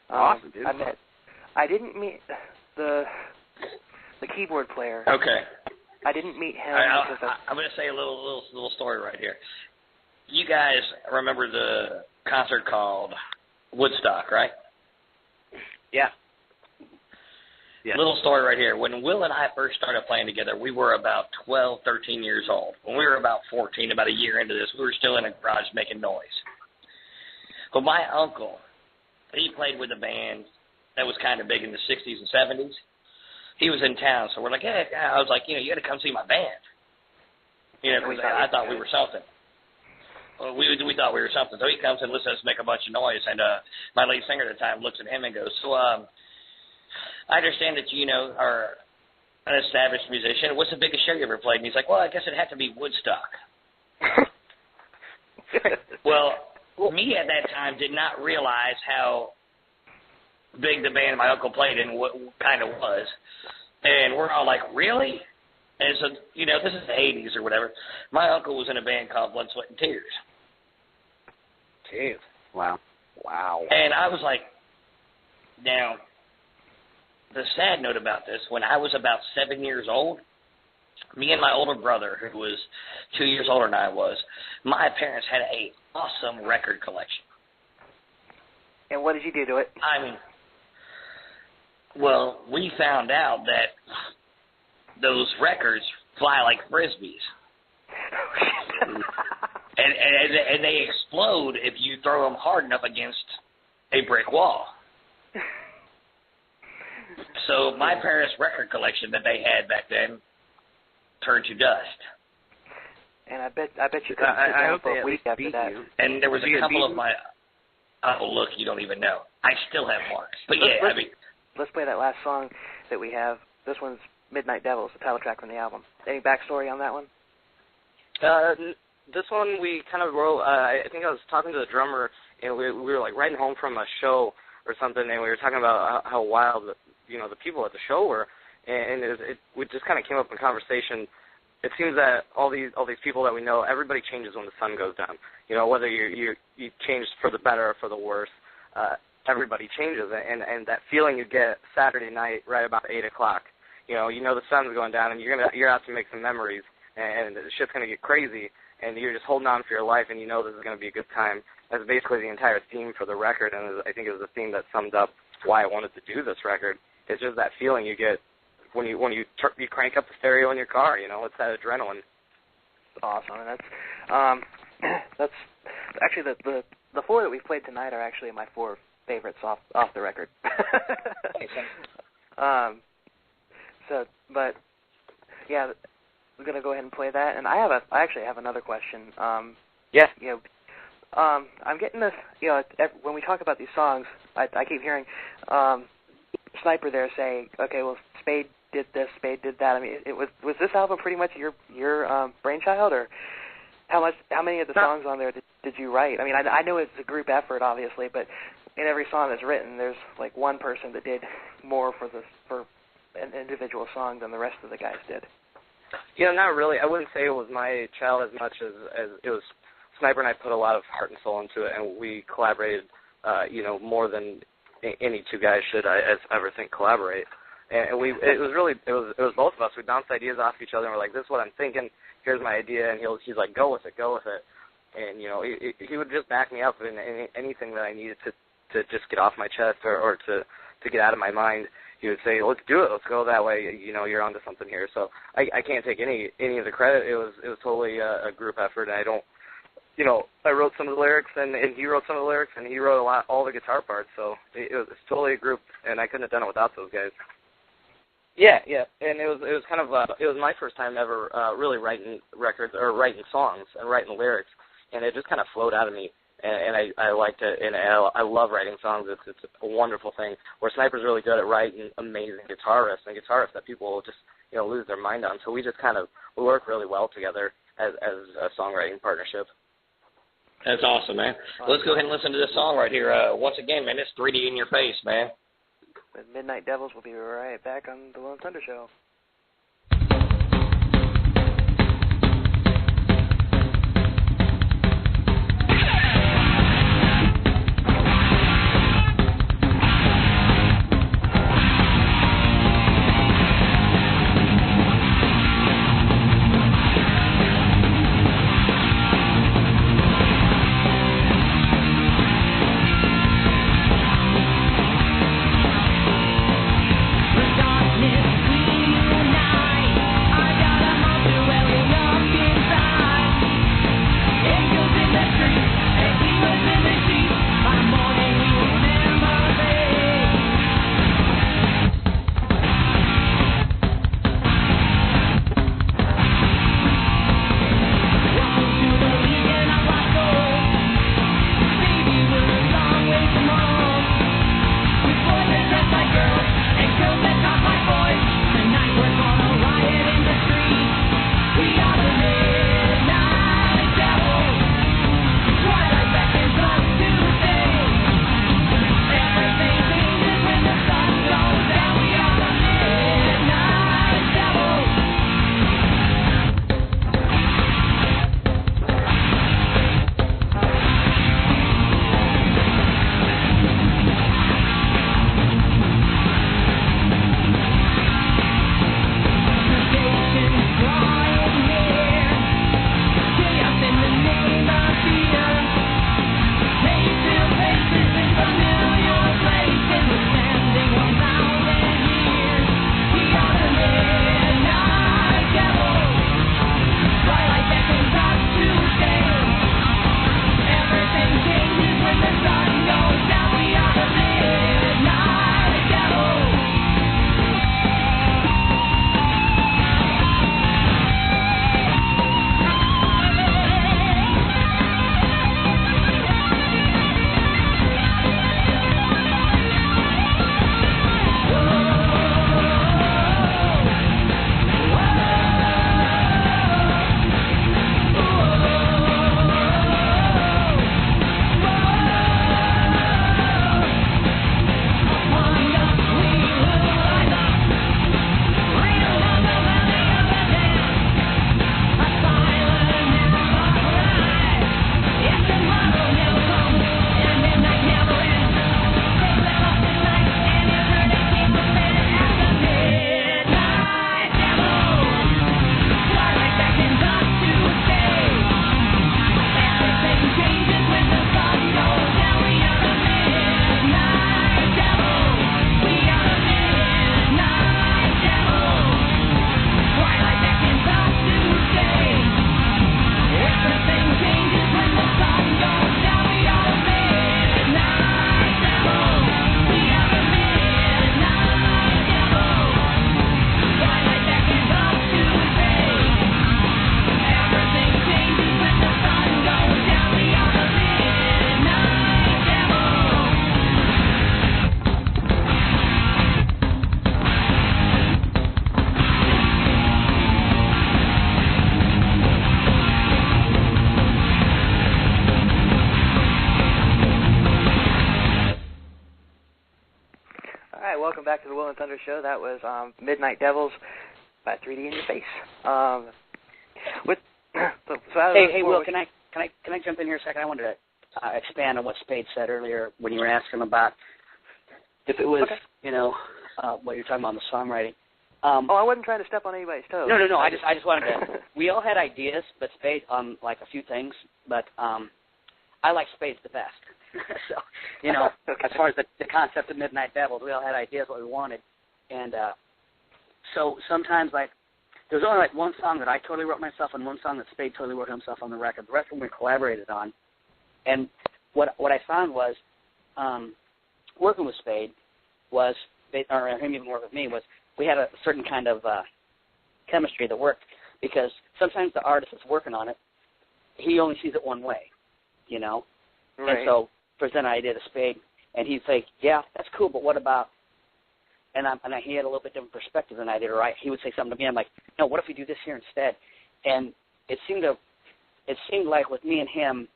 Awesome, dude. I didn't meet the keyboard player. Okay. I didn't meet him. I'm going to say a little story right here. You guys remember the concert called Woodstock, right? Yeah. Little story right here. When Will and I first started playing together, we were about 12, 13 years old. When we were about 14, about a year into this, we were still in a garage making noise. But my uncle, he played with a band that was kind of big in the 60s and 70s. He was in town, so we're like, hey, I was like, you got to come see my band. Because I thought we were something. We thought we were something. So he comes and listens to us make a bunch of noise, and my lead singer at the time looks at him and goes, so I understand that you are an established musician. What's the biggest show you ever played? And he's like, well, I guess it'd have to be Woodstock. Well, me at that time did not realize how big the band my uncle played in what kind of was. And we're all like, really? And so, this is the 80s or whatever. My uncle was in a band called Blood, Sweat, and Tears. Jeez. Wow. And I was like, now, the sad note about this, when I was about 7 years old, me and my older brother, who was 2 years older than I was, my parents had an awesome record collection. And what did you do to it? I mean, well, we found out that those records fly like Frisbees. and they explode if you throw them hard enough against a brick wall. So my parents' record collection that they had back then turned to dust. And I bet you couldn't sit down for a week after that. And there was a couple of my... Oh, look, you don't even know. I still have marks. But let's play that last song that we have. This one's Midnight Devils, the title track from the album. Any backstory on that one? This one we kind of wrote, I think I was talking to the drummer, and we were like riding home from a show or something, and we were talking about how wild the people at the show were, and we just kind of came up in conversation. It seems that all these people that we know, everybody changes when the sun goes down. Whether you change for the better or for the worse, everybody changes, and that feeling you get Saturday night right about 8 o'clock. The sun's going down, and you're out to make some memories, and the shit's gonna get crazy, and you're just holding on for your life, and this is gonna be a good time. That's basically the entire theme for the record, and I think it was the theme that summed up why I wanted to do this record. It's just that feeling you get when you crank up the stereo in your car. It's that adrenaline. Awesome, and that's actually the four that we've played tonight are actually my four favorites off the record. But yeah, we're gonna go ahead and play that. And I actually have another question. I'm getting this. When we talk about these songs, I keep hearing Sniper there say, "Okay, well, Spade did this, Spade did that." I mean, was this album pretty much your brainchild, or how many of the songs on there did you write? I mean, I know it's a group effort, obviously, but in every song that's written, there's like one person that did more for an individual song than the rest of the guys did. Not really. I wouldn't say it was my child as much as it was. Sniper and I put a lot of heart and soul into it, and we collaborated, more than any two guys should I ever think collaborate. And it was both of us. We bounced ideas off each other, and we're like, "This is what I'm thinking. Here's my idea," and he's like, "Go with it." And he would just back me up in anything that I needed to just get off my chest or to get out of my mind. He would say, "Let's do it. Let's go that way. You're onto something here." So I can't take any of the credit. It was totally a group effort, and I don't. I wrote some of the lyrics, and he wrote some of the lyrics, and he wrote all the guitar parts. So it's totally a group, and I couldn't have done it without those guys. Yeah, and it was kind of it was my first time ever really writing records or writing songs and writing lyrics, and it just kind of flowed out of me, and I liked it, and I love writing songs. It's a wonderful thing. Where Sniper's really good at writing amazing guitarists that people will just lose their mind on. So we just we work really well together as a songwriting partnership. That's awesome, man. Let's go ahead and listen to this song right here. Once again, man, it's 3D in your face, man. With Midnight Devils, we'll be right back on the Lone Thunder Show. welcome back to the Will and Thunder Show. That was Midnight Devils by 3D in Your Face. Hey, Will, can I jump in here a second? I wanted to expand on what Spade said earlier when you were asking about if it was, what you're talking about in the songwriting. I wasn't trying to step on anybody's toes. No. I just wanted to. We all had ideas, but Spade on like a few things. But I like Spade the best. So okay. As far as the concept of Midnight Devils, we all had ideas what we wanted, and so sometimes like there's only like one song that I totally wrote myself and one song that Spade totally wrote himself on the record. The rest of them we collaborated on. And what I found was working with Spade was, or him even working with me, was we had a certain kind of chemistry that worked because sometimes the artist that's working on it, he only sees it one way, Right. And so present an idea to Spade, and he'd say, yeah, that's cool, but what about, and he had a little bit different perspective than I did, or he would say something to me, I'm like, no, what if we do this here instead? And it seemed like with me and him,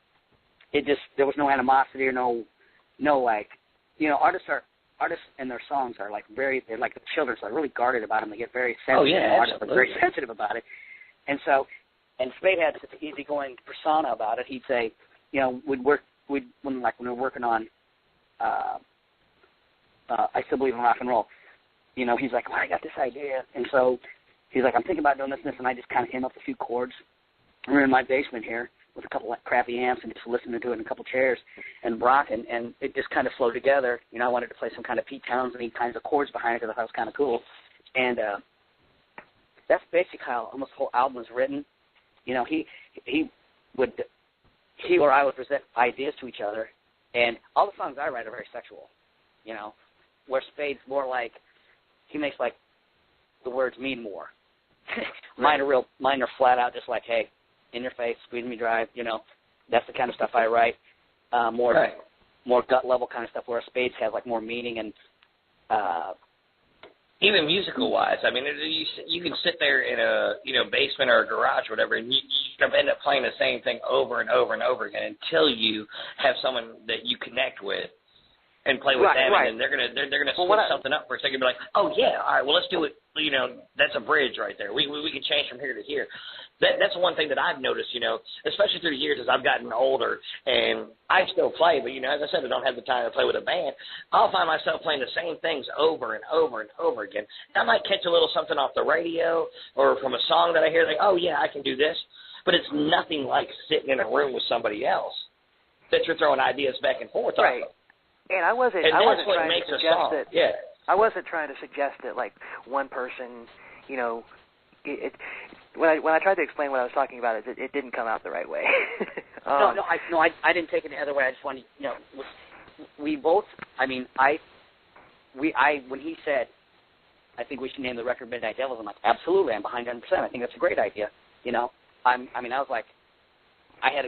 there was no animosity or no like, artists and their songs are like they're like the children, so they're really guarded about them. They get very sensitive. Oh yeah, artists are very sensitive about it. And so, and Spade had such an easygoing persona about it. He'd say, when we were working on I Still Believe in Rock and Roll, he's like, well, I got this idea. And so he's like, I'm thinking about doing this and this, and I just kind of came up with a few chords. We're in my basement here with a couple of crappy amps and just listening to it in a couple chairs and rocking, and it just kind of flowed together. I wanted to play some kind of Pete Townsend kinds of chords behind it because I thought it was kind of cool. And that's basically how almost the whole album was written. He or I would present ideas to each other, and all the songs I write are very sexual, where Spade's more like, he makes like the words mean more. Mine are flat out just like, hey, in your face, squeeze me dry, that's the kind of stuff I write. More gut level kind of stuff, where Spades has like more meaning and even musical wise. I mean, you can sit there in a basement or a garage or whatever, and you end up playing the same thing over and over and over again until you have someone that you connect with and play with them, and then they're gonna switch something up for a second and be like, oh yeah, all right, well let's do it. That's a bridge right there. We can change from here to here. That's one thing that I've noticed, especially through the years as I've gotten older, and I still play, but as I said, I don't have the time to play with a band. I'll find myself playing the same things over and over and over again. I might catch a little something off the radio or from a song that I hear, like, oh yeah, I can do this, but it's nothing like sitting in a room with somebody else that you're throwing ideas back and forth off of. And I wasn't trying to suggest that. Yeah. I wasn't trying to suggest that like one person, when I tried to explain what I was talking about, it didn't come out the right way. I didn't take it the other way. I just wanted, we both. I mean, when he said, I think we should name the record Midnight Devils, I'm like, absolutely, I'm behind 100%. I think that's a great idea. I was like, I had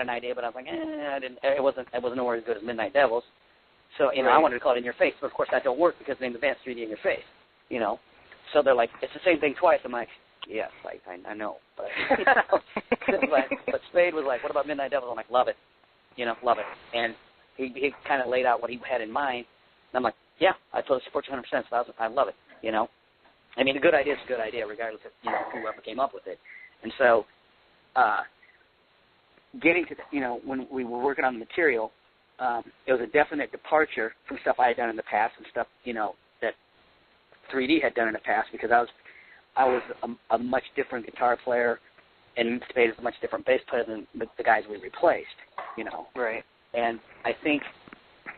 an idea, but I was like, it wasn't nowhere as good as Midnight Devils. So, I wanted to call it In Your Face, but of course that don't work because the name of the band's 3D In Your Face, So they're like, it's the same thing twice. I'm like, yes, I know. But, but Spade was like, what about Midnight Devils? I'm like, love it. Love it. And he kind of laid out what he had in mind. And I'm like, yeah, I totally support you 100%. So I love it, I mean, a good idea is a good idea regardless of, whoever came up with it. And so, getting to, when we were working on the material, it was a definite departure from stuff I had done in the past and stuff, that 3D had done in the past, because I was a much different guitar player, and Spade is a much different bass player than the guys we replaced, Right. And I think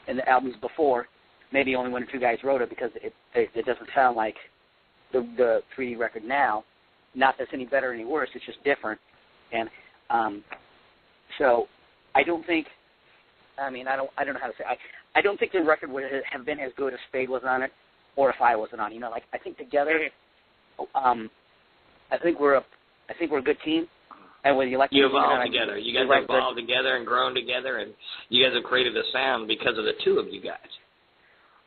in the albums before, maybe only one or two guys wrote it because it doesn't sound like the 3D record now. Not that it's any better or any worse, it's just different. And so I don't think, I don't know how to say. I don't think the record would have been as good if Spade was on it, or if I wasn't on. I think together, I think we're a good team. And whether you like you evolved together, you guys have evolved together and grown together, and you guys have created a sound because of the two of you guys.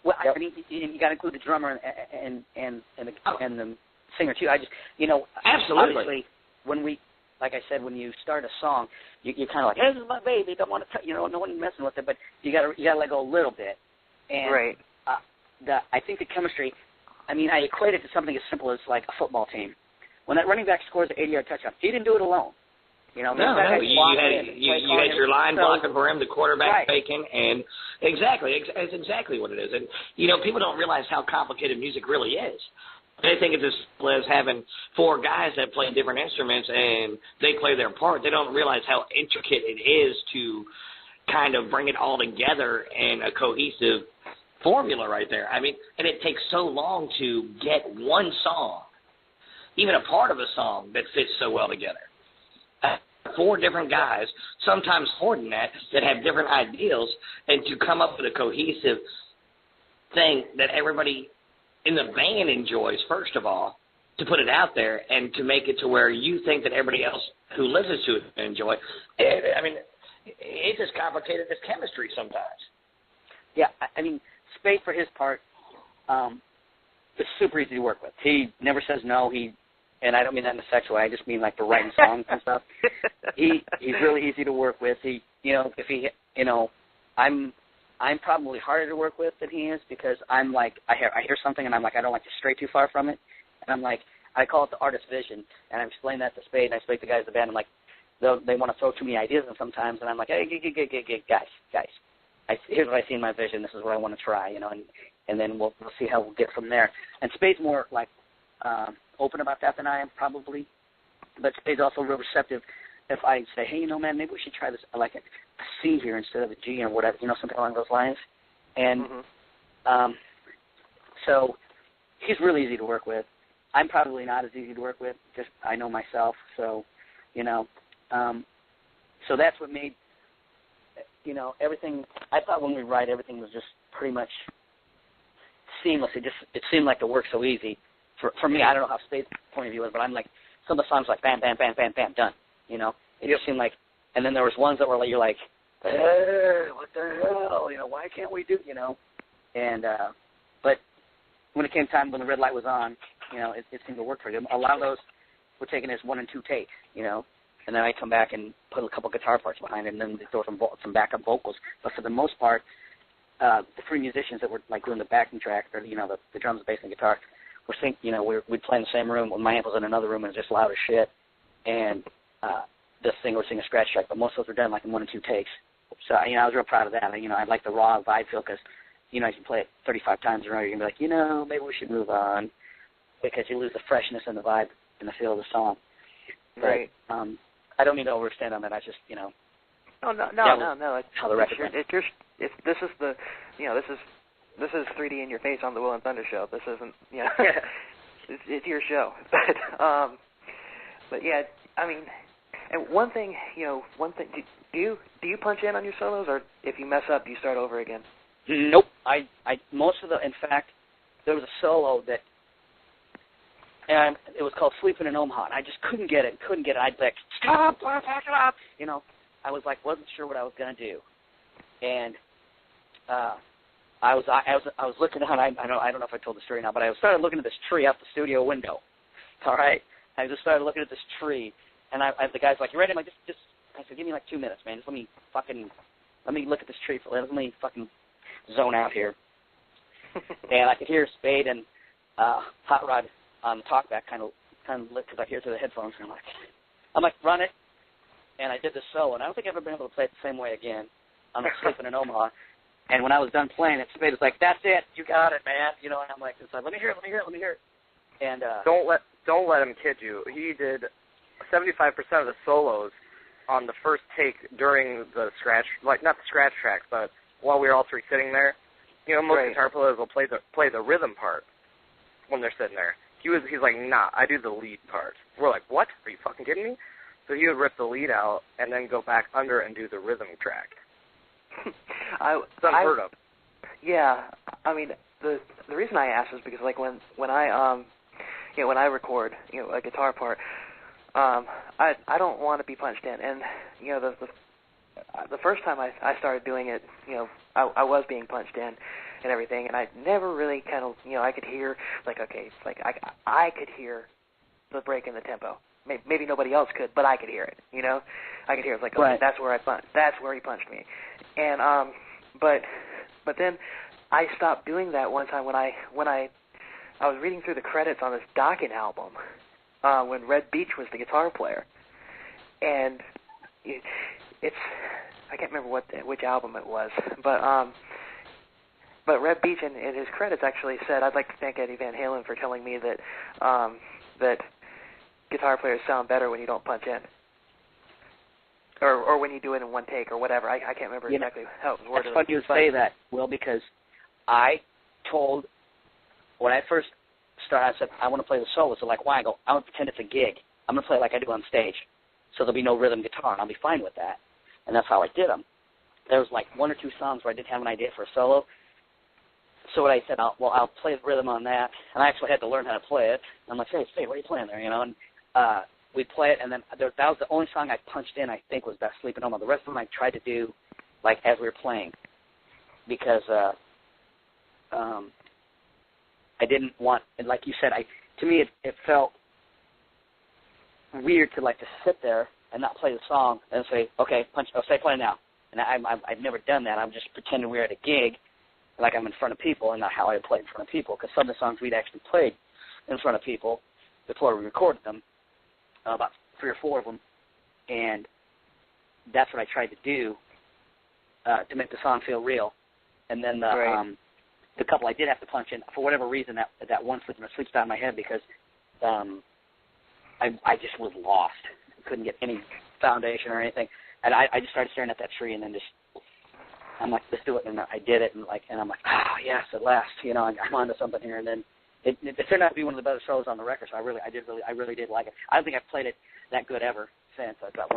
Well, I mean, you got to include the drummer and the singer too. Absolutely. Obviously, like I said, when you start a song, you're kind of like, hey, this is my baby, don't want to, no one messing with it, but you got to let go a little bit. And right. I think the chemistry, I mean, I equate it to something as simple as like a football team. When that running back scores an 80-yard touchdown, he didn't do it alone. You know, you had your line blocking for him, the quarterback faking, and that's exactly what it is. And, you know, people don't realize how complicated music really is. They think it's as simple as having four guys that play different instruments and they play their part. They don't realize how intricate it is to kind of bring it all together in a cohesive formula right there. I mean, and it takes so long to get one song, even a part of a song that fits so well together. Four different guys, sometimes more than that have different ideals, and to come up with a cohesive thing that everybody in the band enjoys, first of all, to put it out there and to make it to where you think that everybody else who listens to it enjoy. I mean, it's as complicated as chemistry sometimes. Yeah, I mean, Spade, for his part, is super easy to work with. He never says no. And I don't mean that in a sexual way. I just mean like for writing songs and stuff. He's really easy to work with. I'm probably harder to work with than he is because I'm like I hear something and I'm like I don't like to stray too far from it, and I'm like I call it the artist's vision, and I explain that to Spade, and I explain to the guys in the band. I'm like they want to throw too many ideas in sometimes, and I'm like, hey, guys, here's what I see in my vision. This is what I want to try, and then we'll see how we'll get from there. And Spade's more like open about that than I am probably, but Spade's also real receptive. If I say, hey, man, maybe we should try this, like a C here instead of a G or whatever, something along those lines. And so he's really easy to work with. I'm probably not as easy to work with. Just I know myself, so so that's what made everything. I thought when we write, everything was just pretty much seamless. It seemed like the work so easy. For me, I don't know how Spade's point of view is, but I'm like some of the songs like bam, bam, bam, bam, bam, done. It just seemed like, and then there was ones that were like, you're like, what the hell? Why can't we do? And but when it came time when the red light was on, it seemed to work for them. A lot of those were taken as 1 and 2 take, and then I come back and put a couple guitar parts behind it, and then they throw some backup vocals. But for the most part, the three musicians that were like doing the backing track, or the drums, the bass, and guitar, were we'd play in the same room. When my amp was in another room, and it was just loud as shit. And this thing would sing a scratch track, but most of those were done like in 1 and 2 takes. So I was real proud of that. I like the raw vibe feel because you can play it 35 times in a row. You're gonna be like, maybe we should move on because you lose the freshness and the vibe and the feel of the song. Right. But I don't mean to overstand on that. I just No. It's how the record went. This is 3D in your face on the Will and Thunder show. This isn't it's your show. But yeah, I mean, and one thing, do you punch in on your solos, or if you mess up, do you start over again? Nope. In fact, there was a solo that, and it was called Sleeping in Omaha, and I just couldn't get it. I'd like, stop, back it up. I was like, wasn't sure what I was going to do. And I was looking down, I don't know if I told the story now, but I started looking at this tree out the studio window. All right? I just started looking at this tree, and the guy's like, you ready? I'm like, just I said, give me like 2 minutes, man. Just let me look at this tree. Let me fucking zone out here. And I could hear Spade and Hot Rod on the talkback kind of lit because I hear through the headphones, and I'm like, run it. And I did this solo, and I don't think I've ever been able to play it the same way again. I'm like Sleeping in Omaha. And when I was done playing it, Spade was like, that's it, you got it, man. And I'm like, let me hear it. And don't let him kid you. He did 75% of the solos on the first take during the scratch, like not the scratch tracks, but while we were all three sitting there. Most guitar players will play the rhythm part when they're sitting there. He's like, nah, I do the lead part. We're like, what? Are you fucking kidding me? So he would rip the lead out and then go back under and do the rhythm track. It's unheard of. Yeah, I mean the reason I asked is because like when I record a guitar part, I don't want to be punched in, and the first time I started doing it, I was being punched in and everything, and I never really kind of I could hear like I could hear the break in the tempo. Maybe nobody else could, but I could hear it. I could hear it. It's like, okay, that's where I punched. That's where he punched me. And but then I stopped doing that one time when I was reading through the credits on this Dokken album when Red Beach was the guitar player, and it's I can't remember which album it was, but Red Beach in his credits actually said, "I'd like to thank Eddie Van Halen for telling me that that guitar players sound better when you don't punch in." Or when you do it in one take or whatever. I can't remember exactly how it was worded. It's funny you say that, Will, because I told, when I first started, I said, I want to play the solo. So like, why? I go, I want to pretend it's a gig. I'm going to play it like I do on stage. So there'll be no rhythm guitar, and I'll be fine with that. And that's how I did them. There was like one or two songs where I didn't have an idea for a solo. So what I said, I'll play the rhythm on that. And I actually had to learn how to play it. I'm like, hey, what are you playing there? You know, and we'd play it, and then that was the only song I punched in, I think, was Best Sleeping Omaha. The rest of them I tried to do, like, as we were playing, because I didn't want, and like you said, to me it felt weird to, like, to sit there and not play the song and say, okay, say play now. And I've never done that. I'm just pretending we're at a gig, like I'm in front of people, and not how I play in front of people, because some of the songs we'd actually played in front of people before we recorded them, about 3 or 4 of them, and that's what I tried to do to make the song feel real. And then the couple I did have to punch in, for whatever reason, that one slips out of my head because I just was lost. Couldn't get any foundation or anything. And I just started staring at that tree, and then I'm like, let's do it. And I did it, and I'm like, oh, yes, at last, you know, I'm onto something here. And then it turned out to be one of the better solos on the record, so I really did like it. I don't think I've played it that good ever since. That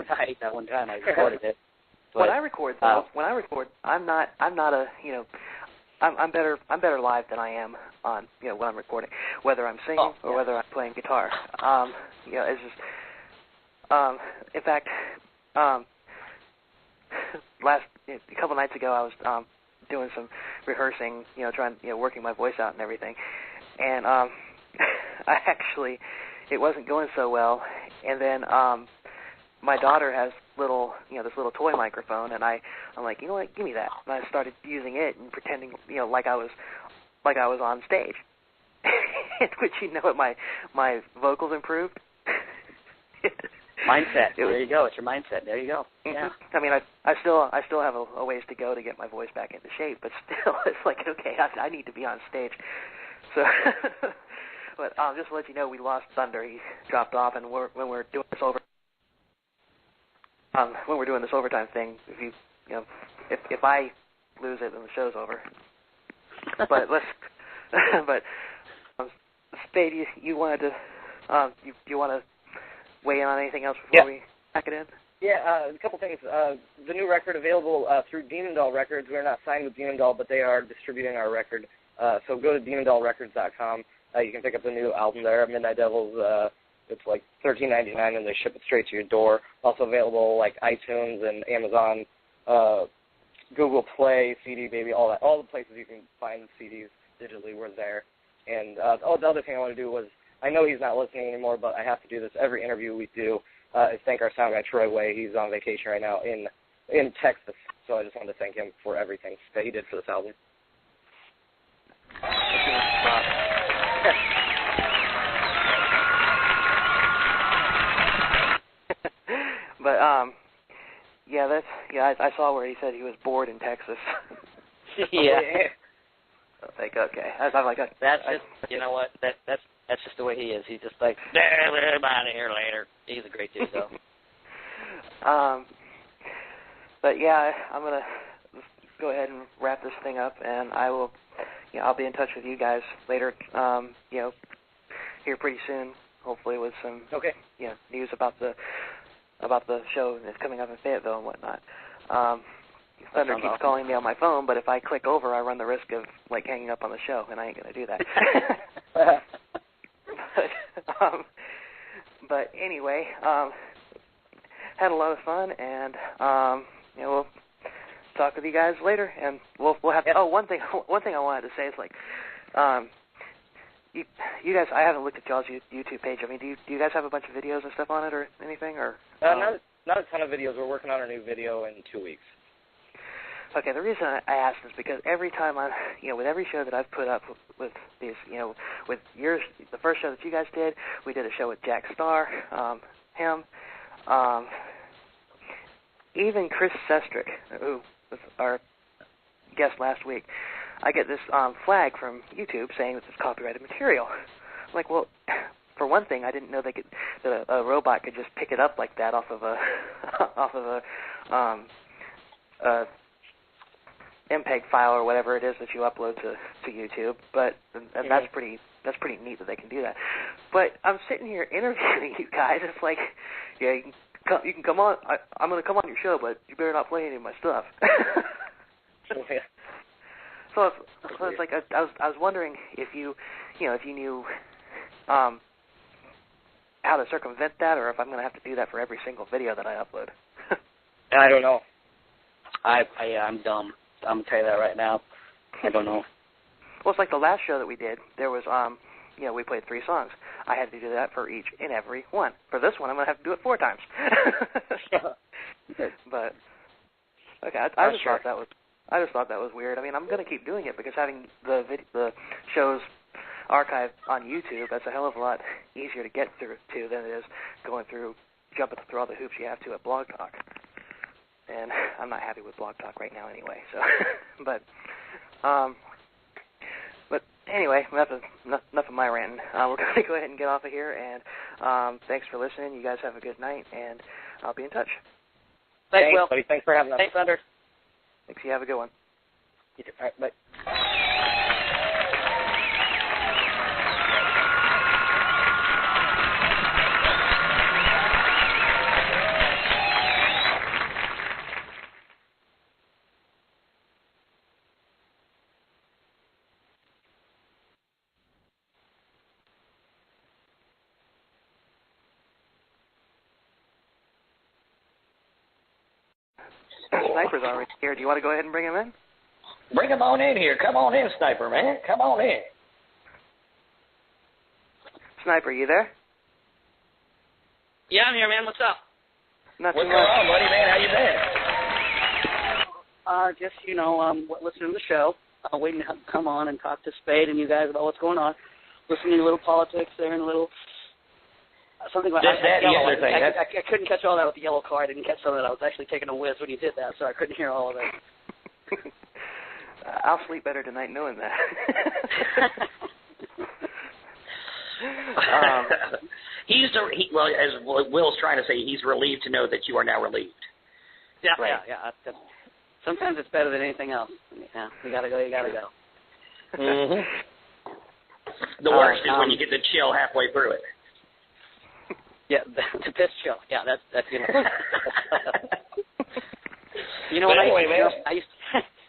one time I recorded it. But, when I record, I'm not a, you know, I'm better live than I am on, you know, when I'm recording, whether I'm singing or whether I'm playing guitar. You know, it's just, in fact, a couple nights ago I was doing some rehearsing, you know, working my voice out and everything. And it wasn't going so well. And then my daughter has this little toy microphone, and I'm like, you know what, give me that. And I started using it and pretending, you know, like I was on stage. Which, you know what, my vocals improved. Mindset. There you go. It's your mindset. There you go. Yeah. I mean, I still have a ways to go to get my voice back into shape, but still, it's like, okay, I need to be on stage. So, but just to let you know, we lost Thunder. He dropped off, and when we're doing this overtime thing, if I lose it, then the show's over. But Spade, you wanted to you want to weigh in on anything else before we pack it in? Yeah, a couple things. The new record available through Demon Doll Records. We're not signed with Demon Doll, but they are distributing our record. So go to DemonDollRecords.com. You can pick up the new album there, Midnight Devils. It's like $13.99, and they ship it straight to your door. Also available like iTunes and Amazon, Google Play, CD Baby, all that. All the places you can find CDs digitally, we're there. And the other thing I want to do was, I know he's not listening anymore, but I have to do this every interview we do, is thank our sound guy, Troy Way. He's on vacation right now in Texas, so I just wanted to thank him for everything that he did for this album. But I saw where he said he was bored in Texas. Yeah. I think okay. I'm like, that's just, you know what? That's just the way he is. He's just like, I'm out of here later. He's a great dude, though. But yeah, I'm gonna go ahead and wrap this thing up, and I will. I'll be in touch with you guys later. Here pretty soon, hopefully with some news about the show that's coming up in Fayetteville and whatnot. Thunder keeps calling me on my phone, but if I click over, I run the risk of like hanging up on the show, and I ain't gonna do that. But anyway, had a lot of fun, and we'll talk with you guys later, and we'll have. Oh, one thing I wanted to say is like, you guys, I haven't looked at y'all's YouTube page. I mean, do you guys have a bunch of videos and stuff on it or anything, or? Not a ton of videos. We're working on a new video in 2 weeks. Okay, the reason I asked is because every time with every show that I've put up with these, with yours, the first show that you guys did, we did a show with Jack Starr, him, even Chris Sestrick, who was our guest last week. I get this flag from YouTube saying that it's copyrighted material. I'm like, well, for one thing, I didn't know that a robot could just pick it up like that off of a MPEG file or whatever it is that you upload to YouTube. But that's pretty neat that they can do that. But I'm sitting here interviewing you guys. It's like, yeah, you can come on. I'm going to come on your show, but you better not play any of my stuff. So it's like I was wondering if you knew how to circumvent that, or if I'm going to have to do that for every single video that I upload. I don't know. I'm dumb. I'm gonna tell you that right now. I don't know. Well, it's like the last show that we did. There was we played 3 songs. I had to do that for each and every one. For this one, I'm gonna have to do it 4 times. But okay, I just thought that was weird. I mean, I'm gonna keep doing it because having the shows archived on YouTube, that's a hell of a lot easier to get through to than it is jumping through all the hoops you have to at Blog Talk. And I'm not happy with Blog Talk right now anyway. So, but anyway, enough of my ranting. We're going to go ahead and get off of here. And thanks for listening. You guys have a good night, and I'll be in touch. Thanks, Will. Buddy. Thanks for having us. Thanks, Thunder. Thanks. You have a good one. You too. All right, bye. Sniper's already here. Do you want to go ahead and bring him in? Bring him on in here. Come on in, Sniper, man. Come on in. Sniper, you there? Yeah, I'm here, man. What's up? Not What's too going much. on, buddy, man? How you been? Just, listening to the show, waiting to come on and talk to Spade and you guys about what's going on. Listening to a little politics there and a little something like Just that other thing. I couldn't catch all that with the yellow car. I didn't catch some of that. I was actually taking a whiz when you did that, so I couldn't hear all of it. I'll sleep better tonight knowing that. As Will's trying to say, he's relieved to know that you are now relieved. Yeah, right. yeah. Sometimes it's better than anything else. Yeah, you gotta go. Mm-hmm. The worst is when you get the chill halfway through it. Yeah, the piss chill. Yeah, that's Anyway, man.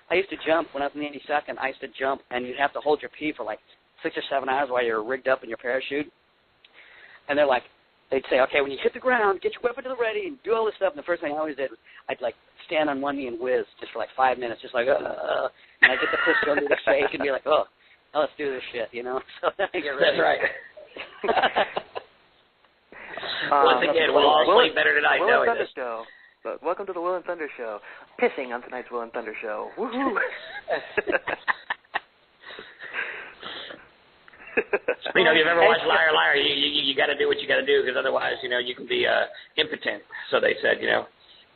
I used to jump when I was in the 82nd. I used to jump, and you'd have to hold your pee for like 6 or 7 hours while you're rigged up in your parachute. And they'd say, okay, when you hit the ground, get your weapon to the ready and do all this stuff. And the first thing I always did was I'd like stand on one knee and whiz just for like 5 minutes, just like, and I'd get the pistol into the fake and be like, oh, let's do this shit, So then I get ready. That's right. Once again, we'll all sleep better tonight knowing this. Show. Welcome to the Will and Thunder Show. Pissing on tonight's Will and Thunder Show. Woohoo! If you've ever watched Liar Liar, you got to do what you got to do, because otherwise, you can be impotent. So they said,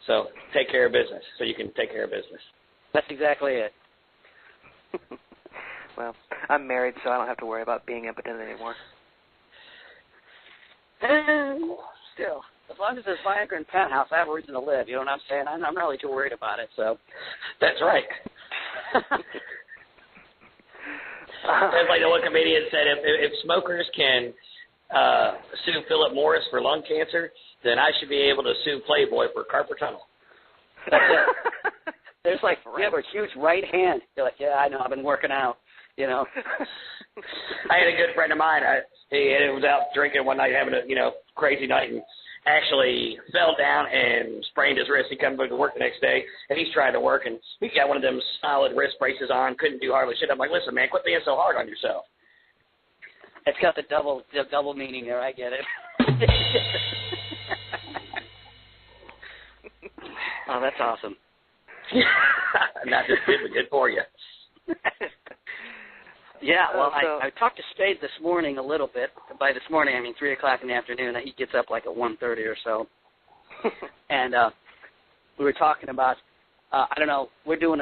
So take care of business, so you can take care of business. That's exactly it. Well, I'm married, so I don't have to worry about being impotent anymore. Still, as long as there's Viagra and Penthouse, I have a reason to live. You know what I'm saying? I'm not really too worried about it. So that's right. As like the one comedian said, if smokers can sue Philip Morris for lung cancer, then I should be able to sue Playboy for carpal tunnel. That's it. There's like, you have a huge right hand. You're like, yeah, I know, I've been working out, I had a good friend of mine. He was out drinking one night, having a crazy night, and actually fell down and sprained his wrist. He come back to work the next day, and he's trying to work, and he got one of them solid wrist braces on, couldn't do hardly shit. I'm like, listen, man, quit being so hard on yourself. It's got the double meaning there. I get it. Oh, that's awesome. Not just good, but good for you. Yeah, well, I talked to Spade this morning a little bit. By this morning, I mean 3 o'clock in the afternoon. He gets up like at 1:30 or so. And we were talking about, I don't know, we're doing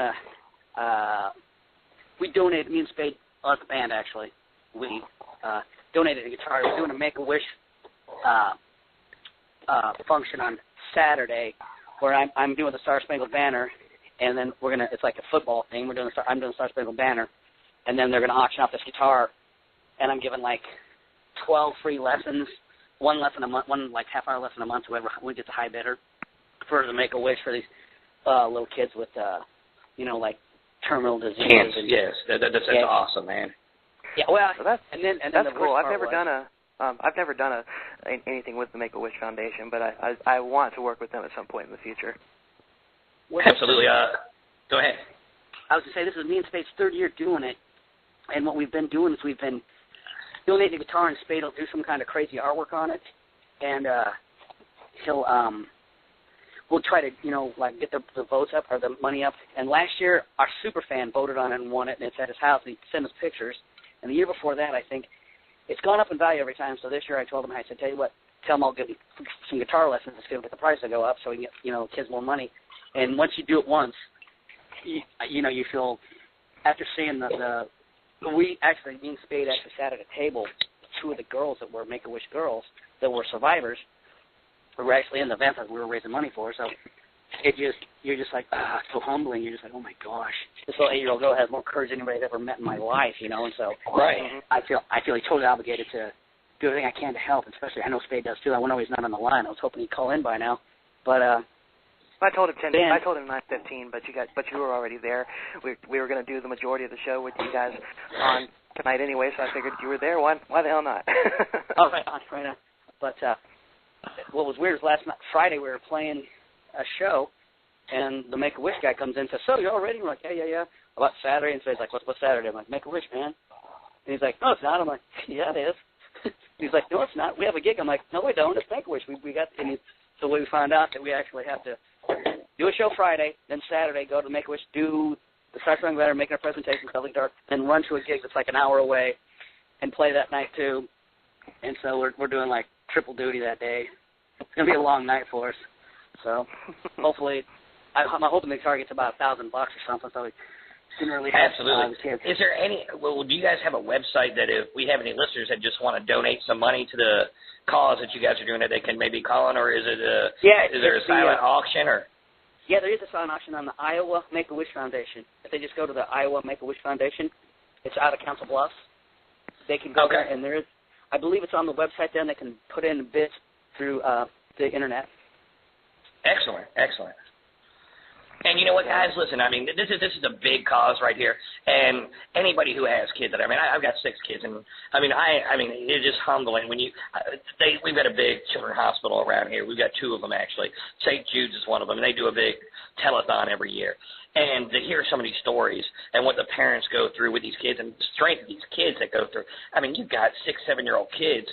we donated, me and Spade, the band actually, we donated a guitar. We're doing a Make-A-Wish function on Saturday where I'm doing the Star Spangled Banner, and then it's like a football thing. I'm doing the Star Spangled Banner, and then they're going to auction off this guitar, and I'm giving like 12 free lessons, one lesson a month, one like half-hour lesson a month, whoever gets a high bidder, for the Make-A-Wish for these little kids with, like terminal disease. Cancer, yes, that's awesome, man. Yeah, well, so that's cool. I've never done anything with the Make-A-Wish Foundation, but I want to work with them at some point in the future. Well, absolutely. Go ahead. I was going to say, this is me and Spade's 3rd year doing it, and what we've been doing is we've been donating the guitar, and Spade will do some kind of crazy artwork on it, and we'll try to, get the votes up or the money up. And last year, our super fan voted on it and won it, and it's at his house, and he sent us pictures. And the year before that, I think, it's gone up in value every time. So this year I told him, I said, tell you what, tell him I'll give him some guitar lessons. It's going to get the price to go up so we can get, kids more money. And once you do it once, you feel, after seeing me and Spade actually sat at a table, 2 of the girls that were Make-A-Wish girls that were survivors, who were actually in the event that we were raising money for. So you're just like, it's so humbling. You're just like, oh my gosh, this little 8-year-old girl has more courage than anybody I've ever met in my life, And so right. I feel totally obligated to do everything I can to help, especially I know Spade does too. I know he's not on the line. I was hoping he'd call in by now, but I told him 9:15, but you were already there. We were going to do the majority of the show with you guys on tonight anyway, so I figured you were there. Why the hell not? Oh, right on. But what was weird was Friday we were playing a show, and the Make-A-Wish guy comes in and says, so you're all ready? We're like, yeah. About Saturday? And Spade's like, what's Saturday? I'm like, Make-A-Wish, man. And he's like, no, it's not. I'm like, yeah, it is. He's like, no, it's not. We have a gig. I'm like, no, we don't. It's Make-A-Wish. We got. So we found out that we actually have to do a show Friday, then Saturday go to Make-A-Wish, do the Star Spangled Banner, making a presentation, sell the guitar, then run to a gig that's like an hour away and play that night too. And so we're doing like triple duty that day. It's gonna be a long night for us. So hopefully, I'm hoping the guitar gets about $1,000 or something. So we can really absolutely. Is there any? Well, do you guys have a website that if we have any listeners that just want to donate some money to the cause that you guys are doing, that they can maybe call on, or is it is there a silent auction or? Yeah, there is a silent auction on the Iowa Make-A-Wish Foundation. If they just go to the Iowa Make-A-Wish Foundation, it's out of Council Bluffs. They can go there, and I believe it's on the website. Then they can put in bids through the internet. Excellent. And you know what, guys? Listen, I mean, this is a big cause right here. And anybody who has kids, I've got 6 kids, and I mean, it's just humbling when we've got a big children's hospital around here. We've got 2 of them actually. St. Jude's is one of them, and they do a big telethon every year. And to hear some of these stories and what the parents go through with these kids and the strength of these kids that go through. I mean, you've got 6, 7-year-old kids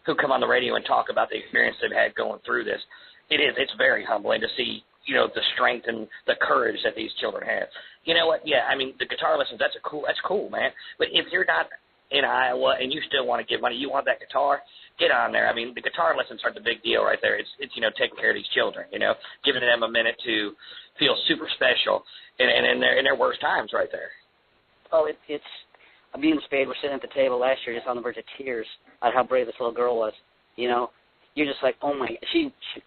who come on the radio and talk about the experience they've had going through this. It's very humbling to see, the strength and the courage that these children have. You know what? Yeah, I mean, the guitar lessons, that's cool, man. But if you're not in Iowa and you still want to give money, you want that guitar, get on there. I mean, the guitar lessons are the big deal right there. It's taking care of these children, giving them a minute to feel super special and in their worst times right there. Oh, it's me and Spade were sitting at the table last year just on the verge of tears at how brave this little girl was, You're just like, oh my!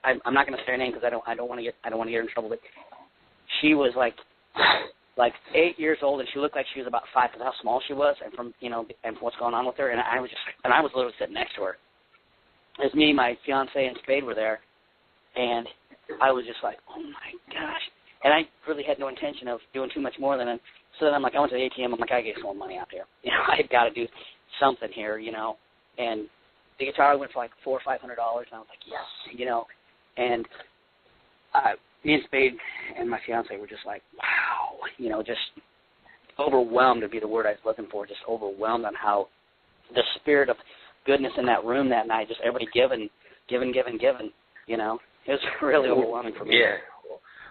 I'm not going to say her name because I don't want to get her in trouble. But she was like 8 years old, and she looked like she was about 5 because how small she was, and from what's going on with her. And I was literally sitting next to her. As me, my fiance, and Spade were there, and I was just like, oh my gosh! And I really had no intention of doing too much more than it. So then I'm like, I went to the ATM. I'm like, I get some more money out here. I've got to do something here, and. The guitar went for like $400 or $500, and I was like, yes, And me and Spade and my fiance were just like, wow, just overwhelmed would be the word I was looking for. Just overwhelmed on how the spirit of goodness in that room that night. Just everybody giving. It was really overwhelming for me. Yeah.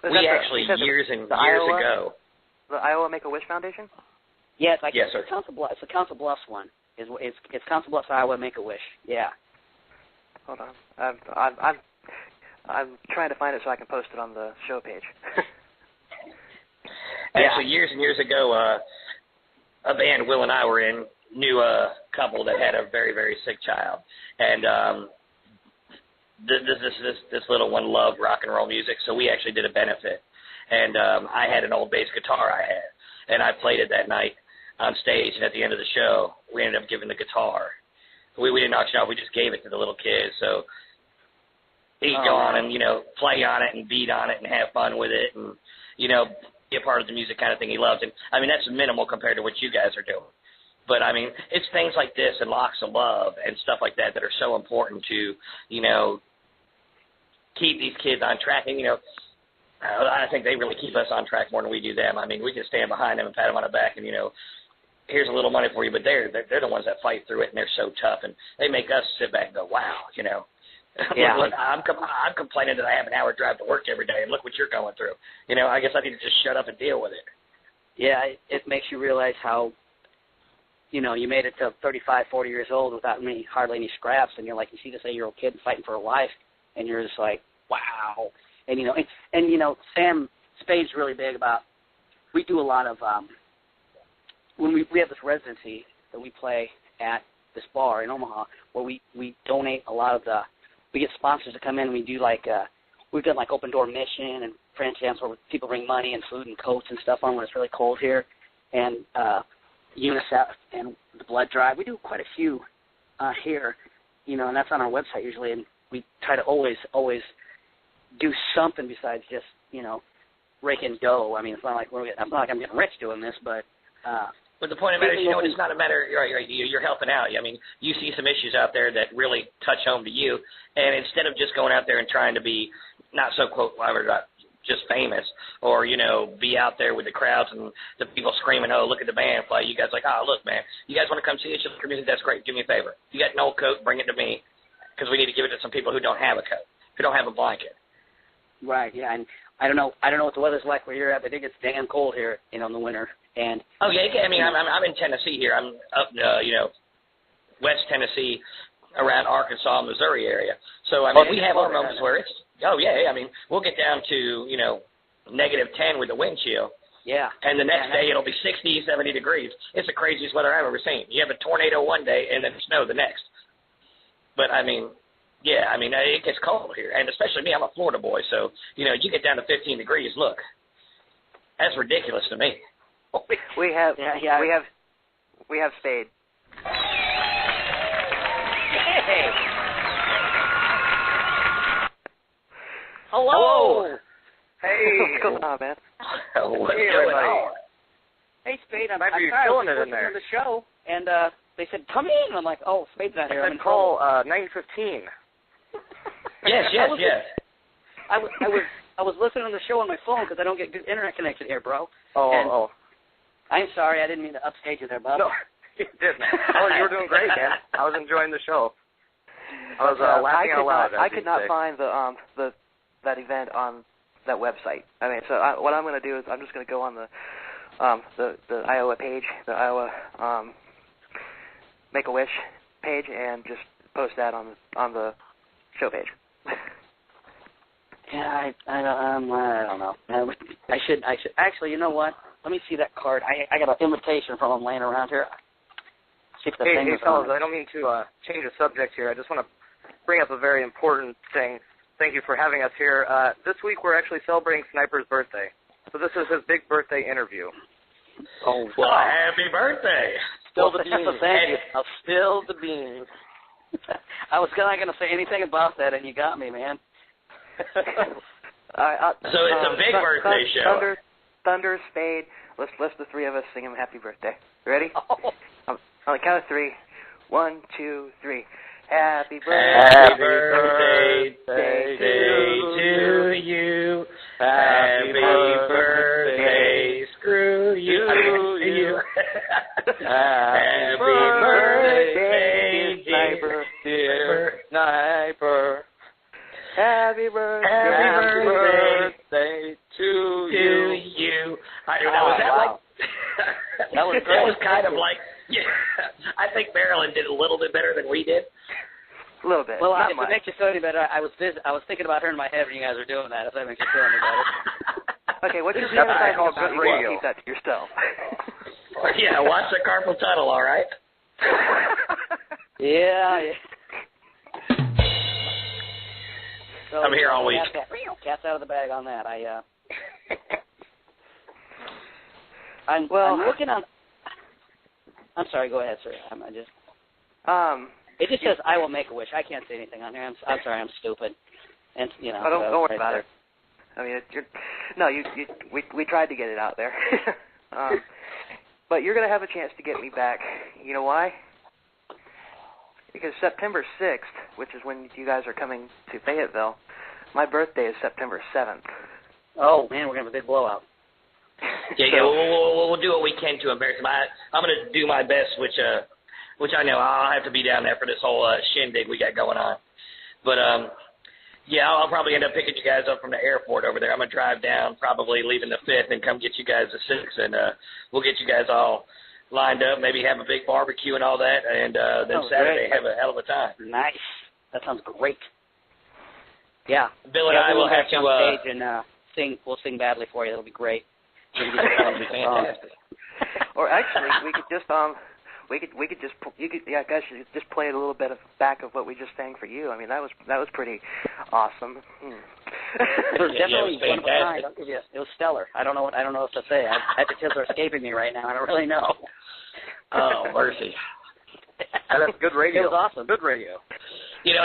We actually, years and years ago. The Iowa Make-A-Wish Foundation? Yeah, it's like yes, sir. Council Bluffs. It's the Council Bluffs one. It's Council Bluffs, Iowa Make-A-Wish. Yeah. Hold on. I'm trying to find it so I can post it on the show page. Actually, years and years ago, a band Will and I were in knew a couple that had a very, very sick child, and this little one loved rock and roll music, so we actually did a benefit. And I had an old bass guitar I had, and I played it that night on stage, and at the end of the show, we ended up giving the guitar. We didn't auction off, we just gave it to the little kids, so he'd go on and, play on it and beat on it and have fun with it and, be a part of the music kind of thing he loves. And, I mean, that's minimal compared to what you guys are doing. But, I mean, it's things like this and Locks of Love and stuff like that that are so important to, keep these kids on track. And, I think they really keep us on track more than we do them. I mean, we can stand behind them and pat them on the back and, here's a little money for you. But they're the ones that fight through it, and they're so tough. And they make us sit back and go, wow, Yeah. Look, I'm complaining that I have an hour drive to work every day, and look what you're going through. I guess I need to just shut up and deal with it. Yeah, it makes you realize how, you made it to 35, 40 years old without hardly any scraps, and you're like, you see this 8-year-old kid fighting for a life, and you're just like, wow. And, Sam Spade's really big about, we do a lot of, when we have this residency that we play at this bar in Omaha where we donate a lot of we get sponsors to come in and we do we've done open door mission and France camps where people bring money and food and coats and stuff on when it's really cold here, and UNICEF and the blood drive. We do quite a few here, and that's on our website usually, and we try to always do something besides just, raking dough. I mean, it's not like I'm getting rich doing this, but But the point of it is, it's not a matter, you're helping out. I mean, you see some issues out there that really touch home to you, and instead of just going out there and trying to be not so, quote, just famous, or, be out there with the crowds and the people screaming, oh, look at the band play, you guys like, oh, look, man, you guys want to come see us, look at music, that's great, do me a favor. If you got an old coat, bring it to me, because we need to give it to some people who don't have a coat, who don't have a blanket. Right, yeah, and I don't know what the weather's like where you're at, but it gets damn cold here, in the winter. And oh yeah, I mean, I'm in Tennessee here. I'm up, West Tennessee, around Arkansas, Missouri area. So I mean, we have our moments where it's I mean, we'll get down to -10 with the wind chill. Yeah. And the next day it'll be 60, 70 degrees. It's the craziest weather I've ever seen. You have a tornado one day and then snow the next. But I mean, yeah, I mean, it gets cold here, and especially me, I'm a Florida boy, so you get down to 15 degrees. Look, that's ridiculous to me. We have Spade. Hey. Hello. Hey. What's going on, man? What's going on? Hey, Spade, I'm killing it in there. The show, and they said, come in. And I'm like, oh, Spade's not here. I'm in call 915. Yes. I was listening to the show on my phone because I don't get good internet connection here, bro. Oh. I'm sorry, I didn't mean to upstage you there, bub. No, you didn't. Oh, you were doing great, man. I was enjoying the show. I was laughing out loud. I could not find that event on that website. I mean, so what I'm going to do is I'm just going to go on the Iowa page, the Iowa Make-A-Wish page, and just post that on the show page. Yeah, I don't know. I should actually. You know what? Let me see that card. I got an invitation from them laying around here. See if the thing is fellas, on. I don't mean to change the subject here. I just want to bring up a very important thing. Thank you for having us here. This week we're actually celebrating Sniper's birthday. So this is his big birthday interview. Oh, well, happy birthday. Spill the beans. Thank you. I'll spill the beans. I was not going to say anything about that, and you got me, man. So it's a big birthday show. Thunder, Spade. Let's the three of us sing him happy birthday. Ready? Oh. On the count of 3. 1, 2, 3. Happy birthday. Happy birthday to you. Happy birthday. Screw you. Happy birthday, dear Sniper. Happy birthday. Happy birthday That was great. That was kind of like, yeah, I think Maryland did a little bit better than we did. A little bit. Well, not if much. it makes you feel any better, I was thinking about her in my head when you guys were doing that, if that makes you feel any better. Okay, what's your That's what I fantasy call about? good You want to radio. keep that to yourself. Yeah, watch the carpal tunnel, all right? Yeah. So, I'm here all week. Cat's out of the bag on that. I'm looking on. I'm sorry. Go ahead, sir. It just says I will make a wish. I can't say anything on here. I'm sorry. I'm stupid. And don't worry about it. I mean, we tried to get it out there. But you're going to have a chance to get me back. You know why? Because September 6th, which is when you guys are coming to Fayetteville, my birthday is September 7th. Oh, man, we're going to have a big blowout. Yeah, we'll do what we can to embarrass him. I'm going to do my best, which I know I'll have to be down there for this whole shindig we got going on. But, yeah, I'll probably end up picking you guys up from the airport over there. I'm going to drive down, probably leaving the 5th, and come get you guys the 6th, and we'll get you guys all lined up, maybe have a big barbecue and all that, and then Saturday have a hell of a time. Nice. That sounds great. Yeah. Bill and I will have to on stage and sing. We'll sing badly for you. That'll be great. That'll be fantastic. Or actually, we could just you guys should just play a little bit of back of what we just sang for you. I mean, that was pretty awesome. It was definitely one of a kind. I'll give you. It was stellar. I don't know what to say. The tips are escaping me right now. I don't really know. Oh, mercy. That's good radio. It was awesome. Good radio.